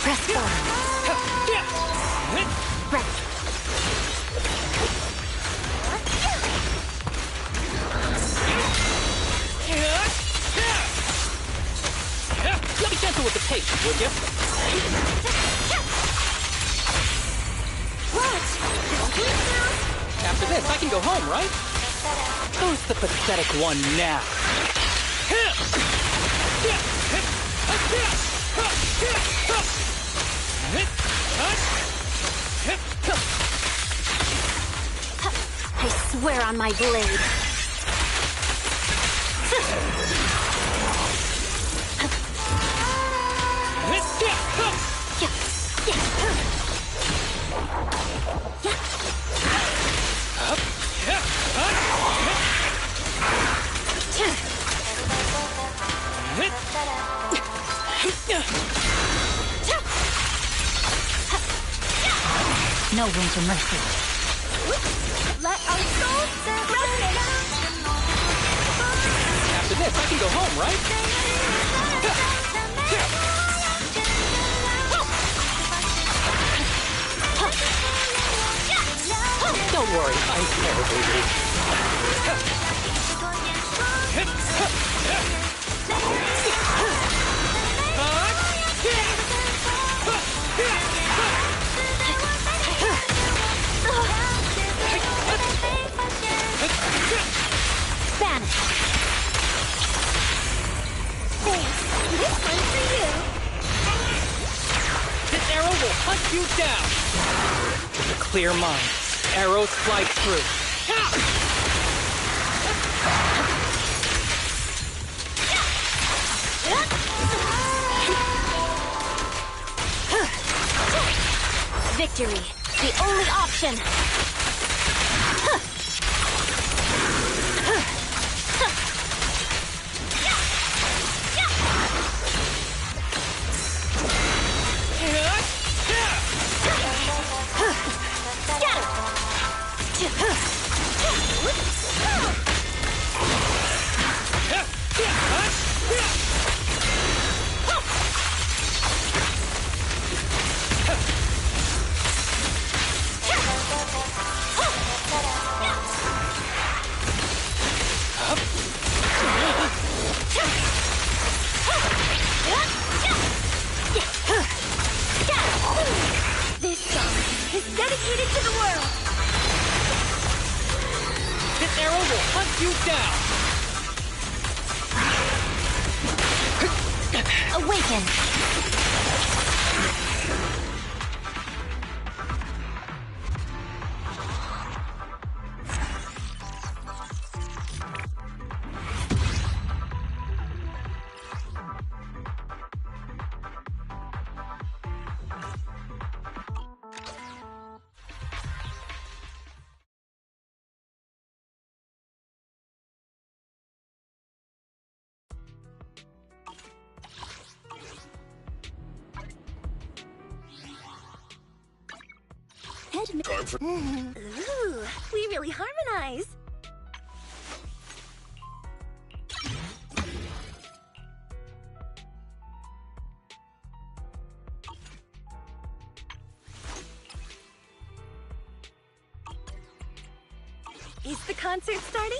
Press forward. Right. Be gentle with the pace, would you? After this, I can go home, right? Who's the pathetic one now? I swear on my blade. No room for mercy. Let our souls separate. After this, I can go home, right? Don't worry, I'm terribly weak. Spanish. Thanks. This one's for you. This arrow will hunt you down. With a clear mind, arrows fly through. Victory, the only option. This song is dedicated to the world. This arrow will hunt you down. Awaken. Time for... Ooh, we really harmonize. Is the concert starting?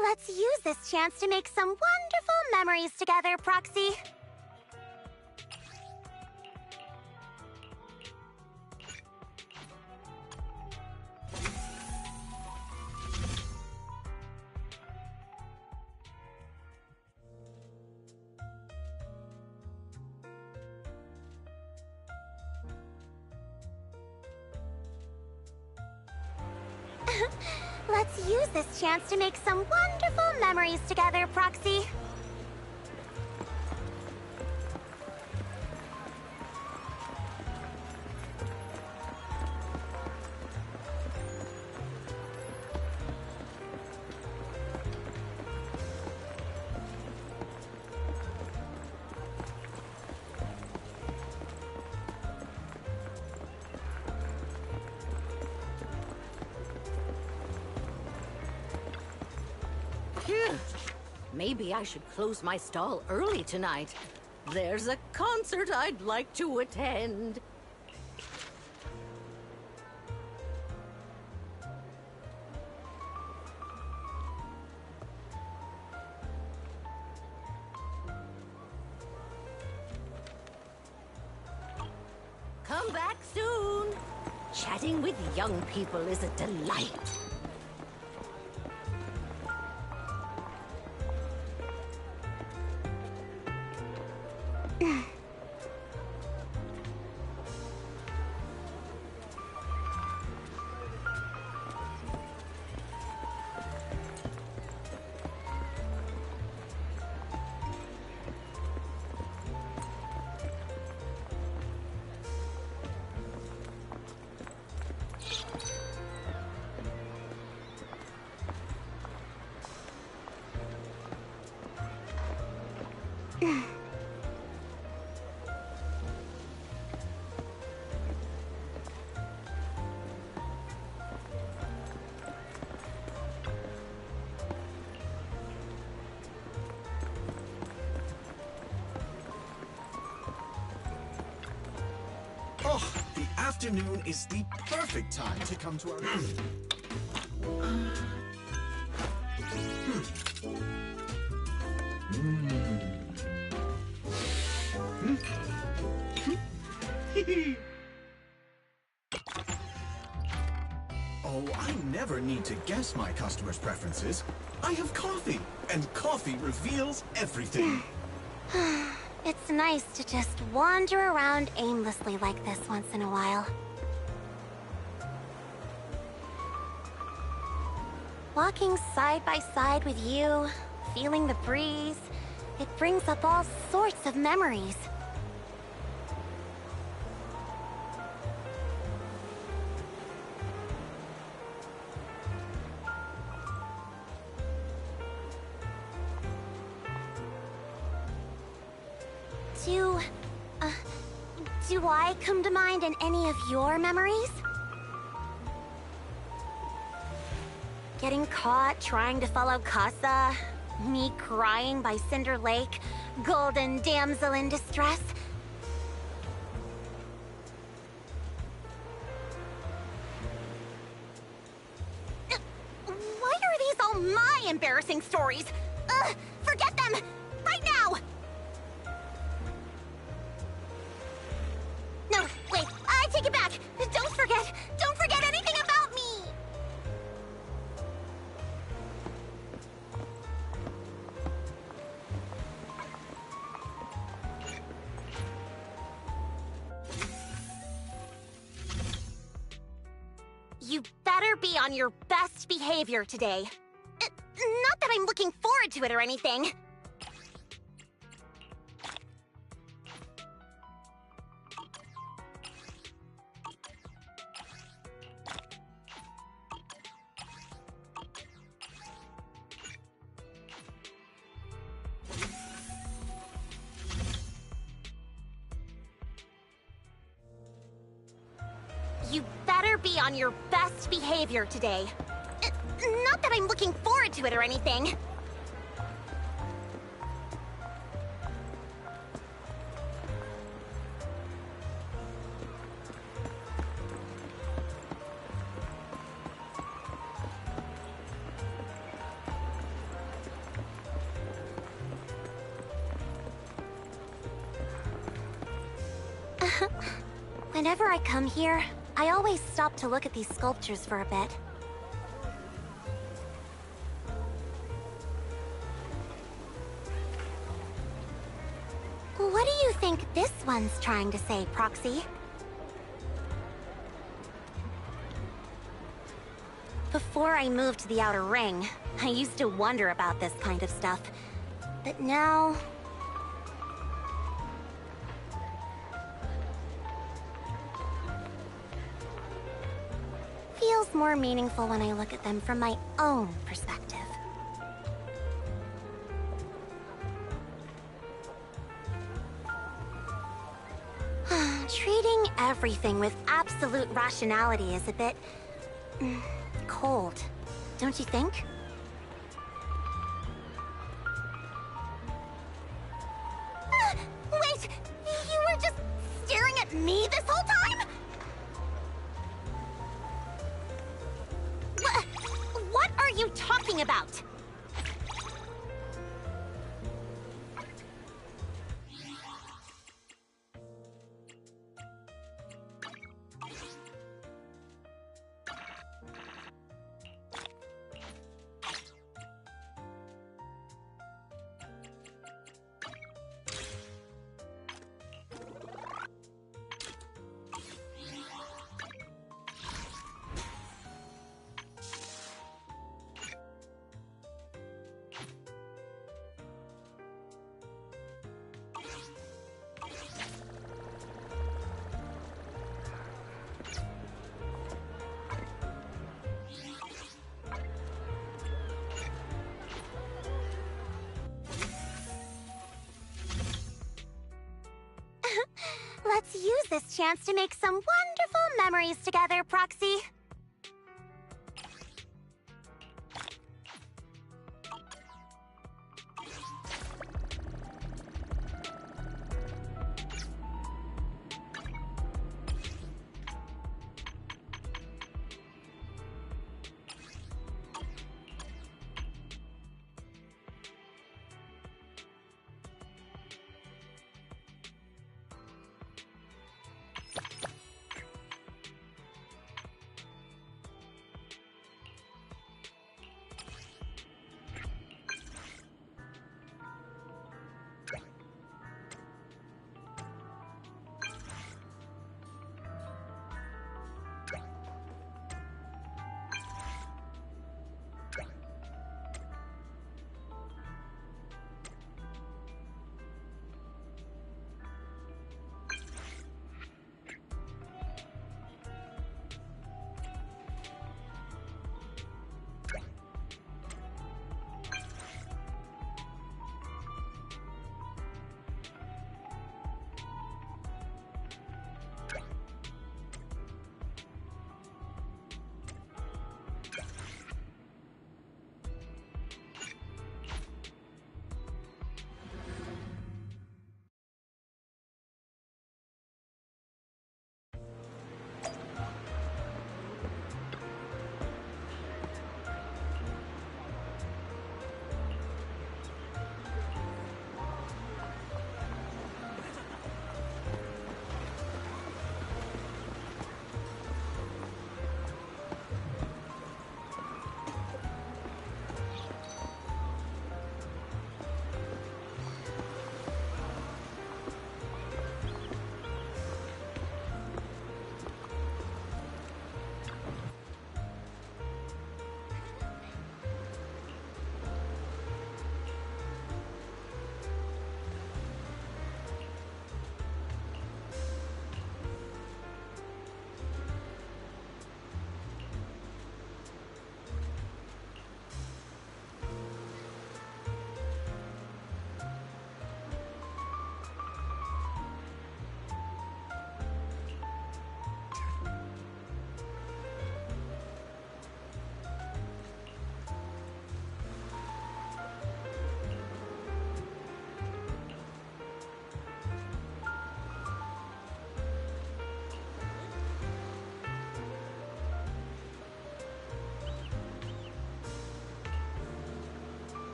Let's use this chance to make some wonderful memories together, Proxy. Let's use this chance to make some wonderful memories together, Proxy. Maybe I should close my stall early tonight. There's a concert I'd like to attend. Come back soon. Chatting with young people is a delight. Oh, the afternoon is the perfect time to come to our... Oh, I never need to guess my customers' preferences. I have coffee, and coffee reveals everything. It's nice to just wander around aimlessly like this once in a while. Walking side by side with you, feeling the breeze, it brings up all sorts of memories. Do I come to mind in any of your memories? Getting caught trying to follow Casa, me crying by Cinder Lake, golden damsel in distress. Why are these all my embarrassing stories? Forget them! Right now! No, wait, I take it back! Don't forget anything about me! You better be on your best behavior today. Not that I'm looking forward to it or anything. You better be on your best behavior today. Not that I'm looking forward to it or anything. Whenever I come here, I always stop to look at these sculptures for a bit. What do you think this one's trying to say, Proxy? Before I moved to the Outer Ring, I used to wonder about this kind of stuff. But now... feels more meaningful when I look at them from my own perspective. Treating everything with absolute rationality is a bit... cold, don't you think? Wait! You were just staring at me this whole time?! What are you talking about? Let's use this chance to make some wonderful memories together, Proxy.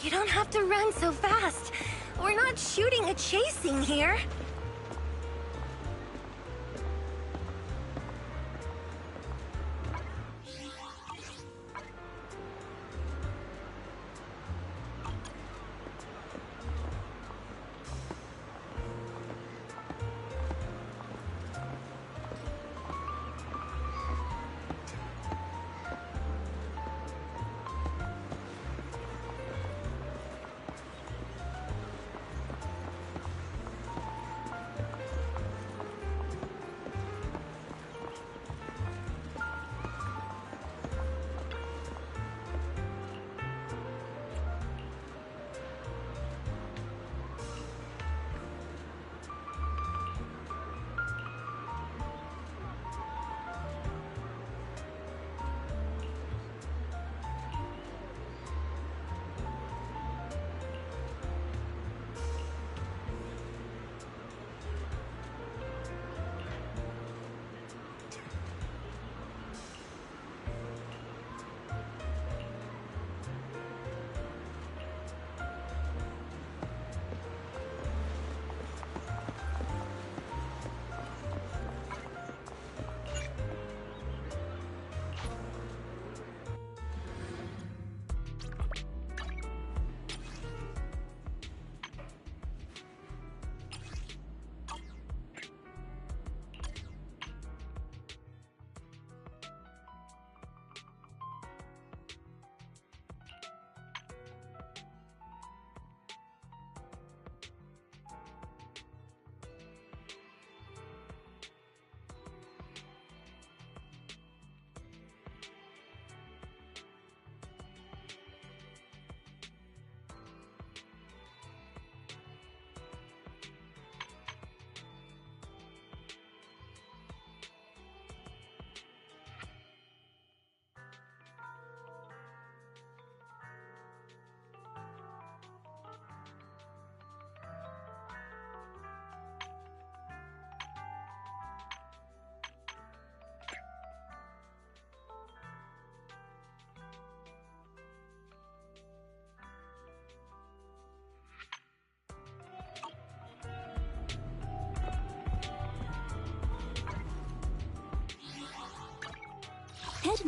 You don't have to run so fast. We're not shooting a chase scene here.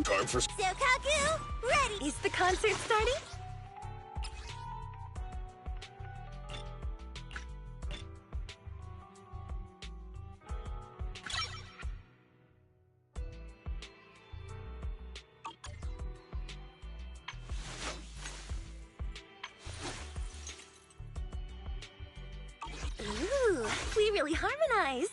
Time for... Sokaku, ready! Is the concert starting? Ooh, we really harmonize.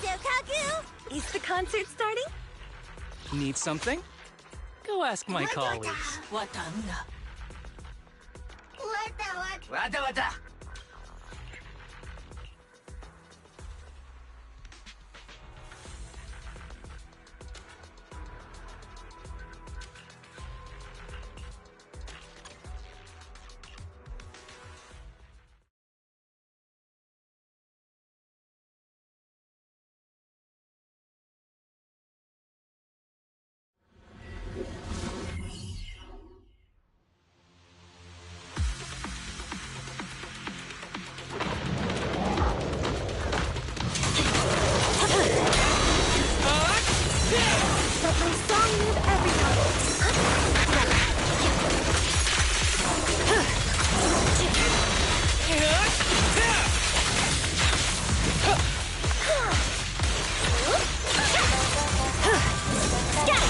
Sokaku, is the concert starting? Need something? Go ask my colleagues.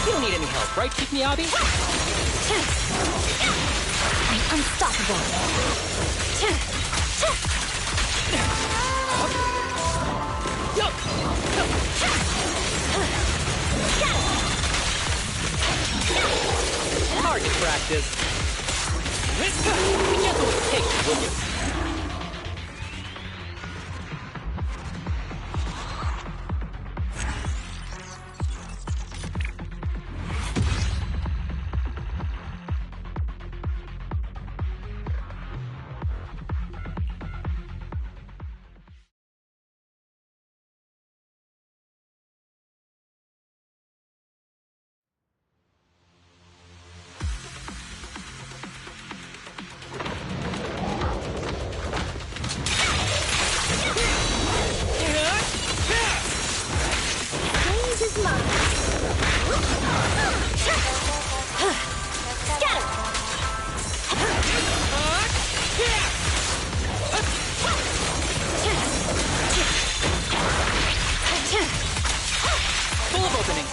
You don't need any help, right, Keep Me Abby? I'm unstoppable. practice. Be gentle with the take, will you? Full of openings.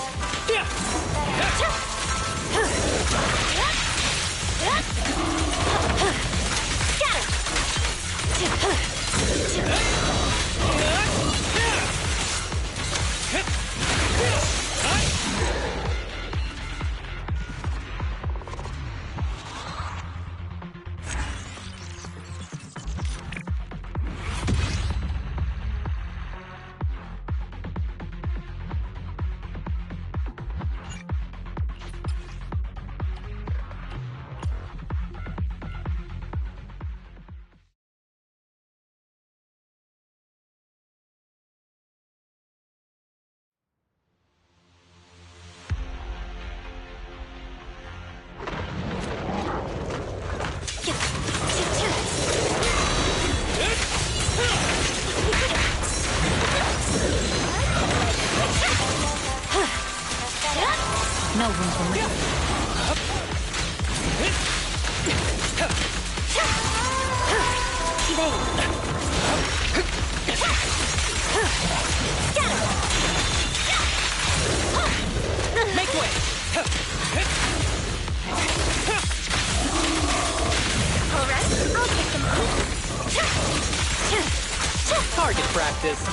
No room for me. Make way! Alright, I'll take them on. Target practice.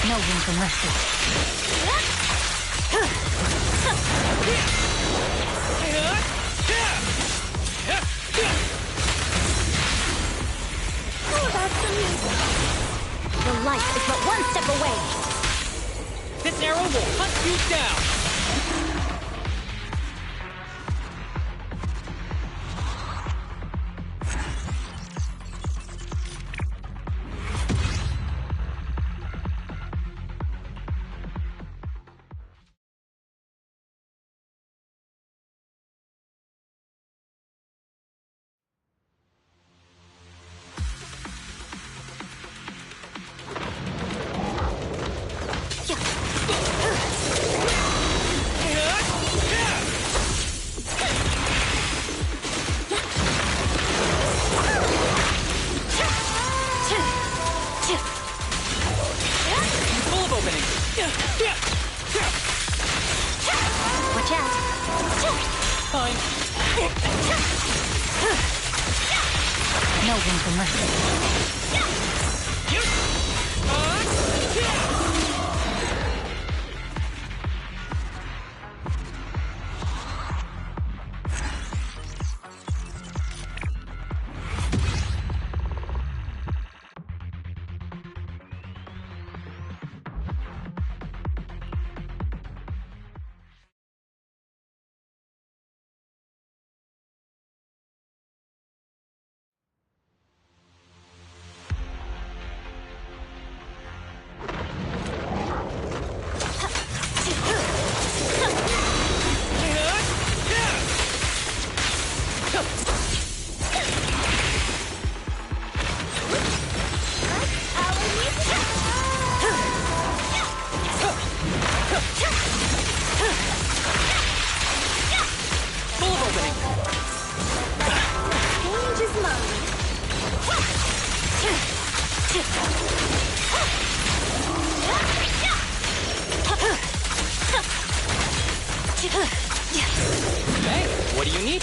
No room for mercy. How about some music? The light is but one step away. This arrow will hunt you down. Watch out. Fine. No room for mercy.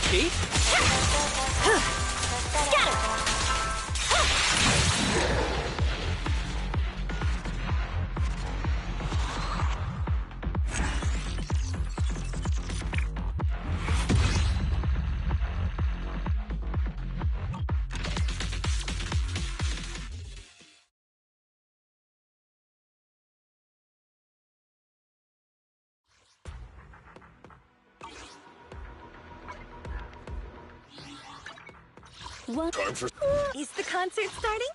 Kate? What? Time for... Is the concert starting?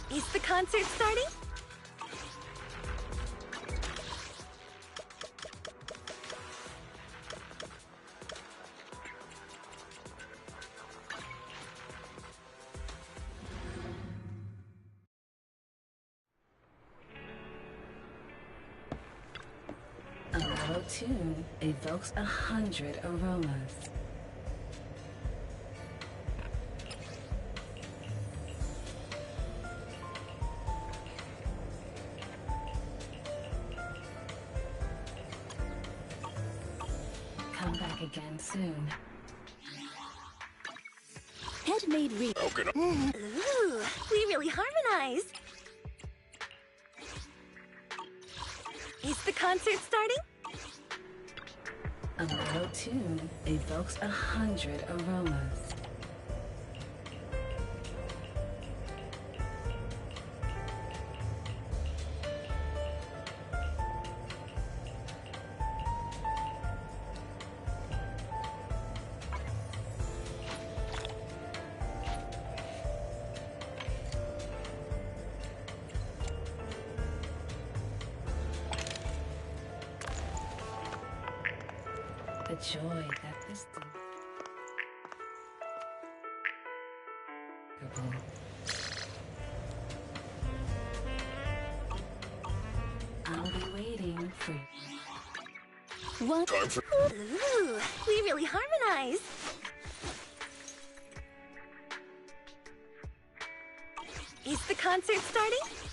Is the concert starting? A mellow tune evokes 100 aromas. Come back again soon. Head-made Ooh, we really harmonize. Is the concert starting? A mellow tune evokes 100 aromas. The joy that this I'll be waiting for you. What? Ooh, we really harmonize. Is the concert starting?